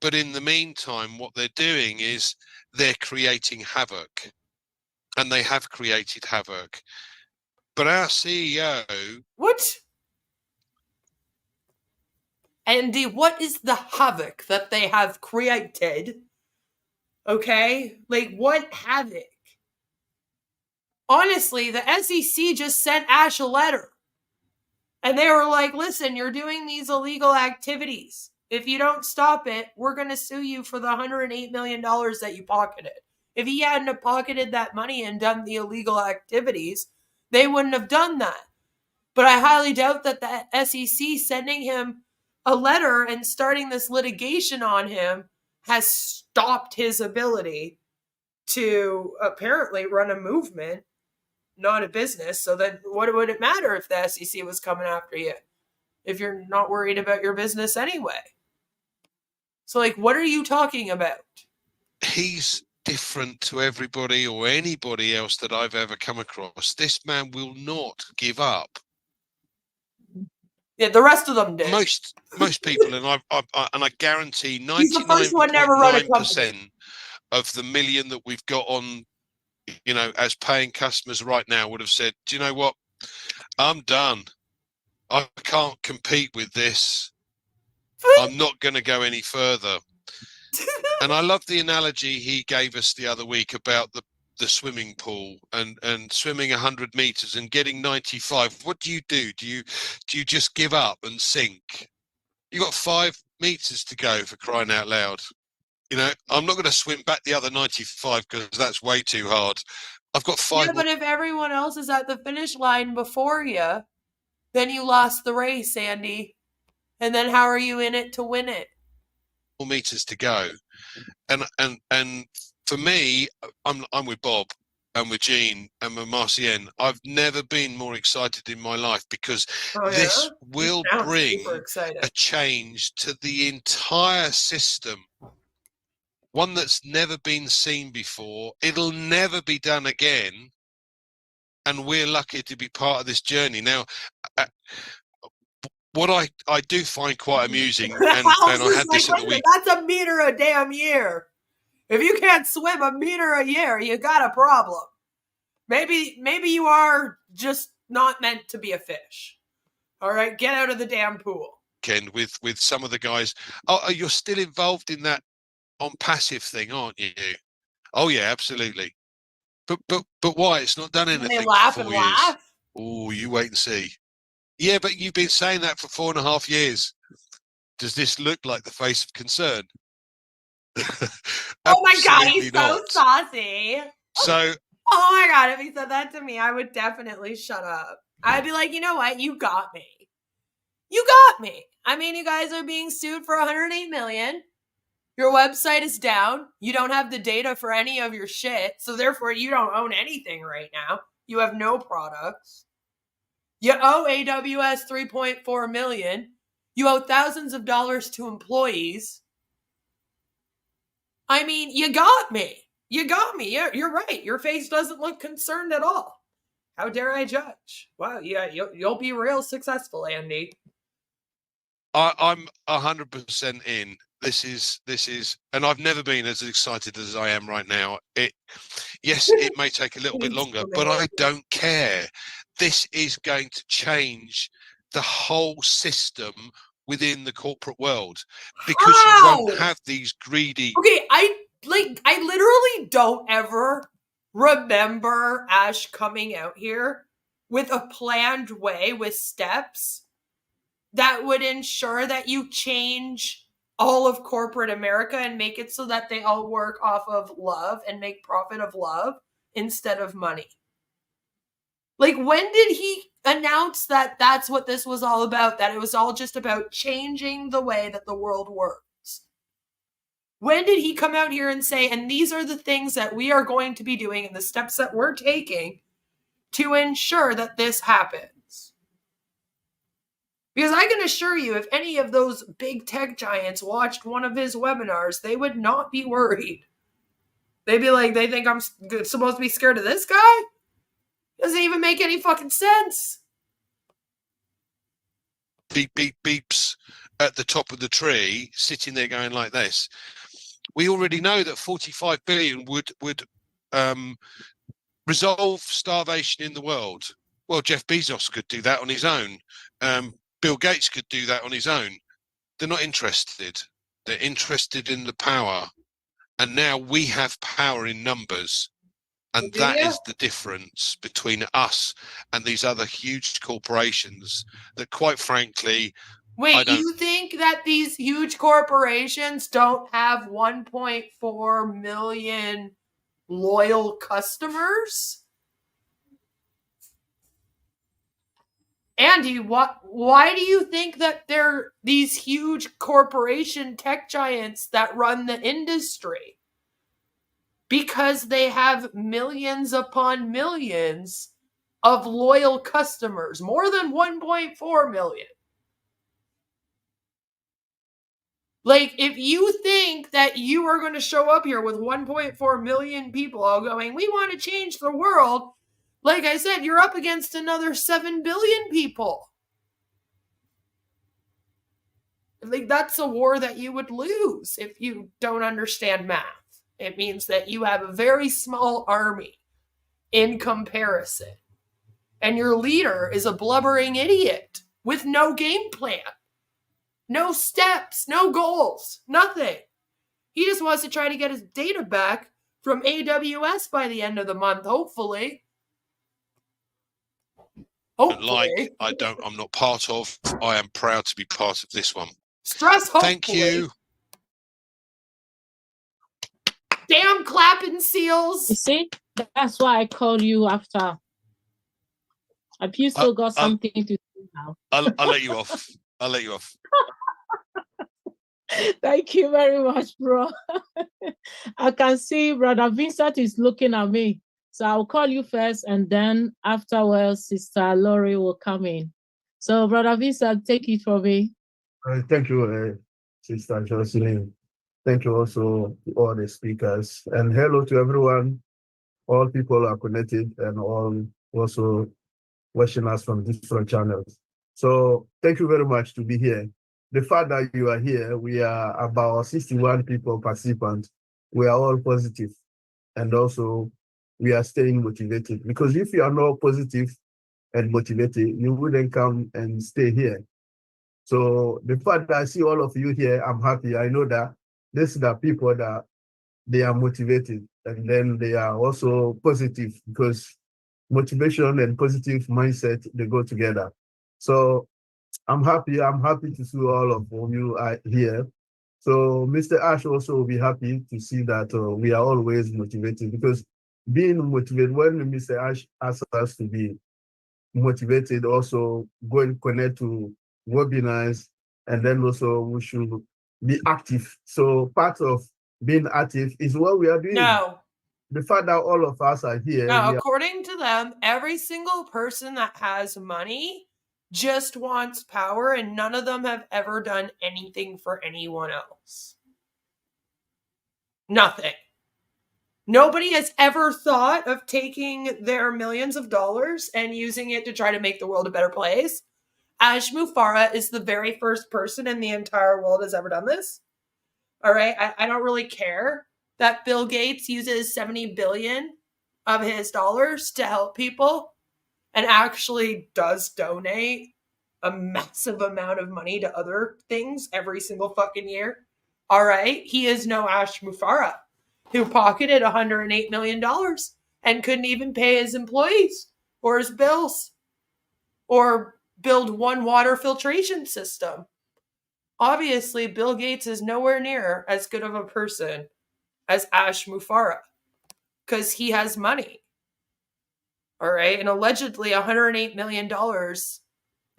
But in the meantime, what they're doing is they're creating havoc. And they have created havoc. But our CEO... What? Andy, what is the havoc that they have created? Okay? Like, what havoc? Honestly, the SEC just sent Ash a letter. And they were like, listen, you're doing these illegal activities. If you don't stop it, we're going to sue you for the $108 million that you pocketed. If he hadn't have pocketed that money and done the illegal activities, they wouldn't have done that. But I highly doubt that the SEC sending him a letter and starting this litigation on him has stopped his ability to apparently run a movement, not a business. So then what would it matter if the SEC was coming after you if you're not worried about your business anyway? So, like, what are you talking about? He's different to everybody or anybody else that I've ever come across. This man will not give up. Yeah, the rest of them did. Most people, and I guarantee 99.9% of the million that we've got on, as paying customers right now would have said, do you know what? I'm done. I can't compete with this. I'm not going to go any further. And I love the analogy he gave us the other week about the swimming pool and swimming 100 meters and getting 95. What do? Do you just give up and sink? You got 5 meters to go, for crying out loud. I'm not going to swim back the other 95 because that's way too hard. I've got 5. Yeah, but if everyone else is at the finish line before you, then you lost the race, Andy. And then how are you in it to win it? 4 meters to go. And for me, I'm with Bob and with Jean and with Marcienne. I've never been more excited in my life because this will bring a change to the entire system. One that's never been seen before. It'll never be done again. And we're lucky to be part of this journey. Now, what I do find quite amusing, and I had this at the week. That's a meter a damn year. If you can't swim a meter a year, you got a problem. Maybe you are just not meant to be a fish. All right, get out of the damn pool. Ken, with some of the guys, you're still involved in that on passive thing, aren't you? Oh yeah, absolutely. But why? It's not done anything. They laugh for 4 and years. laugh. Oh, you wait and see. Yeah, but you've been saying that for 4.5 years. Does this look like the face of concern? Oh my God, he's so saucy. So. Oh my God, if he said that to me, I would definitely shut up. I'd be like, you know what? You got me. You got me. I mean, you guys are being sued for 108 million. Your website is down. You don't have the data for any of your shit, so therefore you don't own anything right now. You have no products. You owe AWS 3.4 million. You owe thousands of dollars to employees. I mean, you got me. You got me. You're right. Your face doesn't look concerned at all. How dare I judge? Wow, yeah, you'll be real successful, Andy. I'm 100% in. This is, and I've never been as excited as I am right now. Yes, it may take a little bit longer, but I don't care. This is going to change the whole system within the corporate world because you won't have these greedy. Okay, I literally don't ever remember Ash coming out here with a planned way with steps that would ensure that you change all of corporate America and make it so that they all work off of love and make profit of love instead of money. Like, when did he announce that that's what this was all about? That it was all just about changing the way that the world works? When did he come out here and say, and these are the things that we are going to be doing and the steps that we're taking to ensure that this happens? Because I can assure you, if any of those big tech giants watched one of his webinars, they would not be worried. They'd be like, they think I'm supposed to be scared of this guy? Doesn't even make any fucking sense. Beep, beep, beeps at the top of the tree, sitting there going like this. We already know that 45 billion would resolve starvation in the world. Well, Jeff Bezos could do that on his own. Bill Gates could do that on his own. They're not interested. They're interested in the power. And now we have power in numbers. And that is the difference between us and these other huge corporations that, quite frankly, wait, you think that these huge corporations don't have 1.4 million loyal customers? Andy, why do you think that they're these huge corporation tech giants that run the industry? Because they have millions upon millions of loyal customers, more than 1.4 million. Like, if you think that you are going to show up here with 1.4 million people all going, we want to change the world, like I said, you're up against another 7 billion people. Like, that's a war that you would lose if you don't understand math. It means that you have a very small army in comparison. And your leader is a blubbering idiot with no game plan, no steps, no goals, nothing. He just wants to try to get his data back from AWS by the end of the month, hopefully. Like I'm not part of. I am proud to be part of this one. Stress, hopefully. Thank you. Damn clapping seals. You see, that's why I called you after. Have you still got something to do now? I'll let you off. I'll let you off. Thank you very much, bro. I can see Brother Vincent is looking at me. So I'll call you first, and then afterwards, Sister Lori will come in. So, Brother Vincent, take it from me. Thank you, Sister Jocelyn. Thank you also to all the speakers. And hello to everyone. All people are connected and all also watching us from different channels. So thank you very much to be here. The fact that you are here, we are about 61 people participants. We are all positive, and also we are staying motivated, because if you are not positive and motivated, you wouldn't come and stay here. So the fact that I see all of you here, I'm happy. I know that these are the people that they are motivated, and then they are also positive, because motivation and positive mindset, they go together. So I'm happy to see all of you are here. So Mr. Ash also will be happy to see that we are always motivated, because being motivated, when Mr. Ash asks us to be motivated, also go and connect to webinars, and then also we should be active. So part of being active is what we are doing. No. The fact that all of us are here. No, according to them, every single person that has money just wants power, and none of them have ever done anything for anyone else. Nothing. Nobody has ever thought of taking their millions of dollars and using it to try to make the world a better place. Ash Mufareh is the very first person in the entire world has ever done this. All right. I don't really care that Bill Gates uses 70 billion of his dollars to help people and actually does donate a massive amount of money to other things every single fucking year. All right. He is no Ash Mufareh, who pocketed $108 million and couldn't even pay his employees or his bills or build one water filtration system. Obviously, Bill Gates is nowhere near as good of a person as Ash Mufareh because he has money. All right. And allegedly $108 million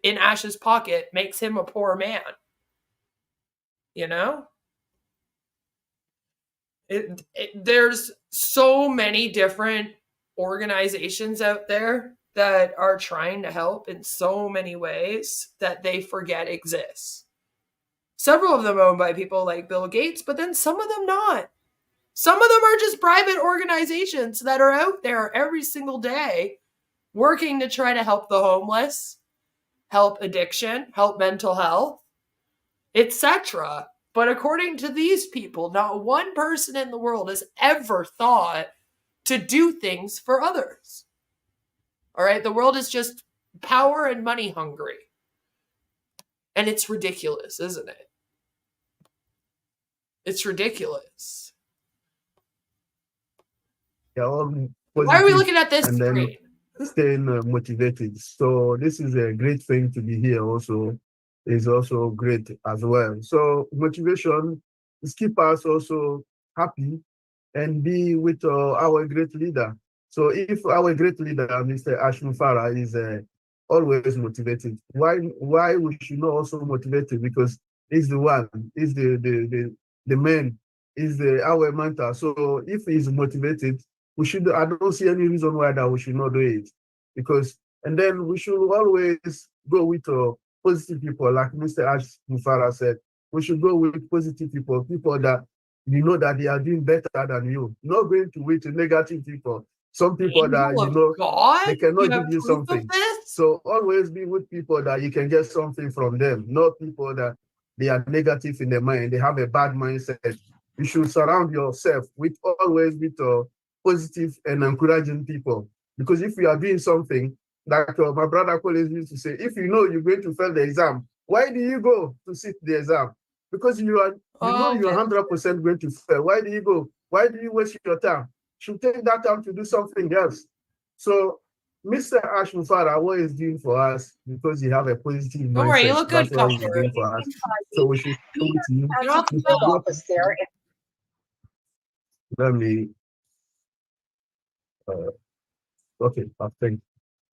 in Ash's pocket makes him a poor man. You know? There's so many different organizations out there that are trying to help in so many ways that they forget exists. Several of them owned by people like Bill Gates, but then some of them not. Some of them are just private organizations that are out there every single day working to try to help the homeless, help addiction, help mental health, etc. But according to these people, not one person in the world has ever thought to do things for others. All right, the world is just power and money hungry. And it's ridiculous, isn't it? It's ridiculous. Why are we looking at this screen? Staying motivated. So this is a great thing to be here also. Is also great as well. So motivation is keep us also happy and be with our great leader. So if our great leader, Mr. Ash Mufareh, is always motivated, why we should not also motivated? Because he's the one, he's the man, is our mentor. So if he's motivated, we should. I don't see any reason why that we should not do it. Because and then we should always go with positive people, like Mr. Ash Mufareh said. We should go with positive people, people that you know that they are doing better than you. Not going to with negative people. Some people that you know they cannot give you something. So always be with people that you can get something from them, not people that they are negative in their mind. They have a bad mindset. You should surround yourself with always with positive and encouraging people. Because if you are doing something, like my brother always used to say, if you know you're going to fail the exam, why do you go to sit the exam? Because you know you're 100% going to fail. Why do you go? Why do you waste your time? You should take that time to do something else. So Mr. Ash Mufareh, what is doing for us, because you have a positive mindset. Don't worry, you look good, that's what he's doing for us. So we should show it to you. Let me okay, I think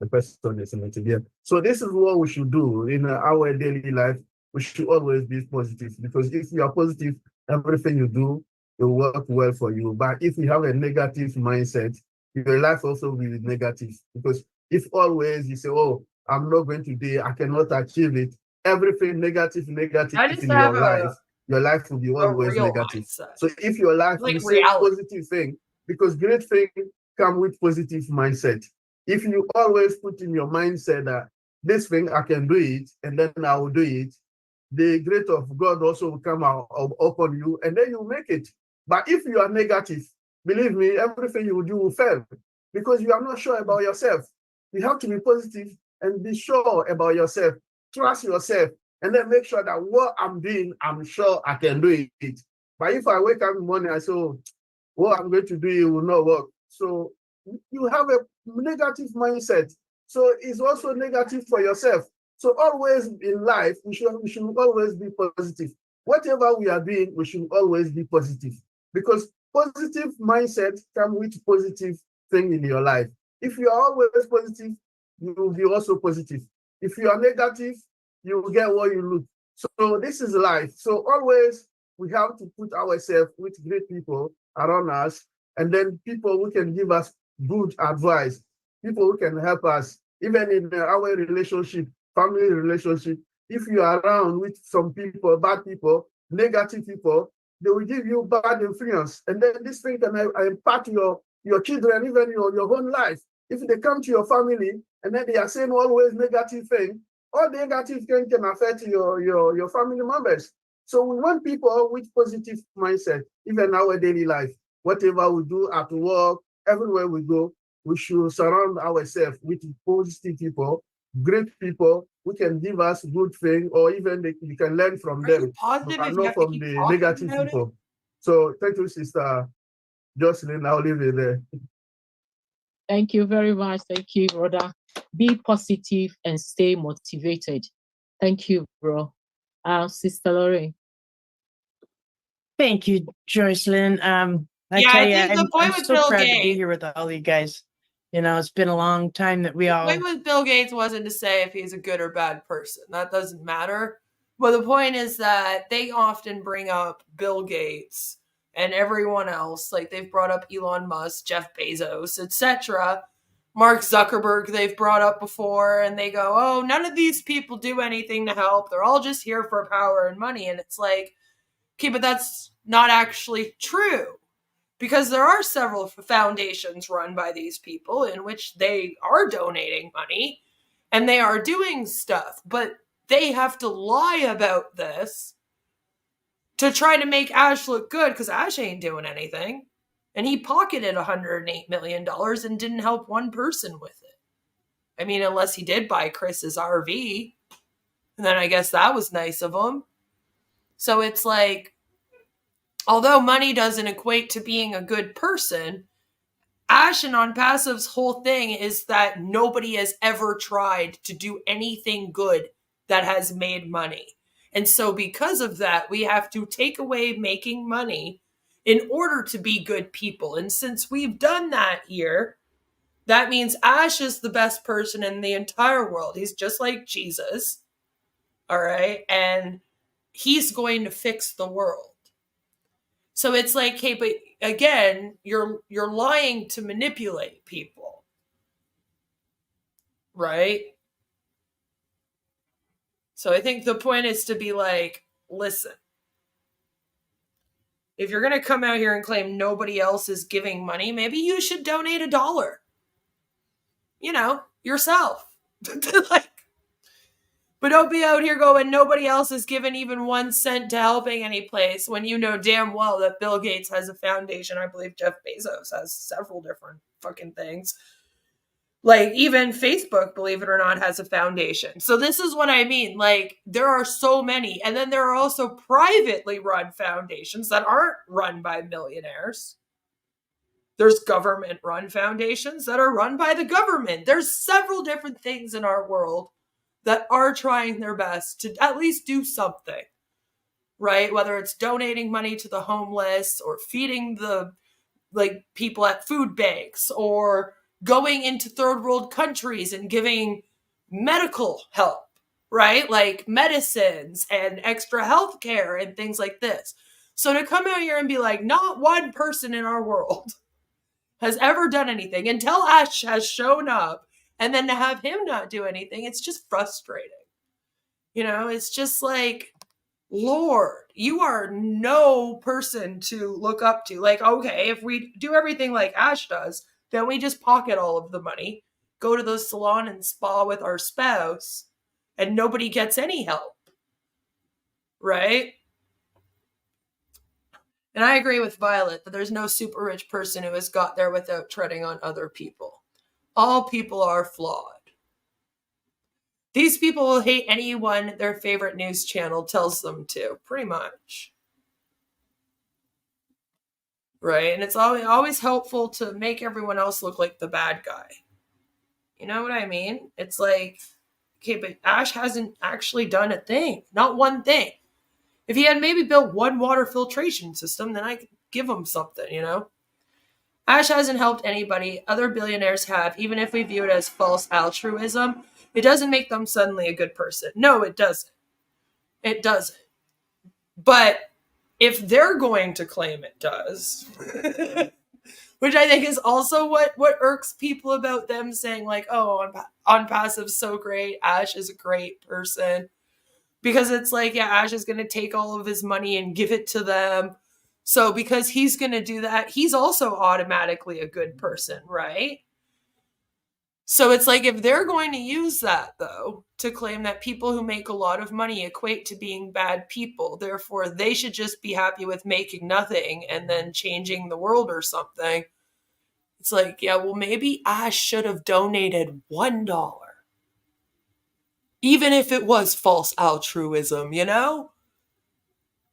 the person is in here. So this is what we should do in our daily life. We should always be positive, because if you are positive, everything you do will work well for you. But if you have a negative mindset, your life also will be negative. Because if always you say, "Oh, I'm not going to do, I cannot achieve it," everything negative in your life will be always negative. Mindset. So if your life is a positive thing, because great things come with positive mindset. If you always put in your mindset that this thing, I can do it, and then I will do it, the grace of God also will come out upon you, and then you make it. But if you are negative, believe me, everything you will do will fail, because you are not sure about yourself. You have to be positive and be sure about yourself. Trust yourself, and then make sure that what I'm doing, I'm sure I can do it. But if I wake up in the morning, I say, "Oh, what I'm going to do, it will not work." So you have a negative mindset. So it's also negative for yourself. So always in life, we should always be positive. Whatever we are doing, we should always be positive, because positive mindset comes with positive thing in your life. If you are always positive, you will be also positive. If you are negative, you will get what you look. So this is life. So always we have to put ourselves with great people around us, and then people who can give us good advice, people who can help us, even in our relationship, family relationship. If you are around with some people, bad people, negative people, they will give you bad influence. And then this thing can impact your children, even your own life. If they come to your family and then they are saying always negative thing, all the negative thing can affect your family members. So we want people with positive mindset, even our daily life. Whatever we do at work, everywhere we go, we should surround ourselves with positive people, great people who can give us good things, or even we can learn from them, Positive but if you not have to from keep the talking negative about it? people. So thank you, Sister Jocelyn. I'll leave it there. Thank you very much. Thank you, brother. Be positive and stay motivated. Thank you, bro. Sister Lorraine. Thank you, Jocelyn. I Yeah, tell I you, think the point I'm with so Bill proud to be Gates, here with all you guys. You know, it's been a long time that we the all. point with Bill Gates wasn't to say if he's a good or bad person. That doesn't matter. But the point is that they often bring up Bill Gates and everyone else. Like they've brought up Elon Musk, Jeff Bezos, etc. Mark Zuckerberg they've brought up before, and they go, oh, none of these people do anything to help. They're all just here for power and money. And it's like, okay, but that's not actually true. Because there are several foundations run by these people in which they are donating money and they are doing stuff, but they have to lie about this to try to make Ash look good because Ash ain't doing anything. And he pocketed $108 million and didn't help one person with it. I mean, unless he did buy Chris's RV. And then I guess that was nice of him. So it's like, although money doesn't equate to being a good person, Ash and On Passive's whole thing is that nobody has ever tried to do anything good that has made money. And so because of that, we have to take away making money in order to be good people. And since we've done that here, that means Ash is the best person in the entire world. He's just like Jesus. All right. And he's going to fix the world. So it's like, hey, but again, you're lying to manipulate people. Right? So I think the point is to be like, listen, if you're going to come out here and claim nobody else is giving money, maybe you should donate $1. You know, yourself. Like, but don't be out here going, nobody else is giving even 1 cent to helping any place when you know damn well that Bill Gates has a foundation. I believe Jeff Bezos has several different fucking things. Like even Facebook, believe it or not, has a foundation. So this is what I mean. Like there are so many. And then there are also privately run foundations that aren't run by millionaires. There's government run foundations that are run by the government. There's several different things in our world that are trying their best to at least do something, right? Whether it's donating money to the homeless or feeding the people at food banks or going into third world countries and giving medical help, right? Like medicines and extra health care and things like this. So to come out here and be like, not one person in our world has ever done anything until Ash has shown up, and then to have him not do anything, it's just frustrating. You know, it's just like, Lord, you are no person to look up to. Like, okay, if we do everything like Ash does, then we just pocket all of the money, go to the salon and spa with our spouse, and nobody gets any help. Right? And I agree with Violet that there's no super rich person who has got there without treading on other people. All people are flawed. These people will hate anyone their favorite news channel tells them to, pretty much. Right? And it's always helpful to make everyone else look like the bad guy. You know what I mean? It's like, okay, but Ash hasn't actually done a thing. Not one thing. If he had maybe built one water filtration system, then I could give him something, you know? Ash hasn't helped anybody. Other billionaires have, even if we view it as false altruism. It doesn't make them suddenly a good person. No, it doesn't. It doesn't. But if they're going to claim it does, which I think is also what irks people about them saying like, oh, on passive's so great, Ash is a great person. Because it's like, yeah, Ash is going to take all of his money and give it to them. So because he's going to do that, he's also automatically a good person, right? So it's like, if they're going to use that, though, to claim that people who make a lot of money equate to being bad people, therefore they should just be happy with making nothing and then changing the world or something. It's like, yeah, well, maybe Ash should have donated $1. Even if it was false altruism, you know?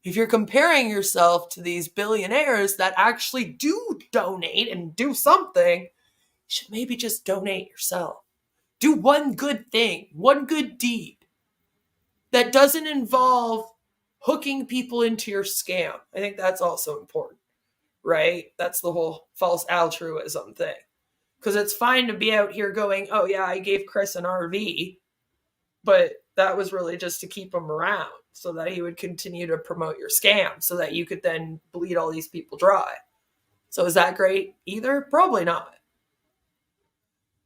If you're comparing yourself to these billionaires that actually do donate and do something, you should maybe just donate yourself. Do one good thing, one good deed that doesn't involve hooking people into your scam. I think that's also important, right? That's the whole false altruism thing. Because it's fine to be out here going, oh yeah, I gave Chris an RV, but that was really just to keep him around so that he would continue to promote your scam so that you could then bleed all these people dry. So is that great either? Probably not.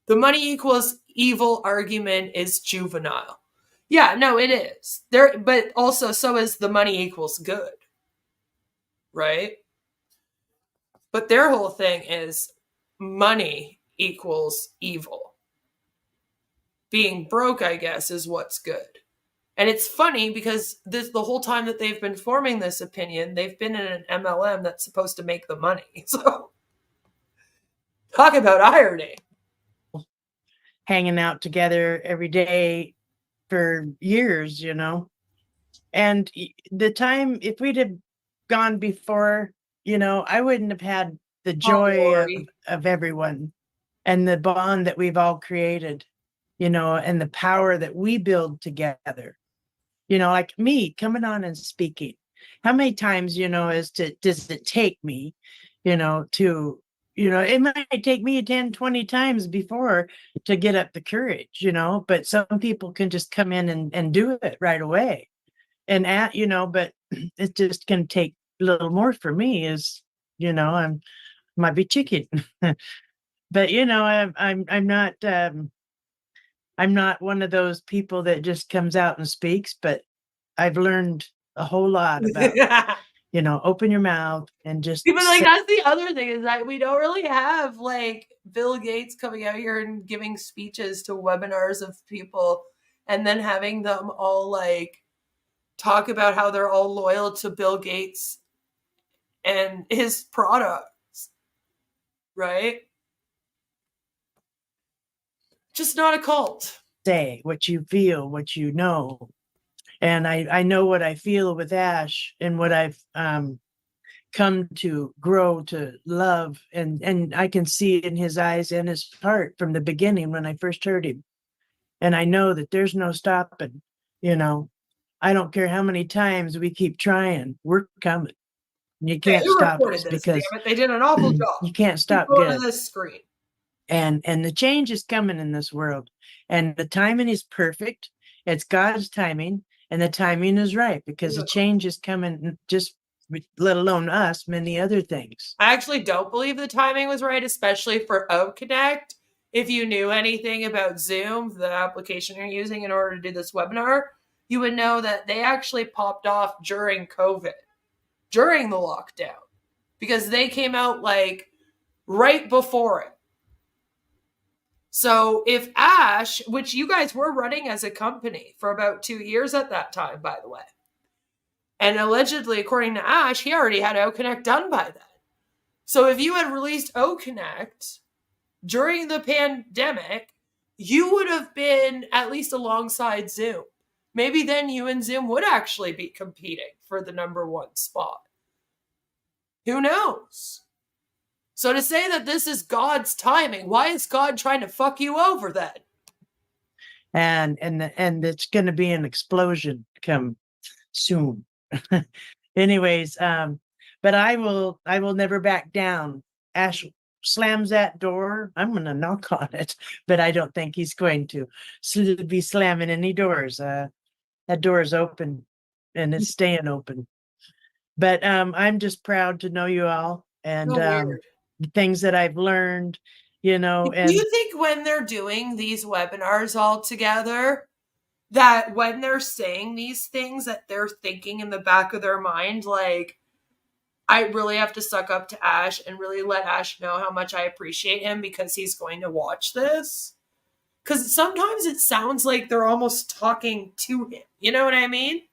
The money equals evil argument is juvenile. Yeah, no, it is. There, but also so is the money equals good. Right? But their whole thing is money equals evil. Being broke, I guess, is what's good. And it's funny because the whole time that they've been forming this opinion, they've been in an MLM that's supposed to make the money. So talk about irony. Hanging out together every day for years, you know. And the time, if we'd have gone before, you know, I wouldn't have had the joy of everyone and the bond that we've all created, you know, and the power that we build together. You know, like me coming on and speaking. How many times, you know, does it take me, you know, to, you know, it might take me 10, 20 times before to get up the courage, you know, but some people can just come in and do it right away. And you know, but it's just going to take a little more for me is, you know, might be chicken, but you know, I'm not one of those people that just comes out and speaks, but I've learned a whole lot about, you know, open your mouth and just. But like, that's the other thing is that we don't really have like Bill Gates coming out here and giving speeches to webinars of people and then having them all like talk about how they're all loyal to Bill Gates and his products, right? Just not a cult. Say what you feel, what you know. And I know what I feel with Ash and what I've come to grow to love. And I can see it in his eyes and his heart from the beginning when I first heard him. And I know that there's no stopping, you know. I don't care how many times we keep trying, we're coming. You can't stop us because they did an awful job. You can't stop good. This screen. And the change is coming in this world. And the timing is perfect. It's God's timing. And the timing is right because the change is coming, just let alone us, many other things. I actually don't believe the timing was right, especially for O Connect. If you knew anything about Zoom, the application you're using in order to do this webinar, you would know that they actually popped off during COVID, during the lockdown, because they came out like right before it. So if Ash, which you guys were running as a company for about 2 years at that time, by the way, and allegedly, according to Ash, he already had O Connect done by then. So if you had released O Connect during the pandemic, you would have been at least alongside Zoom. Maybe then you and Zoom would actually be competing for the #1 spot. Who knows? So to say that this is God's timing, why is God trying to fuck you over then? And it's going to be an explosion come soon. Anyways, but I will never back down. Ash slams that door, I'm going to knock on it, but I don't think he's going to be slamming any doors. That door is open and it's staying open. But I'm just proud to know you all and the things that I've learned, you know. Do And you think when they're doing these webinars all together, that when they're saying these things, that they're thinking in the back of their mind, like, I really have to suck up to Ash and really let Ash know how much I appreciate him because he's going to watch this? Because sometimes it sounds like they're almost talking to him. You know what I mean?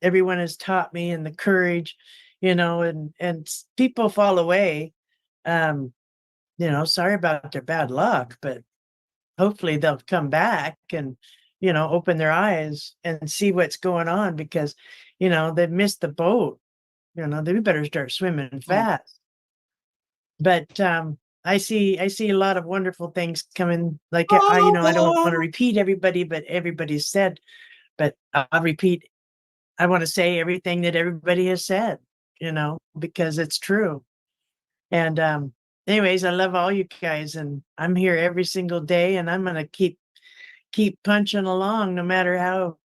everyone has taught me, and the courage, you know, and people fall away. You know, sorry about their bad luck, but hopefully they'll come back and, you know, open their eyes and see what's going on, because, you know, they've missed the boat. You know, they better start swimming fast. But I see a lot of wonderful things coming. Like, you know, I don't want to repeat everybody, but everybody's said, but I'll repeat. I want to say everything that everybody has said, you know, because it's true. And anyways, I love all you guys, and I'm here every single day, and I'm gonna keep punching along, no matter how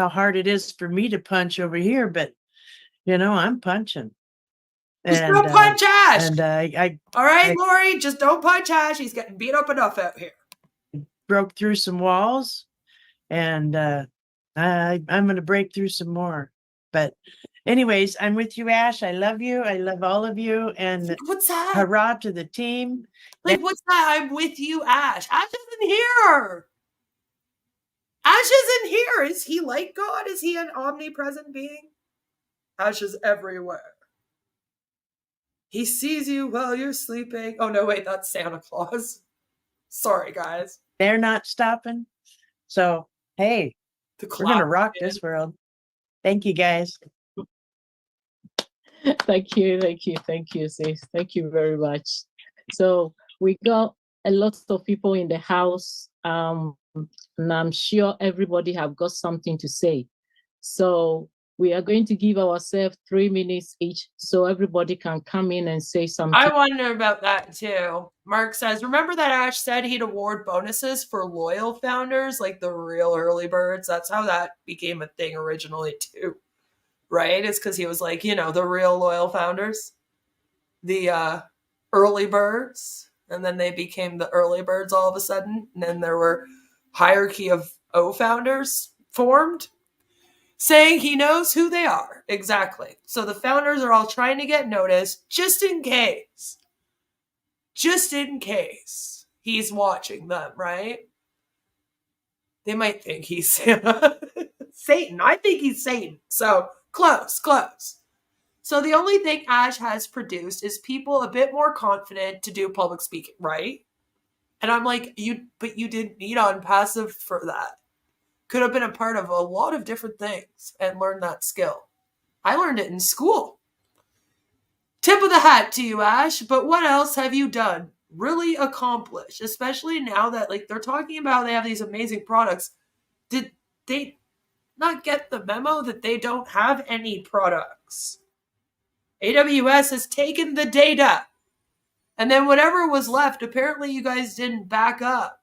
hard it is for me to punch over here. But you know, I'm punching. Just don't punch Ash. And all right, Lori, just don't punch Ash. He's getting beat up enough out here. Broke through some walls, and I'm gonna break through some more. But anyways, I'm with you, Ash. I love you. I love all of you. And what's that? Hurrah to the team. Like, what's that? I'm with you, Ash. Ash isn't here. Ash isn't here. Is he like God? Is he an omnipresent being? Ash is everywhere. He sees you while you're sleeping. Oh, no, wait, that's Santa Claus. Sorry, guys. They're not stopping. So, hey, we're going to rock this world. Thank you, guys. Thank you, sis. Thank you very much. So we got a lot of people in the house, and I'm sure everybody have got something to say. So we are going to give ourselves 3 minutes each, so everybody can come in and say something. I wonder about that too. Mark says, remember that Ash said he'd award bonuses for loyal founders, like the real early birds? That's how that became a thing originally too, right? It's because he was like, you know, the real loyal founders, the early birds, and then they became the early birds all of a sudden, and then there were hierarchy of O founders formed, saying he knows who they are. Exactly. So the founders are all trying to get noticed just in case. Just in case he's watching them, right? They might think he's Satan. I think he's Satan. So close. So the only thing Ash has produced is people a bit more confident to do public speaking, right? And I'm like, but you didn't need on passive for that. Could have been a part of a lot of different things and learned that skill. I learned it in school. Tip of the hat to you, Ash. But what else have you done? Really accomplished, especially now that like they're talking about they have these amazing products. Did they not get the memo that they don't have any products? AWS has taken the data. And then whatever was left, apparently you guys didn't back up.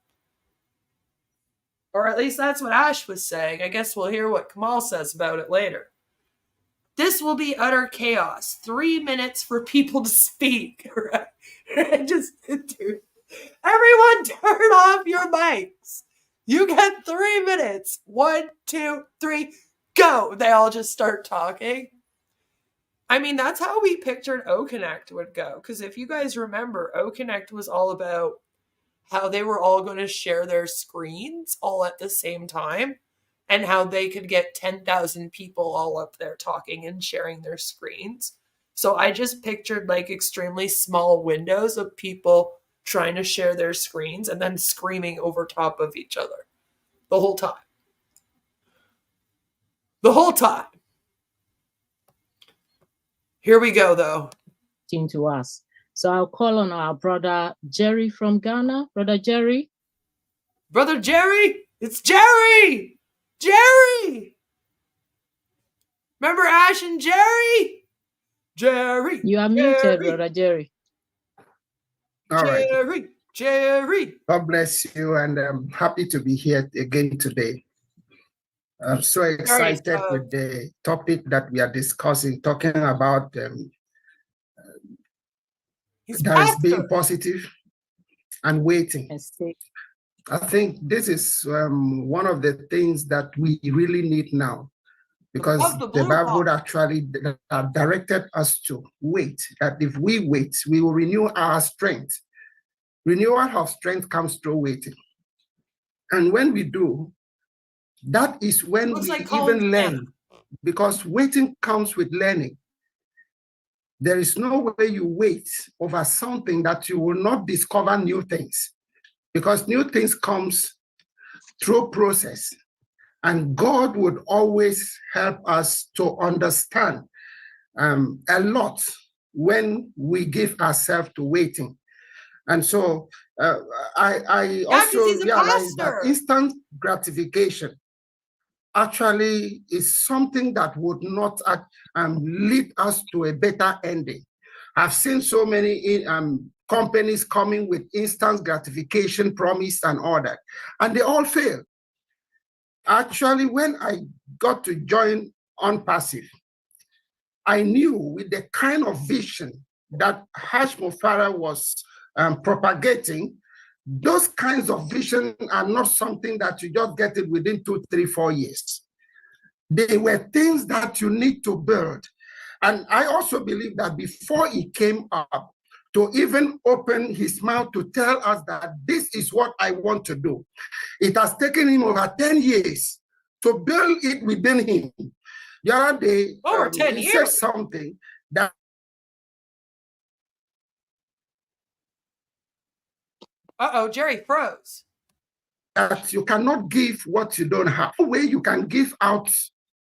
Or at least that's what Ash was saying. I guess we'll hear what Kamal says about it later. This will be utter chaos. 3 minutes for people to speak. Right? Just, dude, everyone turn off your mics. You get 3 minutes. 1, 2, 3, go. They all just start talking. I mean, that's how we pictured OConnect would go. Because if you guys remember, OConnect was all about how they were all going to share their screens all at the same time, and how they could get 10,000 people all up there talking and sharing their screens. So I just pictured like extremely small windows of people trying to share their screens and then screaming over top of each other the whole time. The whole time. Here we go, though. To us. So I'll call on our brother Jerry from Ghana. Brother Jerry. Brother Jerry, it's Jerry. Jerry. Remember Ash and Jerry? Jerry. You are muted, Brother Jerry. All right. Jerry. God bless you, and I'm happy to be here again today. I'm so excited with the topic that we are discussing, talking about that is being positive and waiting. I think this is one of the things that we really need now, because the Bible actually directed us to wait, that if we wait, we will renew our strength. Renewal of strength comes through waiting. And when we do, that is when we even learn, because waiting comes with learning. There is no way you wait over something that you will not discover new things, because new things comes through process. And God would always help us to understand a lot when we give ourselves to waiting. And so I also realized that instant gratification actually is something that would not lead us to a better ending. I've seen so many companies coming with instant gratification promise and all that, and they all fail. Actually, when I got to join OnPassive, I knew with the kind of vision that Mufareh was propagating, those kinds of vision are not something that you just get it within 2, 3, 4 years. They were things that you need to build. And I also believe that before he came up to even open his mouth to tell us that this is what I want to do, it has taken him over 10 years to build it within him. The other day, over 10 he years. said something that Jerry froze. That you cannot give what you don't have. No way you can give out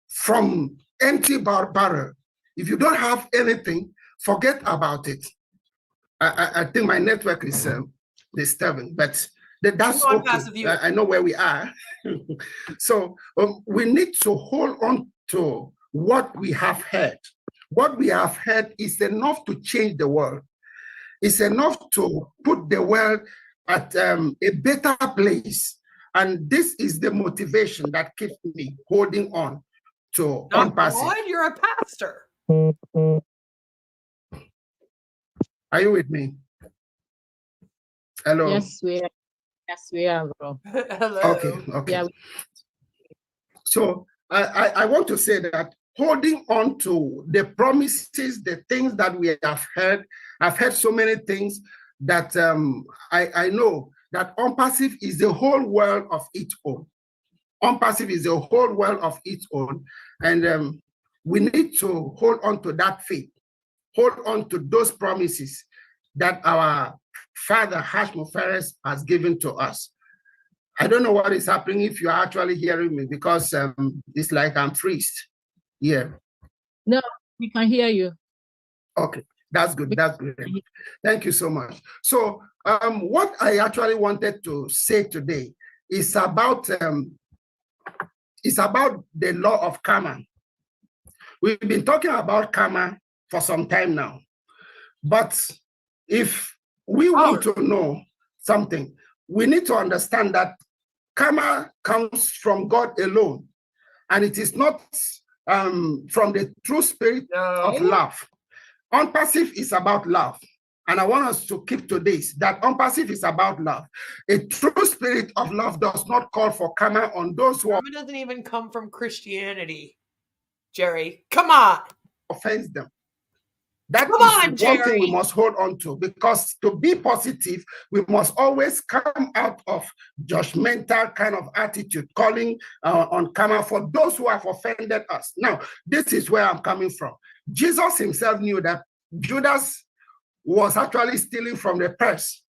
from empty barrel. If you don't have anything, forget about it. I think my network is disturbing, but that's okay. I know where we are. So we need to hold on to what we have heard. What we have heard is enough to change the world. It's enough to put the world at a better place. And this is the motivation that keeps me holding on to OnPassive. You're a pastor. Are you with me? Hello. Yes, we are. Yes, we are, bro. Hello. Okay. Yeah. So I want to say that holding on to the promises, the things that we have heard, I've heard so many things that I know that OnPassive is the whole world of its own. OnPassive is the whole world of its own. And we need to hold on to that faith, hold on to those promises that our Father Mufareh has given to us. I don't know what is happening if you're actually hearing me, because it's like I'm freezed here. No, we can hear you. Okay, that's good. That's good. Thank you so much. So what I actually wanted to say today is about the law of karma. We've been talking about karma for some time now, but if we want to know something, we need to understand that karma comes from God alone, and it is not from the true spirit of love. OnPassive is about love, and I want us to keep to this, that OnPassive is about love. A true spirit of love does not call for karma on those who Karma doesn't even come from Christianity, Jerry. Come on. Offends them. That is one thing we must hold on to, because to be positive, we must always come out of judgmental kind of attitude, calling on karma for those who have offended us. Now, this is where I'm coming from. Jesus himself knew that Judas was actually stealing from the purse,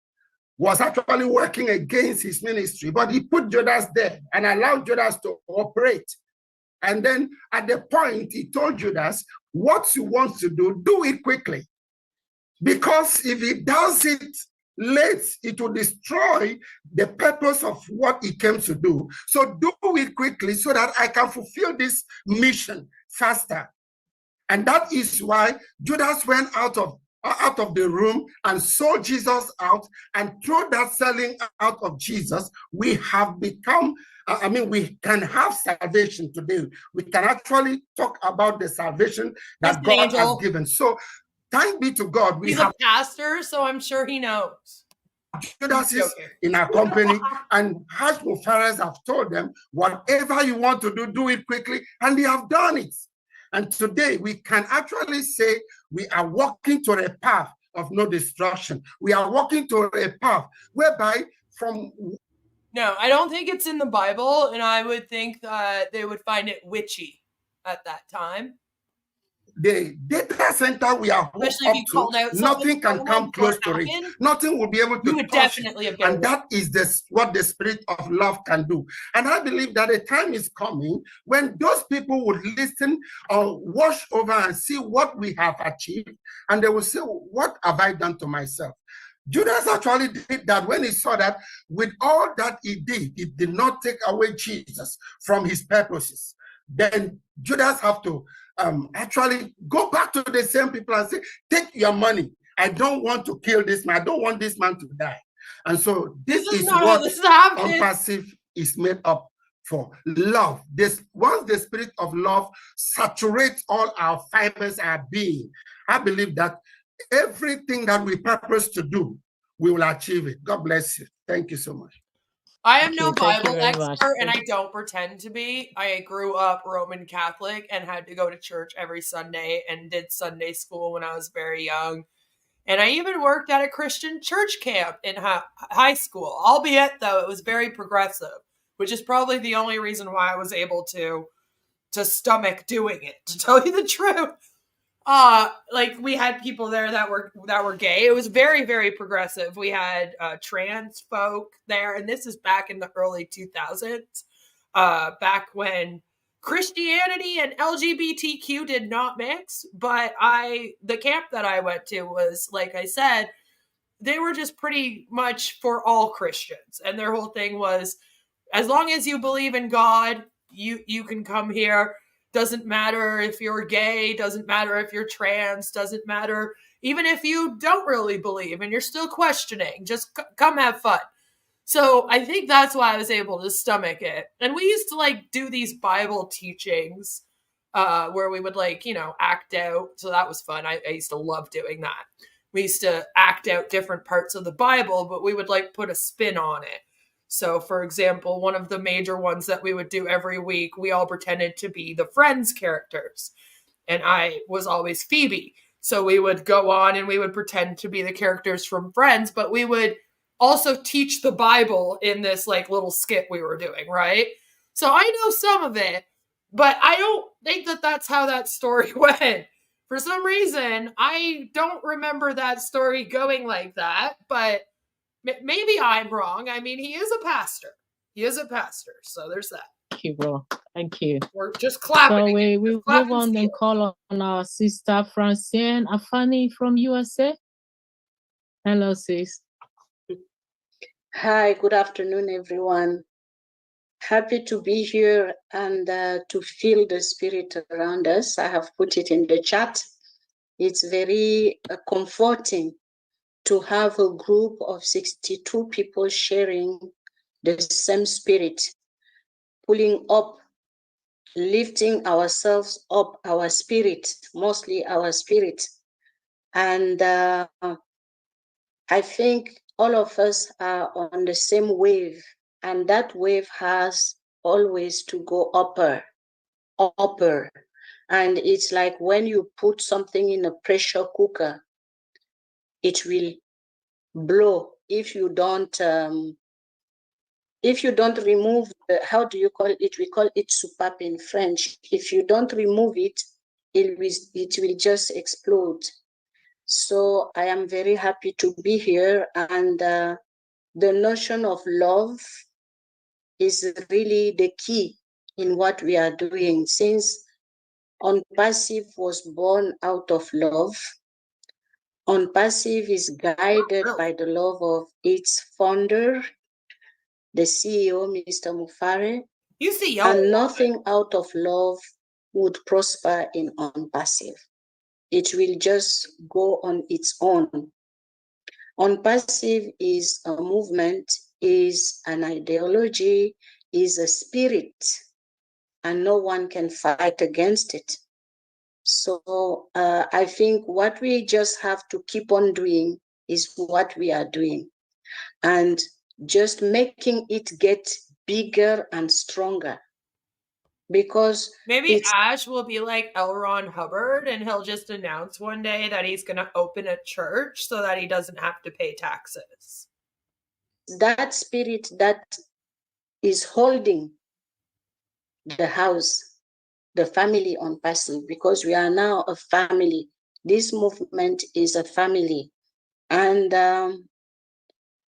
was actually working against his ministry, but he put Judas there and allowed Judas to operate. And then at the point, he told Judas, what you want to do, do it quickly. Because if he does it late, it will destroy the purpose of what he came to do. So do it quickly so that I can fulfill this mission faster. And that is why Judas went out of the room and sold Jesus out, and through that selling out of Jesus, we have become, we can have salvation today. We can actually talk about the salvation that God has given. So thank be to God. He's a pastor, so I'm sure he knows. Judas is in our company, and as Mufareh have told them, whatever you want to do, do it quickly, and they have done it. And today we can actually say we are walking to a path of no destruction. We are walking to a path whereby from... No, I don't think it's in the Bible, and I would think that they would find it witchy at that time. The data center we are hooked up to, nothing can come close to it. Nothing will be able to touch it. And that is what the spirit of love can do. And I believe that a time is coming when those people would listen or wash over and see what we have achieved, and they will say, what have I done to myself? Judas actually did that when he saw that with all that he did not take away Jesus from his purposes. Then Judas have to actually go back to the same people and say, take your money. I don't want to kill this man. I don't want this man to die. And so this is what unpassive is made up for. Love. Once the spirit of love saturates all our fibers, our being, I believe that everything that we purpose to do, we will achieve it. God bless you. Thank you so much. I am no Bible expert, and I don't pretend to be. I grew up Roman Catholic and had to go to church every Sunday and did Sunday school when I was very young. And I even worked at a Christian church camp in high school, albeit, though, it was very progressive, which is probably the only reason why I was able to stomach doing it, to tell you the truth. Like we had people there that were gay. It was very, very progressive. We had trans folk there, and this is back in the early 2000s, back when Christianity and LGBTQ did not mix. But the camp that I went to was, like I said, they were just pretty much for all Christians, and their whole thing was, as long as you believe in God, you can come here. Doesn't matter if you're gay, doesn't matter if you're trans, doesn't matter even if you don't really believe and you're still questioning, just come have fun. So I think that's why I was able to stomach it. And we used to do these Bible teachings where we would act out. So that was fun. I used to love doing that. We used to act out different parts of the Bible, but we would put a spin on it. So, for example, one of the major ones that we would do every week, we all pretended to be the Friends characters. And I was always Phoebe. So we would go on and we would pretend to be the characters from Friends, but we would also teach the Bible in this little skit we were doing, right? So I know some of it, but I don't think that that's how that story went. For some reason, I don't remember that story going like that, but maybe I'm wrong. I mean, he is a pastor. So there's that. Thank you, bro. Thank you. We're just clapping. So we move on and call on our sister Francine Afani from USA. Hello, sis. Hi, good afternoon, everyone. Happy to be here and to feel the spirit around us. I have put it in the chat. It's very comforting to have a group of 62 people sharing the same spirit, pulling up, lifting ourselves up, our spirit, mostly our spirit. And I think all of us are on the same wave, and that wave has always to go upper. And it's like when you put something in a pressure cooker, it will blow if you don't remove how do you call it? We call it soupape in French. If you don't remove it, it will just explode. So I am very happy to be here, and the notion of love is really the key in what we are doing, since Unpassive was born out of love. Unpassive is guided by the love of its founder, the CEO, Mr. Mufareh. You see, y'all. And nothing out of love would prosper in on-passive. It will just go on its own. On-passive is a movement, is an ideology, is a spirit, and no one can fight against it. So I think what we just have to keep on doing is what we are doing, and just making it get bigger and stronger. Because maybe Ash will be like L. Ron Hubbard and he'll just announce one day that he's going to open a church so that he doesn't have to pay taxes. That spirit that is holding the house, the family on passive, because we are now a family. This movement is a family. And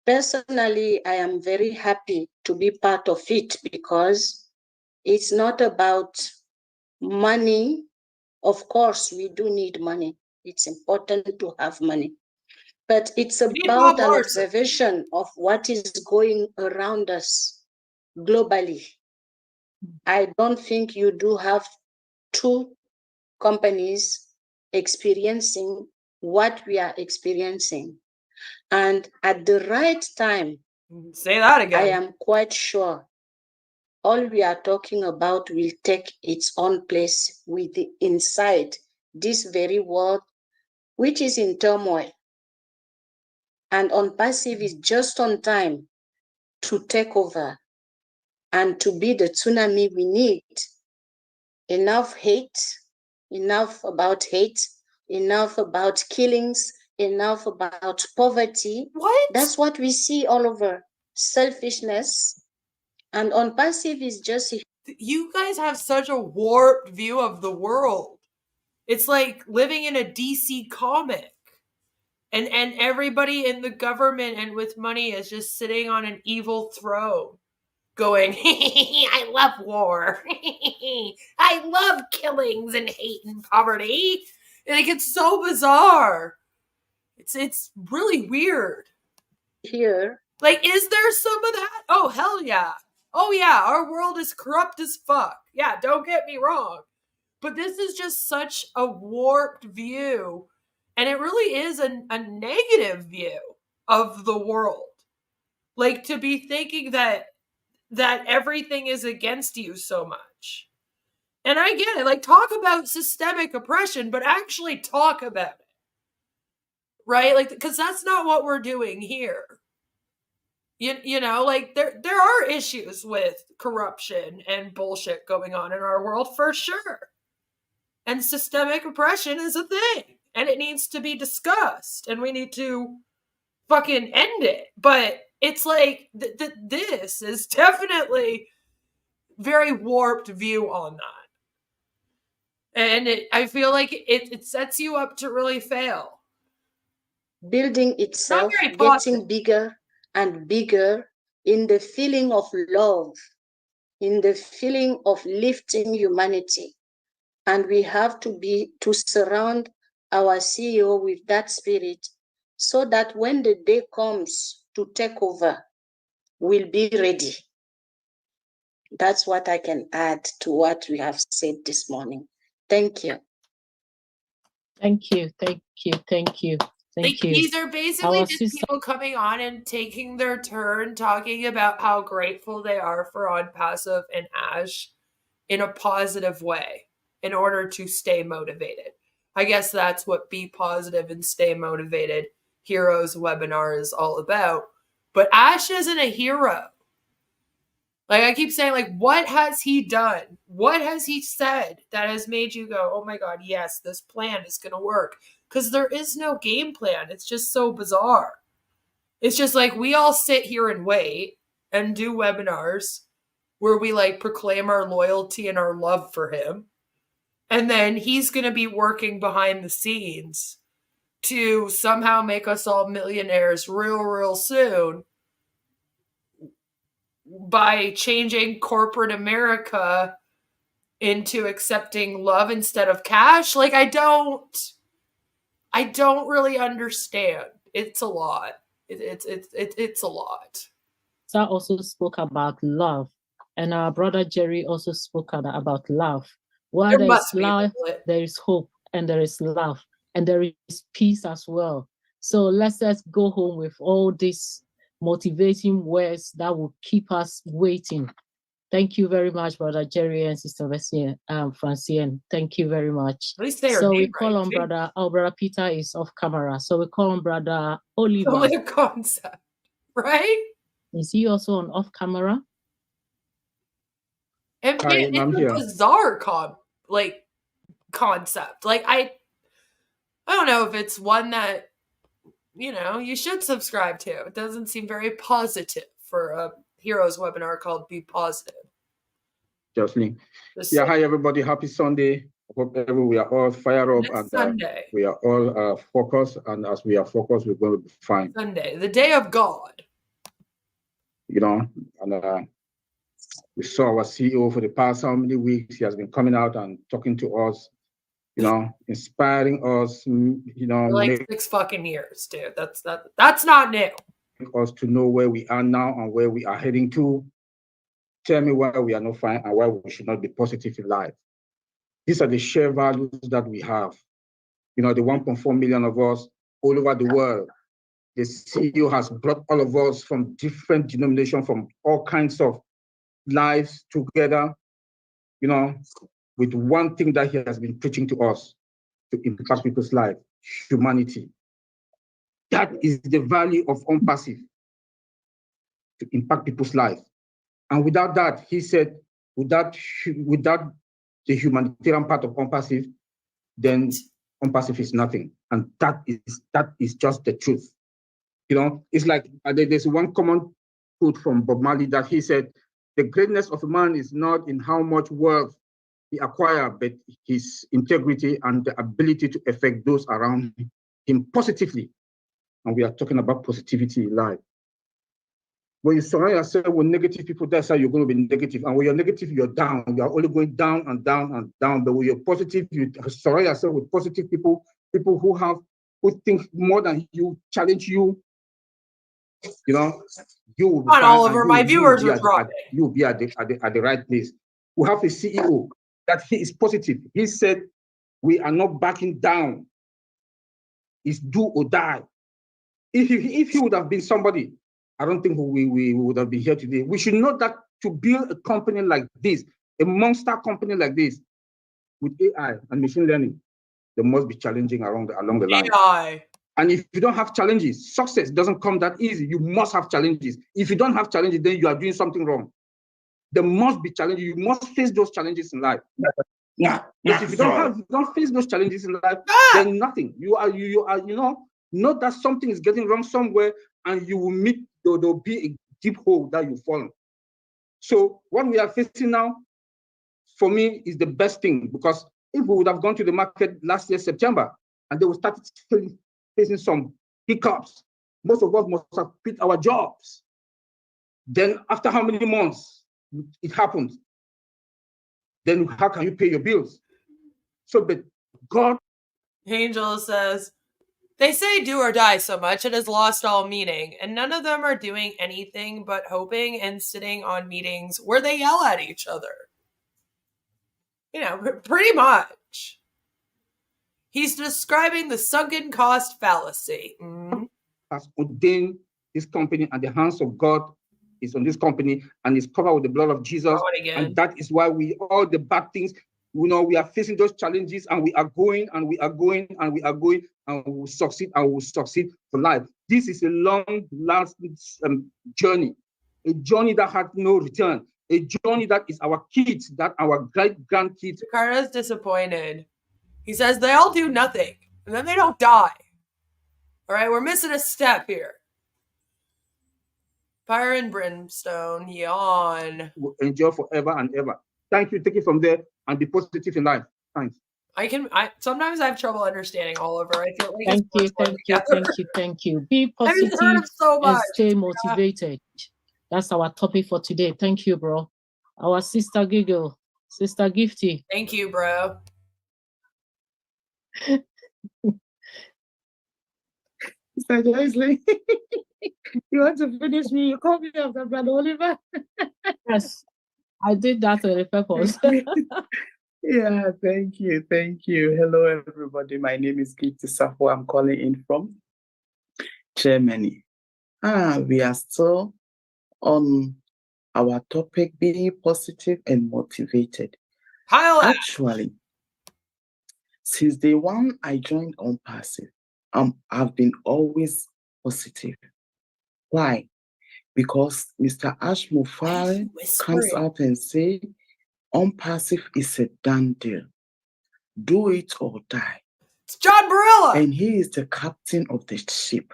personally, I am very happy to be part of it, because it's not about money. Of course, we do need money. It's important to have money. But it's about an observation of what is going around us globally. I don't think you do have two companies experiencing what we are experiencing. And at the right time, say that again, I am quite sure all we are talking about will take its own place with the inside this very world, which is in turmoil. And on-passive is just on time to take over and to be the tsunami we need. Enough hate, enough about hate, enough about killings, enough about poverty. What? That's what we see all over. Selfishness. And on-passive is just... You guys have such a warped view of the world. It's like living in a DC comic. And everybody in the government and with money is just sitting on an evil throne going, I love war. I love killings and hate and poverty. And it gets so bizarre. It's really weird. Here. Like, is there some of that? Oh, hell yeah. Oh yeah, our world is corrupt as fuck. Yeah, don't get me wrong. But this is just such a warped view. And it really is a negative view of the world. Like, to be thinking that everything is against you so much. And I get it. Like, talk about systemic oppression, but actually talk about it. Right? Like, because that's not what we're doing here. You know, like, there are issues with corruption and bullshit going on in our world for sure. And systemic oppression is a thing. And it needs to be discussed. And we need to fucking end it. But it's like, this is definitely very warped view on that. And I feel like it sets you up to really fail. Building itself, getting bigger and bigger in the feeling of love, in the feeling of lifting humanity. And we have to surround our CEO with that spirit, so that when the day comes to take over, we'll be ready. That's what I can add to what we have said this morning. Thank you. Thank you. Thank you. Thank you. Thank you. These are basically just people coming on and taking their turn, talking about how grateful they are for On Passive and Ash in a positive way in order to stay motivated. I guess that's what Be Positive and Stay Motivated Heroes webinar is all about. But Ash isn't a hero. Like, I keep saying, like, what has he done? What has he said that has made you go, oh my God, yes, this plan is going to work? Because there is no game plan. It's just so bizarre. It's just like, we all sit here and wait and do webinars where we, like, proclaim our loyalty and our love for him. And then he's going to be working behind the scenes to somehow make us all millionaires real soon by changing corporate America into accepting love instead of cash. Like, I don't really understand. It's a lot. It's a lot. Sir also spoke about love, and our brother Jerry also spoke about love. Where There there is must be life, lit. there is hope, and there is love, and there is peace as well. So let's go home with all these motivating words that will keep us waiting. Thank you very much, Brother Jerry and Sister Francine. Thank you very much. At least say her So we name call right, on too. Brother Peter is off camera. So we call on Brother Oliver. It's only a concept, right? Is he also on off camera? And Hi, it's I'm a here. bizarre concept. Like I don't know if it's one that, you know, you should subscribe to. It doesn't seem very positive for a Heroes webinar called Be Positive. Jocelyn. Yeah, hi everybody. Happy Sunday. I hope we are all fired up Next and Sunday. we are all focused. And as we are focused, we're going to be fine. Sunday, the day of God. You know, and we saw our CEO for the past how many weeks. He has been coming out and talking to us, you know, inspiring us, you know, For like 6 fucking years, dude. That's not new. Us to know where we are now and where we are heading to. Tell me why we are not fine and why we should not be positive in life. These are the shared values that we have. You know, the 1.4 million of us all over the world. The CEO has brought all of us from different denominations, from all kinds of lives together, you know, with one thing that he has been preaching to us, to impact people's life, humanity. That is the value of OnPassive, to impact people's life. And without that, he said, without the humanitarian part of OnPassive, then OnPassive is nothing. And that is just the truth. You know, it's like there's one common quote from Bob Marley that he said, the greatness of a man is not in how much wealth he acquires, but his integrity and the ability to affect those around him positively. And we are talking about positivity in life. When you surround yourself with negative people, that's how you're going to be negative. And when you're negative, you're down. You're only going down and down and down. But when you're positive, you surround yourself with positive people, people who think more than you, challenge you. You know, you will be fine, Oliver, my viewers are dropping. You'll be at the right place. We have a CEO that he is positive. He said, we are not backing down. It's do or die. If he would have been somebody, I don't think we would have been here today. We should know that to build a company like this, a monster company like this, with AI and machine learning, there must be challenging along the line. AI. And if you don't have challenges, success doesn't come that easy. You must have challenges. If you don't have challenges, then you are doing something wrong. There must be challenges. You must face those challenges in life. Yeah. But if you don't face those challenges in life, then nothing. You are, you know that something is getting wrong somewhere, and you will meet, there'll be a deep hole that you fall in. So what we are facing now, for me, is the best thing, because if we would have gone to the market last year, September, and they would start facing some hiccups, most of us must have quit our jobs. Then after how many months it happens, then how can you pay your bills? So, but God. Angel says, they say do or die so much it has lost all meaning, and none of them are doing anything but hoping and sitting on meetings where they yell at each other. You know, pretty much. He's describing the sunken cost fallacy. Has ordained this company, and the hands of God is on this company, and is covered with the blood of Jesus. And that is why all the bad things, we are facing those challenges, and we are going, and we are going, and we are going, and we will succeed, and we will succeed for life. This is a long-lasting journey, a journey that had no return, a journey that is our kids, that our great-grandkids. Jakarta's disappointed. He says they all do nothing, and then they don't die. All right, we're missing a step here. Fire and brimstone, yawn. Will endure forever and ever. Thank you. Take it from there and be positive in life. Thanks. Sometimes I have trouble understanding Oliver. I feel like Thank you. Be positive and stay motivated. That's our topic for today. Thank you, bro. Our sister Giggle, Sister Gifty. Thank you, bro. Sister Joycelyn, you want to finish me? You call me after Brother Oliver. Yes, I did that on purpose. Yeah, thank you. Thank you. Hello, everybody. My name is Kitty Safo. I'm calling in from Germany. We are still on our topic, being positive and motivated. Actually, since day one I joined on passive, I've been always positive. Why? Because Mr. Ash Mufareh comes out and say, on passive is a done deal. Do it or die. It's John Barilla. And he is the captain of the ship.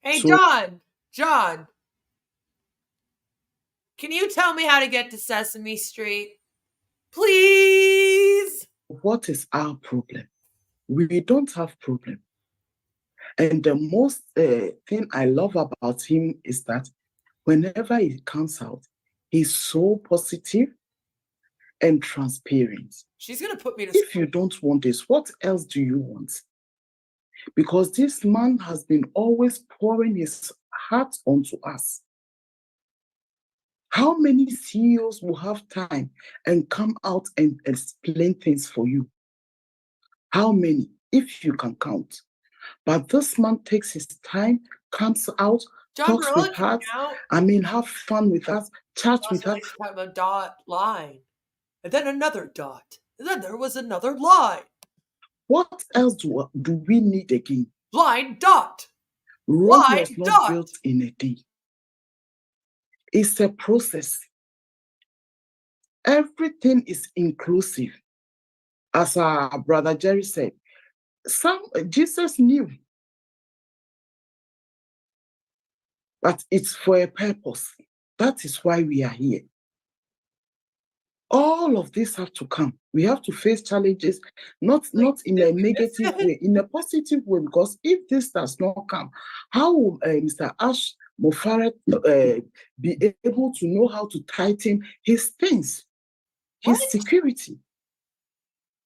Hey, So, John, can you tell me how to get to Sesame Street? Please. What is our problem? We don't have problem. And the most thing I love about him is that whenever he comes out, he's so positive and transparent. She's going to put me to If you don't want this, what else do you want? Because this man has been always pouring his heart onto us. How many CEOs will have time and come out and explain things for you? How many, if you can count? But this man takes his time, comes out, talks with us. Have fun with us, chat with us. Have a dot line, and then another dot, and then there was another line. What else do we need again? Line dot. Rome was not built in a day. It's a process. Everything is inclusive. As our brother Jerry said, Jesus knew. But it's for a purpose. That is why we are here. All of this have to come. We have to face challenges, not in a negative way, in a positive way, because if this does not come, how will Mr. Ash Mufareh be able to know how to tighten his things, his security?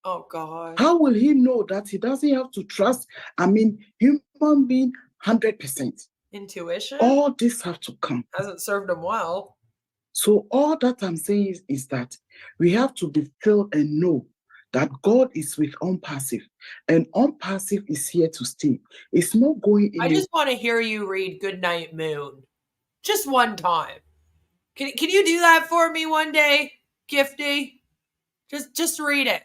Oh, God. How will he know that he doesn't have to trust, human being 100%? Intuition? All this have to come. Hasn't served him well. So all that I'm saying is that we have to be still and know that God is with OnPassive, and OnPassive is here to stay. It's not going I just want to hear you read Goodnight Moon. Just one time. Can you do that for me one day, Gifty? Just read it.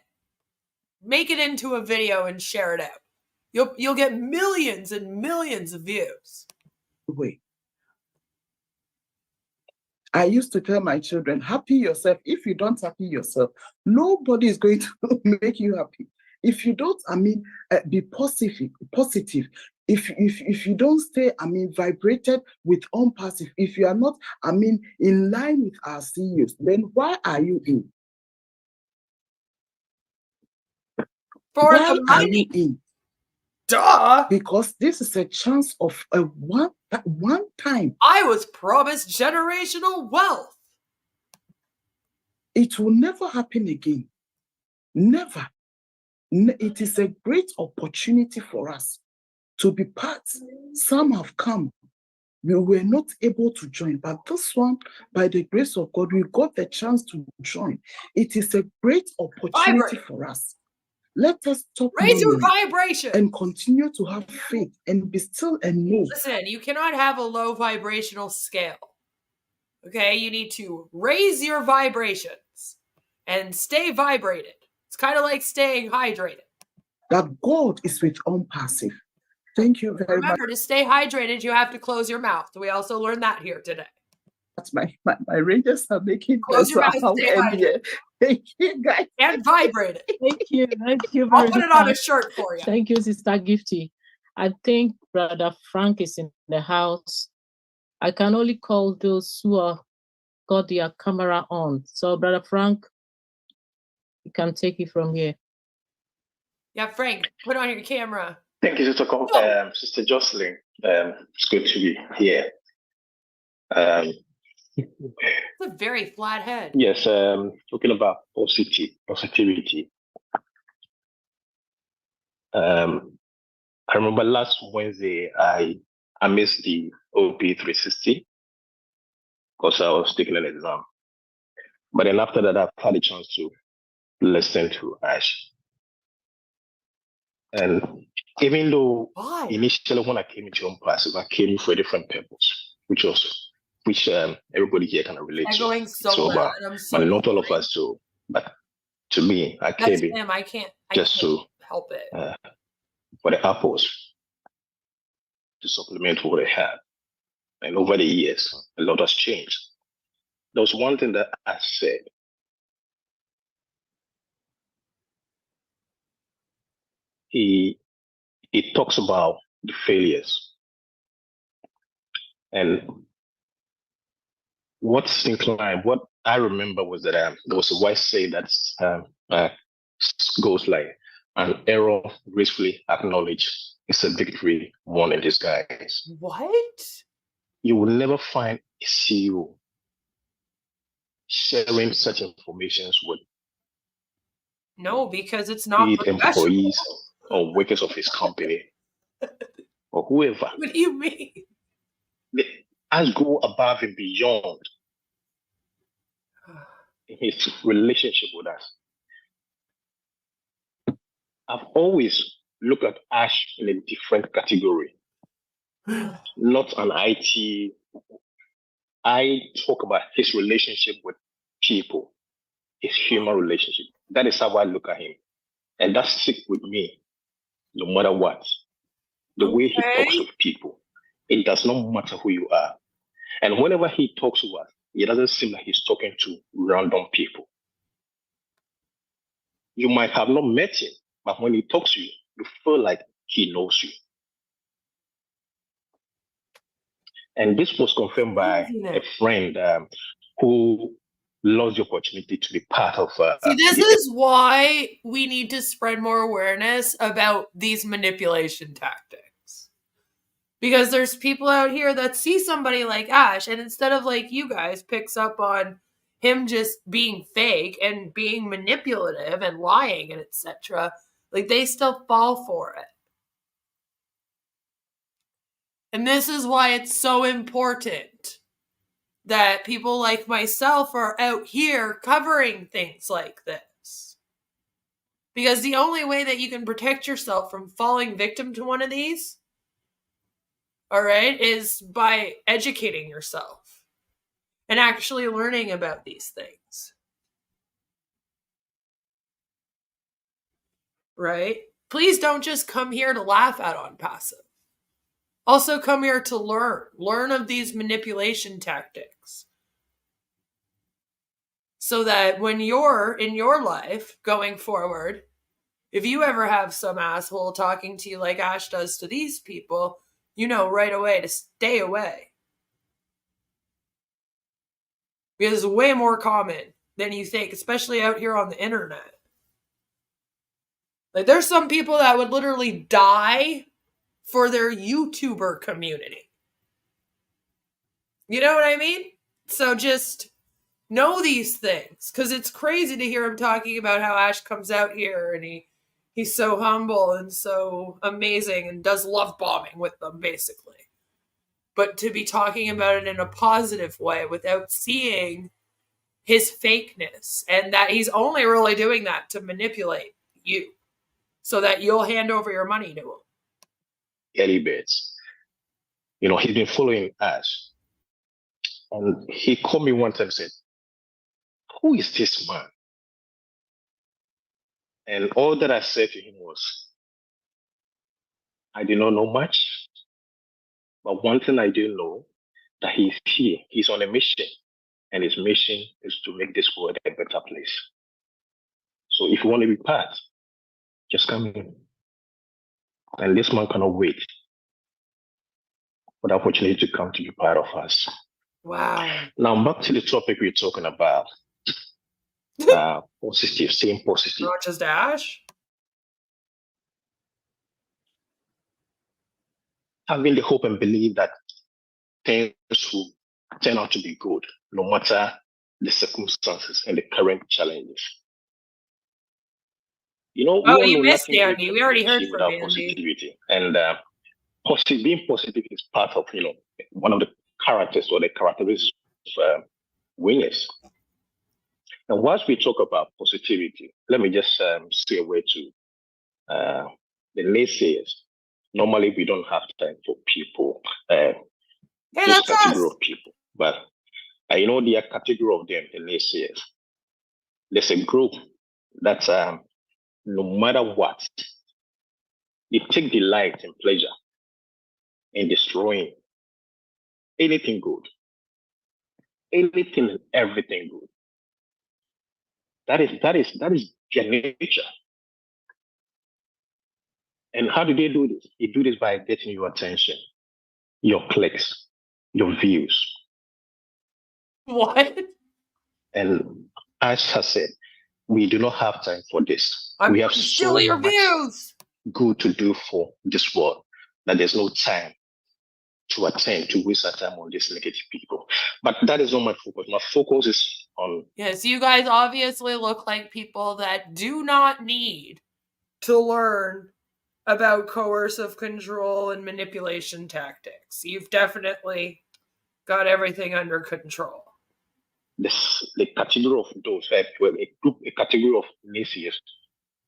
Make it into a video and share it out. You'll get millions and millions of views. Wait. I used to tell my children, happy yourself. If you don't happy yourself, nobody is going to make you happy. If you don't, be positive. If you don't stay, vibrated with OnPassive, if you are not, in line with our CEOs, then why are you in? For the money. Are you in? Duh. Because this is a chance of a one time. I was promised generational wealth. It will never happen again. Never. It is a great opportunity for us to be part. Some have come. We were not able to join, but this one, by the grace of God, we got the chance to join. It is a great opportunity for us. Let us stop Raise your vibration and continue to have faith and be still and know. Listen, you cannot have a low vibrational scale. Okay, you need to raise your vibrations and stay vibrated. It's kind of like staying hydrated. That God is with OnPassive. Thank you very much. Remember, to stay hydrated, you have to close your mouth. We also learned that here today. That's my Rangers are making close your mouth. Stay hydrated. Thank you, guys. And vibrate it. Thank you very I'll put it on a shirt for you. Thank you, Sister Gifty. I think Brother Frank is in the house. I can only call those who are got their camera on. So, Brother Frank, you can take it from here. Yeah, Frank, put on your camera. Thank you, Sister Jocelyn. It's good to be here. It's a very flat head. Yes, talking about positivity. I remember last Wednesday I missed the OP 360 because I was taking an exam. But then after that, I've had a chance to listening to Ash. And even though initially when I came into Home Passive, I came for a different purpose, which everybody here kind of relates to. Going so loud. I'm so not all of us do, but to me, I came in I can't to help it. For the apples to supplement what they have. And over the years, a lot has changed. There was one thing that I said. He talks about the failures. And what I remember was that there was a wise saying that goes like, an error gracefully acknowledged is a victory won in disguise. What? You will never find a CEO sharing such information with because it's not employees or workers of his company or whoever. What do you mean? As go above and beyond in his relationship with us. I've always looked at Ash in a different category. Not an IT. I talk about his relationship with people, his human relationship. That is how I look at him. And that sticks with me no matter what. The way he talks with people. It does not matter who you are. And whenever he talks to us, it doesn't seem like he's talking to random people. You might have not met him, but when he talks to you, you feel like he knows you. And this was confirmed by a friend who lost the opportunity to be part of. See, this is why we need to spread more awareness about these manipulation tactics. Because there's people out here that see somebody like Ash, and instead of like you guys, picks up on him just being fake and being manipulative and lying and etc. Like they still fall for it. And this is why it's so important that people like myself are out here covering things like this. Because the only way that you can protect yourself from falling victim to one of these, all right, is by educating yourself and actually learning about these things. Right? Please don't just come here to laugh at On Passive. Also come here to learn of these manipulation tactics. So that when you're in your life going forward, if you ever have some asshole talking to you like Ash does to these people, you know right away to stay away. Because it's way more common than you think, especially out here on the internet. Like there's some people that would literally die for their YouTuber community. You know what I mean? So just know these things, because it's crazy to hear him talking about how Ash comes out here and he's so humble and so amazing and does love bombing with them, basically. But to be talking about it in a positive way without seeing his fakeness, and that he's only really doing that to manipulate you so that you'll hand over your money to him. Early bits. You know, he's been following Ash. And he called me one time and said, "Who is this man?" And all that I said to him was, I did not know much. But one thing I do know, that he's here. He's on a mission. And his mission is to make this world a better place. So if you want to be part, just come in. And this man cannot wait for the opportunity to come to be part of us. Wow. Now back to the topic we're talking about. Positive, staying positive. Not just Ash? Having the hope and belief that things will turn out to be good, no matter the circumstances and the current challenges. You know, you missed Andy. We already heard from Andy. Positivity. And being positive is part of, you know, one of the characters or the characteristics of winners. And once we talk about positivity, let me just say a word to the naysayers. Normally, we don't have time for people, Hey, this that's category us. of people. But I know the category of them, the naysayers. There's a group that no matter what, they take delight and pleasure in destroying anything good, anything and everything good. That is their nature. And how do they do this? They do this by getting your attention, your clicks, your views. What? And as I said, we do not have time for this. I'm we have still so your much views. good to do for this world that there's no time to attend, to waste our time on these negative people. But that is not my focus. My focus is on... Yes, you guys obviously look like people that do not need to learn about coercive control and manipulation tactics. You've definitely got everything under control. the category of those, a category of naysayers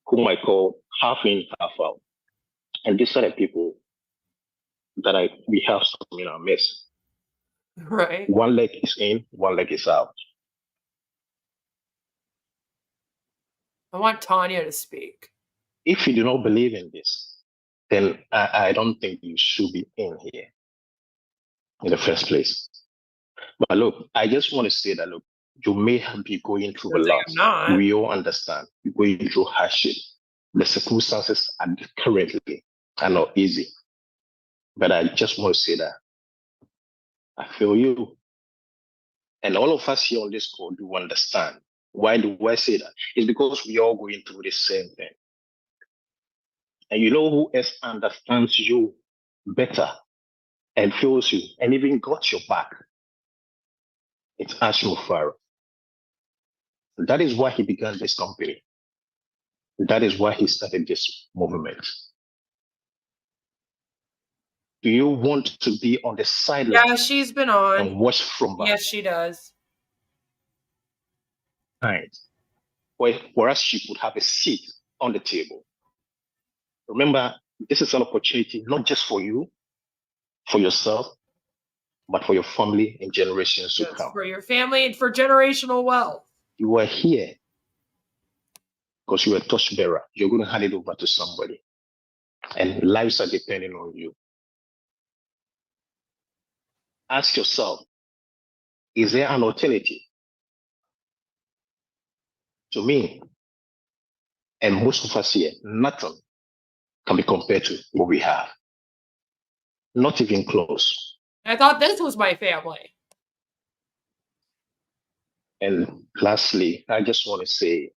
whom I call half in, half out. And these are the people that we have some in our midst. Right. One leg is in, one leg is out. I want Tanya to speak. If you do not believe in this, then I don't think you should be in here in the first place. But look, I just want to say that, look, you may be going through a lot. We all understand. You're going through hardship. The circumstances currently are not easy. But I just want to say that I feel you. And all of us here on this call do understand. Why do I say that? It's because we are all going through the same thing. And you know who else understands you better and feels you and even got your back? It's Mufareh. That is why he began this company. That is why he started this movement. Do you want to be on the sideline? Yeah, she's been on. And watch from behind? Yes, she does. Right. Whereas she could have a seat on the table. Remember, this is an opportunity not just for you, for yourself, but for your family and generations to come. For your family and for generational wealth. You are here because you're a torchbearer. You're going to hand it over to somebody. And lives are depending on you. Ask yourself, is there an alternative? To me, and most of us here, nothing can be compared to what we have. Not even close. I thought this was my family. And lastly, I just want to say,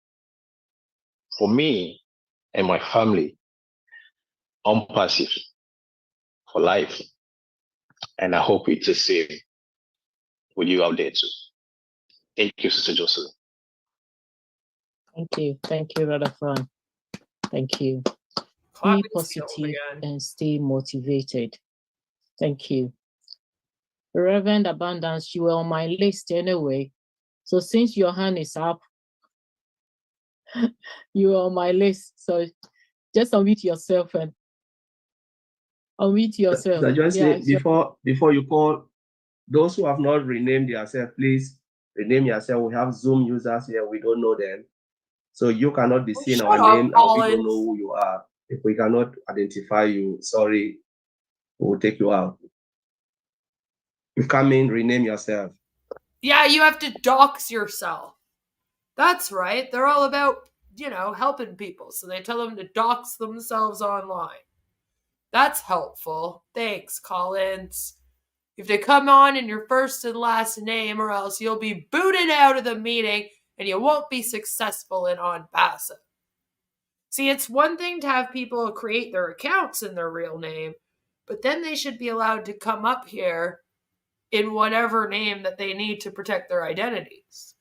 for me and my family, I'm passive for life. And I hope it's the same with you out there too. Thank you, Sister Jocelyn. Thank you. Thank you, Brother Fran. Thank you. Be positive and stay motivated. Thank you. Reverend Abundance, you were on my list anyway. So since your hand is up, you are on my list. So just unmute yourself and unmute yourself. Before you call, those who have not renamed yourself, please rename yourself. We have Zoom users here. We don't know them. So you cannot be seen our name and we don't know who you are. If we cannot identify you, sorry, we will take you out. You come in, rename yourself. Yeah, you have to dox yourself. That's right. They're all about, helping people. So they tell them to dox themselves online. That's helpful. Thanks, Collins. You have to come on in your first and last name or else you'll be booted out of the meeting and you won't be successful in on passive. See, it's one thing to have people create their accounts in their real name, but then they should be allowed to come up here in whatever name that they need to protect their identities.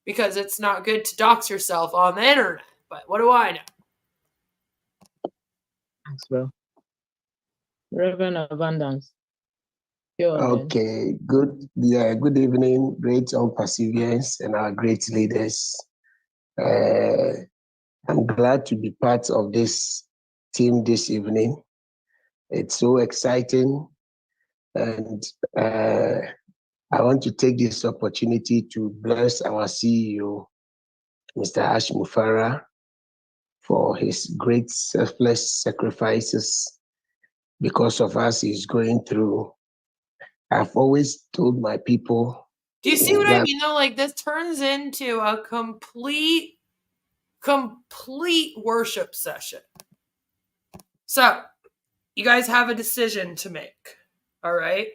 Because it's not good to dox yourself on the internet. But what do I know? Thanks, bro. Reverend Abundance. Okay, good. Yeah, good evening. Great on perseverance and our great leaders. I'm glad to be part of this team this evening. It's so exciting, and I want to take this opportunity to bless our CEO, Mr. Ash Mufareh, for his great selfless sacrifices because of us he's going through. I've always told my people. Do you see what I mean though? Like this turns into a complete worship session. So you guys have a decision to make. All right.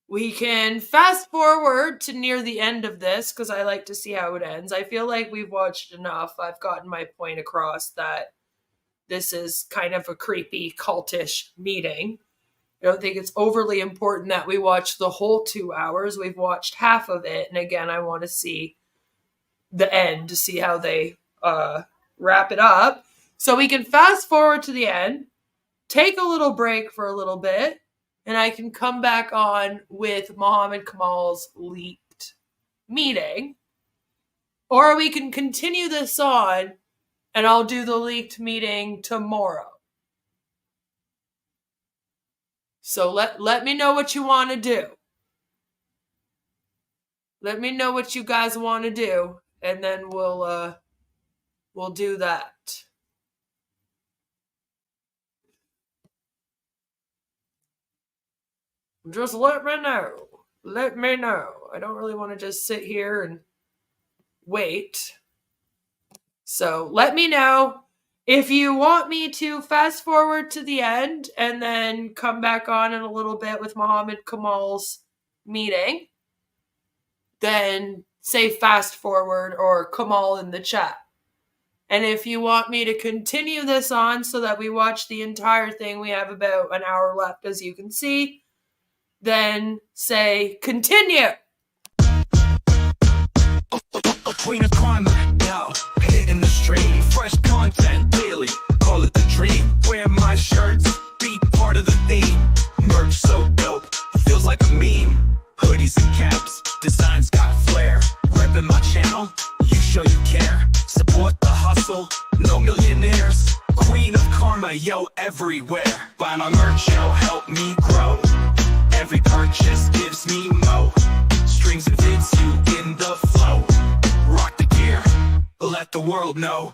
We can fast forward to near the end of this because I like to see how it ends. I feel like we've watched enough. I've gotten my point across that this is kind of a creepy, cultish meeting. I don't think it's overly important that we watch the whole 2 hours. We've watched half of it. And again, I want to see the end to see how they wrap it up. So we can fast forward to the end, take a little break for a little bit, and I can come back on with Muhammad Kamal's leaked meeting. Or we can continue this on and I'll do the leaked meeting tomorrow. So let me know what you want to do. Let me know what you guys want to do, and then we'll do that. Just let me know. Let me know. I don't really want to just sit here and wait. So let me know if you want me to fast forward to the end and then come back on in a little bit with Muhammad Kamal's meeting. Then say fast forward or Kamal in the chat. And if you want me to continue this on so that we watch the entire thing, we have about an hour left, as you can see, then say continue. Queen of crime, now hitting the stream. Fresh content daily, call it the dream. Wear my shirts, be part of the theme. Merch so dope, feels like a meme. Hoodies and caps, designs got flair. Repping my channel, you show you care. Support the hustle, no millionaires. Queen of karma, yo, everywhere. Buy my merch, yo, help me grow. Every purchase gives me mo. Strings and fits you in the flow. Rock the gear, let the world know.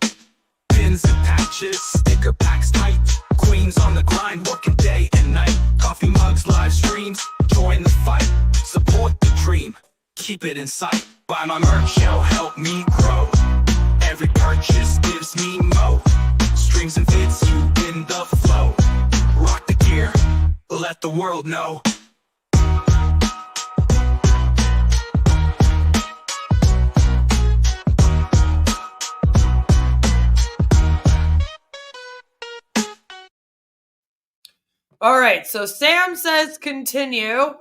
Pins and patches, sticker packs tight. Queens on the grind, working day and night. Coffee mugs, live streams, join the fight. Support the dream, keep it in sight. Buy my merch, yo, help me grow. Every purchase gives me mo. Strings and fits you in the flow. Rock the gear, let the world know. All right, so Sam says continue.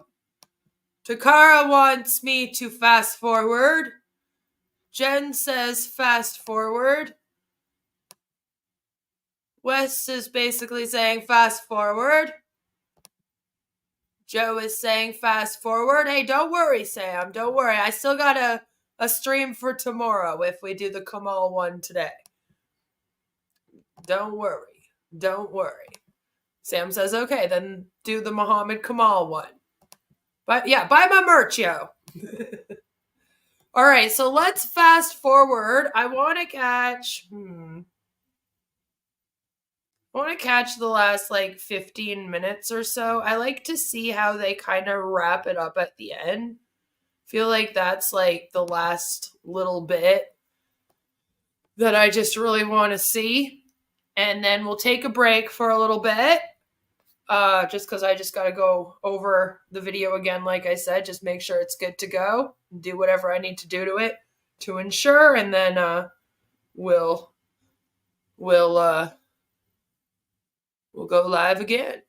Takara wants me to fast forward. Jen says fast forward. Wes is basically saying fast forward. Joe is saying fast forward. Hey, don't worry, Sam. Don't worry. I still got a stream for tomorrow if we do the Kamal one today. Don't worry. Don't worry. Sam says, okay, then do the Muhammad Kamal one. But yeah, buy my merch, yo. All right, so let's fast forward. I want to catch the last like 15 minutes or so. I like to see how they kind of wrap it up at the end. Feel like that's like the last little bit that I just really want to see. And then we'll take a break for a little bit. Just because I just got to go over the video again, like I said, just make sure it's good to go. Do whatever I need to do to it to ensure, and then we'll go live again.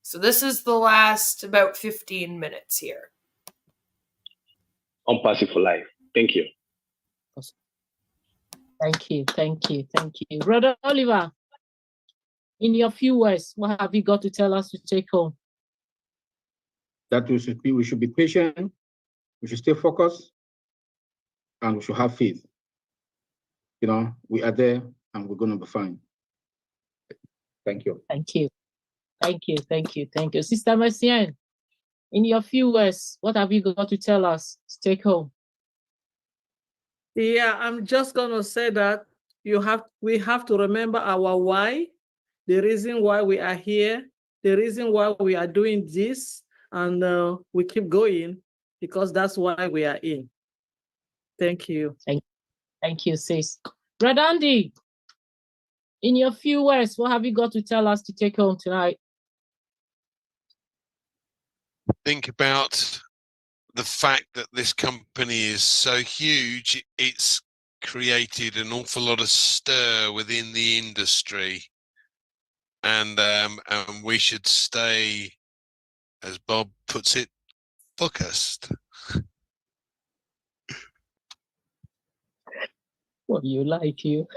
So this is the last about 15 minutes here. On Passive for Life. Thank you. Thank you, thank you, thank you. Brother Oliver, in your few words, what have you got to tell us to take home? that we should be patient, we should stay focused, and we should have faith. You know, we are there and we're going to be fine. Thank you. Thank you. Thank you. Thank you. Thank you. Sister Mercienne, in your few words, what have you got to tell us to take home? Yeah, I'm just going to say that we have to remember our why, the reason why we are here, the reason why we are doing this, and we keep going because that's why we are in. Thank you. Thank you, sis. Brother Andy, in your few words, what have you got to tell us to take home tonight? Think about the fact that this company is so huge, it's created an awful lot of stir within the industry. And we should stay, as Bob puts it, focused. Well, you like you.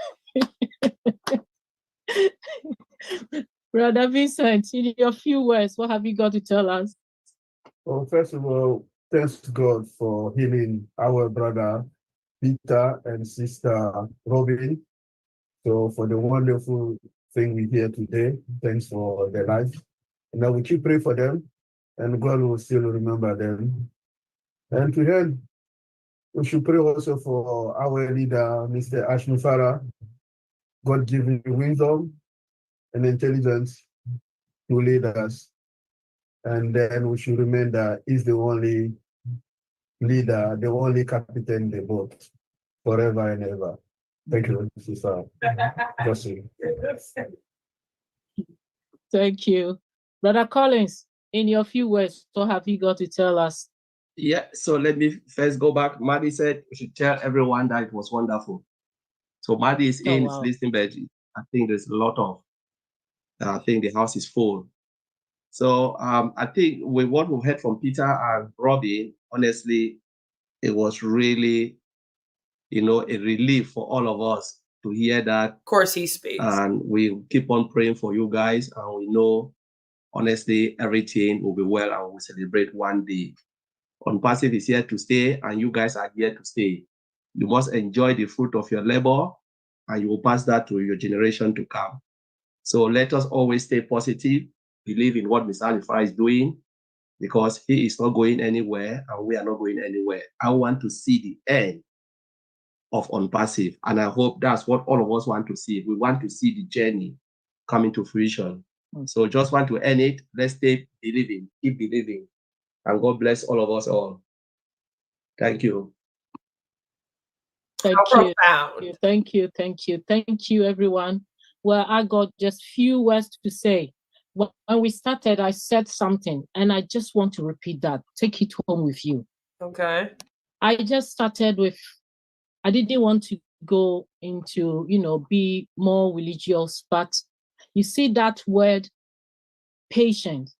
Brother Vincent, in your few words, what have you got to tell us? Well, first of all, thanks to God for healing our brother Peter and sister Robin. So for the wonderful thing we hear today, thanks for their life. And now we keep praying for them, and God will still remember them. And to him, we should pray also for our leader, Mr. Mufareh. God give him wisdom and intelligence to lead us. And then we should remember he's the only leader, the only captain in the boat, forever and ever. Thank you, Sister Josie. Thank you. Brother Collins, in your few words, what have you got to tell us? Yeah, so let me first go back. Maddie said we should tell everyone that it was wonderful. So Maddie is in, is listening, but I think there's a lot of, I think the house is full. So I think with what we've heard from Peter and Robin, honestly, it was really, you know, a relief for all of us to hear that. Of course, he speaks. And we keep on praying for you guys, and we know, honestly, everything will be well, and we'll celebrate one day. Unpassive is here to stay, and you guys are here to stay. You must enjoy the fruit of your labor, and you will pass that to your generation to come. So let us always stay positive, believe in what Mr. Mufareh is doing, because he is not going anywhere, and we are not going anywhere. I want to see the end of Unpassive, and I hope that's what all of us want to see. We want to see the journey coming to fruition. So just want to end it. Let's stay believing, keep believing. And God bless all of us all. Thank you. Thank you. Thank you. Thank you. Thank you, everyone. Well, I got just few words to say. When we started, I said something, and I just want to repeat that. Take it home with you. Okay. I just started with, I didn't want to go into, you know, be more religious, but you see that word, patience,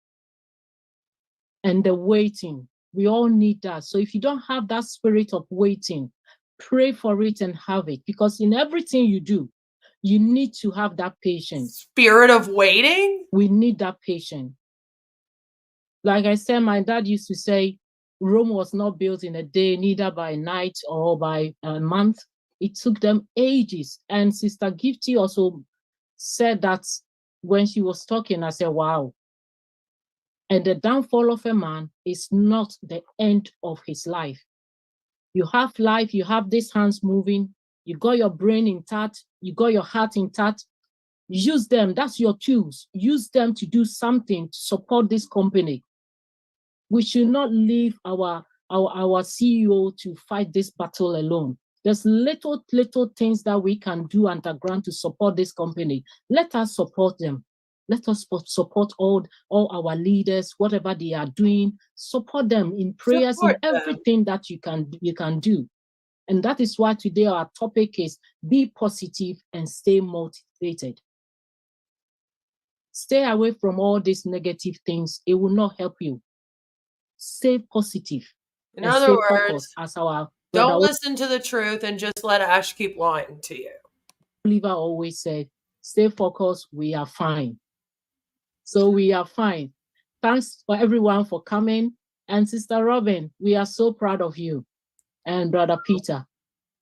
and the waiting. We all need that. So if you don't have that spirit of waiting, pray for it and have it, because in everything you do, you need to have that patience. Spirit of waiting? We need that patience. Like I said, my dad used to say, Rome was not built in a day, neither by night or by a month. It took them ages. And Sister Gifty also said that when she was talking. I said, wow. And the downfall of a man is not the end of his life. You have life, you have these hands moving, you got your brain intact, you got your heart intact. Use them, that's your tools. Use them to do something to support this company. We should not leave our CEO to fight this battle alone. There's little things that we can do underground to support this company. Let us support them. Let us support all our leaders, whatever they are doing. Support them in prayers, in everything that you can do. And that is why today our topic is be positive and stay motivated. Stay away from all these negative things. It will not help you. Stay positive. In other words, don't listen to the truth and just let Ash keep lying to you. Oliver always said, stay focused, we are fine. So we are fine. Thanks for everyone for coming. And Sister Robin, we are so proud of you. And Brother Peter,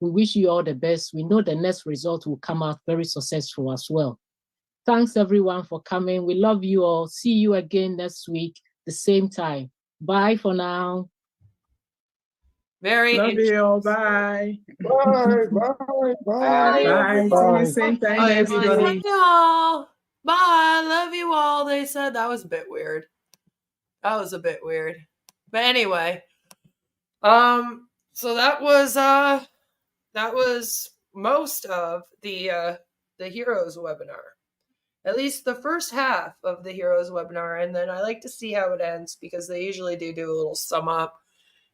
we wish you all the best. We know the next result will come out very successful as well. Thanks everyone for coming. We love you all. See you again next week, the same time. Bye for now. Very love you all. Bye. Bye, bye, bye. Bye. See you same time, Bye, everybody. y'all. Bye. Love you all. They said that was a bit weird. That was a bit weird. But anyway, so that was most of the Heroes webinar. At least the first half of the Heroes webinar, and then I like to see how it ends because they usually do a little sum up.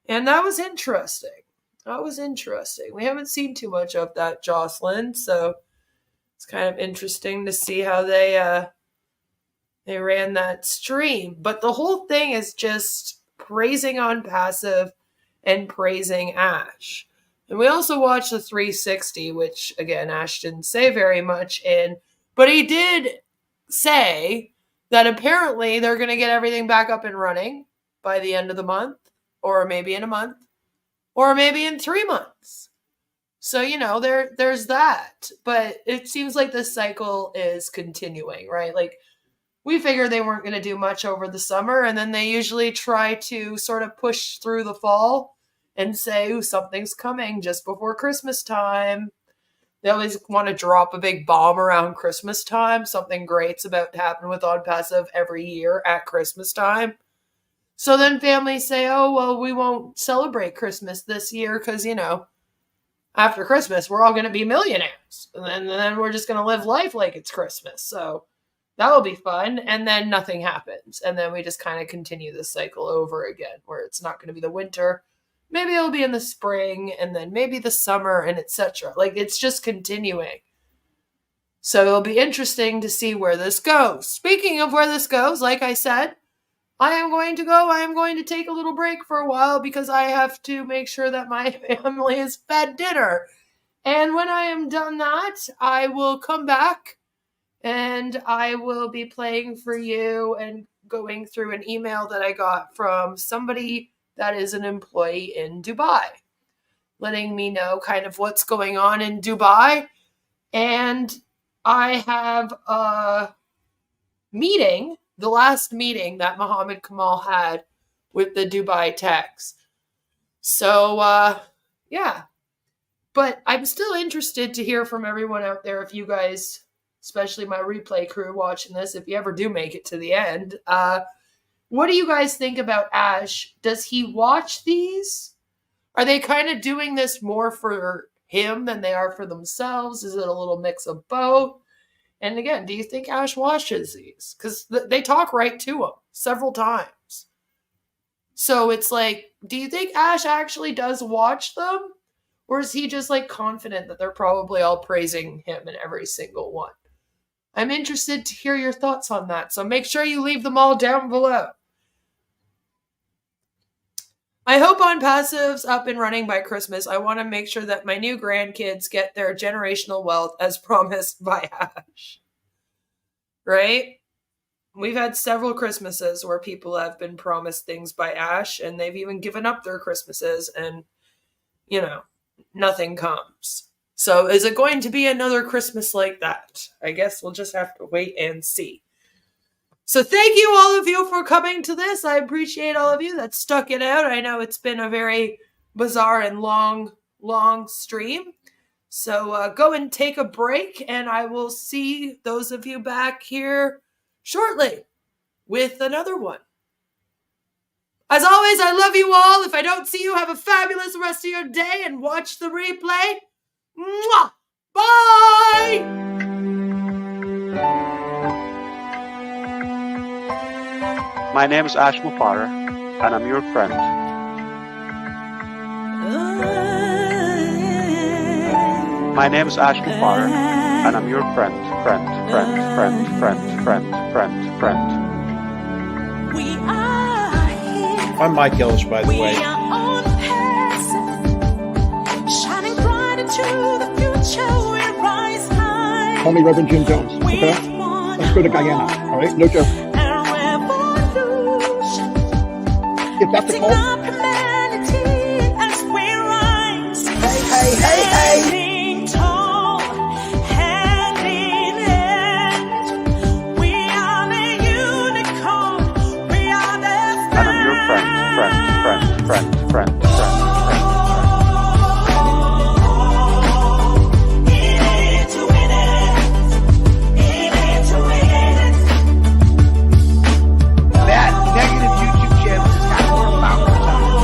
And that was interesting. That was interesting. We haven't seen too much of that, Jocelyn, so it's kind of interesting to see how they ran that stream. But the whole thing is just praising on passive and praising Ash. And we also watched the 360, which again Ash didn't say very much in, but he did say that apparently they're going to get everything back up and running by the end of the month, or maybe in a month, or maybe in 3 months. So, you know, there's that. But it seems like the cycle is continuing, right? Like, we figured they weren't going to do much over the summer, and then they usually try to sort of push through the fall and say, ooh, something's coming just before Christmas time. They always want to drop a big bomb around Christmas time. Something great's about to happen with On Passive every year at Christmas time. So then families say, oh, well, we won't celebrate Christmas this year because, you know, after Christmas, we're all going to be millionaires. And then we're just going to live life like it's Christmas. So that will be fun. And then nothing happens. And then we just kind of continue this cycle over again where it's not going to be the winter. Maybe it'll be in the spring and then maybe the summer and etc. Like it's just continuing. So it'll be interesting to see where this goes. Speaking of where this goes, like I said, I am going to take a little break for a while because I have to make sure that my family is fed dinner. And when I am done that, I will come back and I will be playing for you and going through an email that I got from somebody that is an employee in Dubai, letting me know kind of what's going on in Dubai. And I have a meeting, the last meeting that Mohammed Kamal had with the Dubai techs. So, yeah. But I'm still interested to hear from everyone out there if you guys, especially my replay crew watching this, if you ever do make it to the end, what do you guys think about Ash? Does he watch these? Are they kind of doing this more for him than they are for themselves? Is it a little mix of both? And again, do you think Ash watches these? Because they talk right to him several times. So it's like, do you think Ash actually does watch them? Or is he just like confident that they're probably all praising him in every single one? I'm interested to hear your thoughts on that. So make sure you leave them all down below. I hope On Passive's up and running by Christmas. I want to make sure that my new grandkids get their generational wealth as promised by Ash. Right? We've had several Christmases where people have been promised things by Ash, and they've even given up their Christmases, and, you know, nothing comes. So is it going to be another Christmas like that? I guess we'll just have to wait and see. So thank you all of you for coming to this. I appreciate all of you that stuck it out. I know it's been a very bizarre and long stream. So go and take a break, and I will see those of you back here shortly with another one. As always, I love you all. If I don't see you, have a fabulous rest of your day and watch the replay. Mwah! Bye! My name is Ash Mufareh, and I'm your friend. My name is Ash Mufareh, and I'm your friend. I'm Mike Ellis, by the way. Call me Reverend Jim Jones, okay? Let's go to Guyana, all right? No joke. If that's a cult. Hey. And I'm your friend. That negative YouTube channel has got more followers on it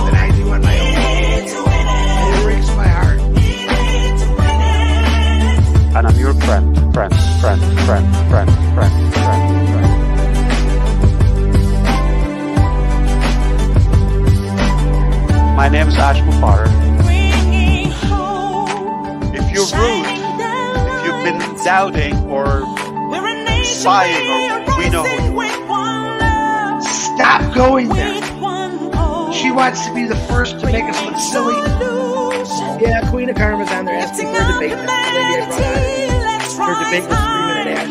than I do on my own. And it breaks my heart. And I'm your friend. My name is Ash Mufareh. If you're rude, if you've been doubting or spying, or we know who you are. Stop going there. She wants to be the first to make us look silly. Yeah, Queen of Karma's on there asking for a debate. That's the lady I brought on. Her debate was 3 Minute Ash.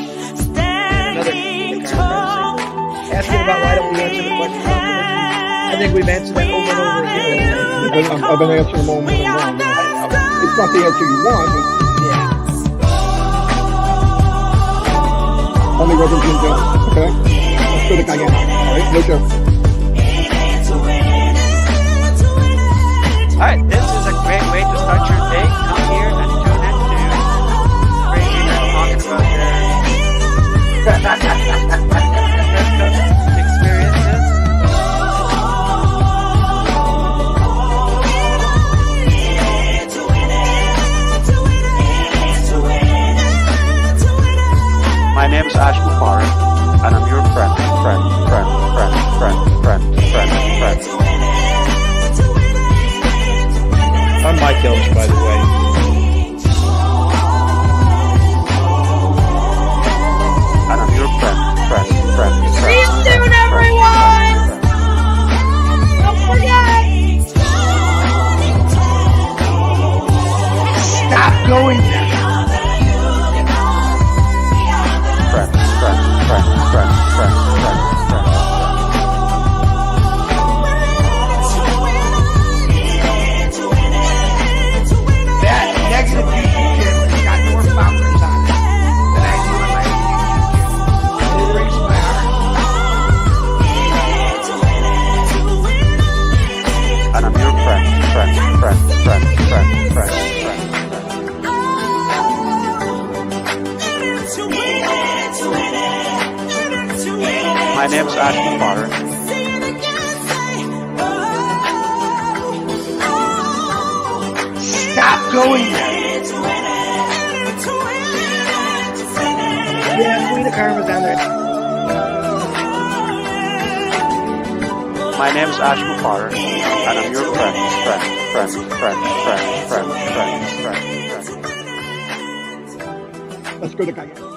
And another Queen of Karma person. Asking about why don't we answer the question about religion. I think we've answered that over and over again. I've been answering them over and over. It's not the answer you want. Only Reverend Jim Jones. Okay? Let's go to Guyana. All right? No joke. All right, this is a great way to start your day. Come here and tune in to crazy men talking about their experiences. My name is Ash Mufareh, and I'm your friend. I'm Mike Elch, by the way. And I'm your friend. See you soon, everyone! Don't forget! Stop going there. That negative YouTube channel has got more followers on it than I do on my own YouTube channel. And it breaks my heart. And I'm your friend. My name is Ash Mufareh. Stop going there. Yeah, Queen of Karma's on there. My name is Ash Mufareh, and I'm your friend. Let's go to Guyana.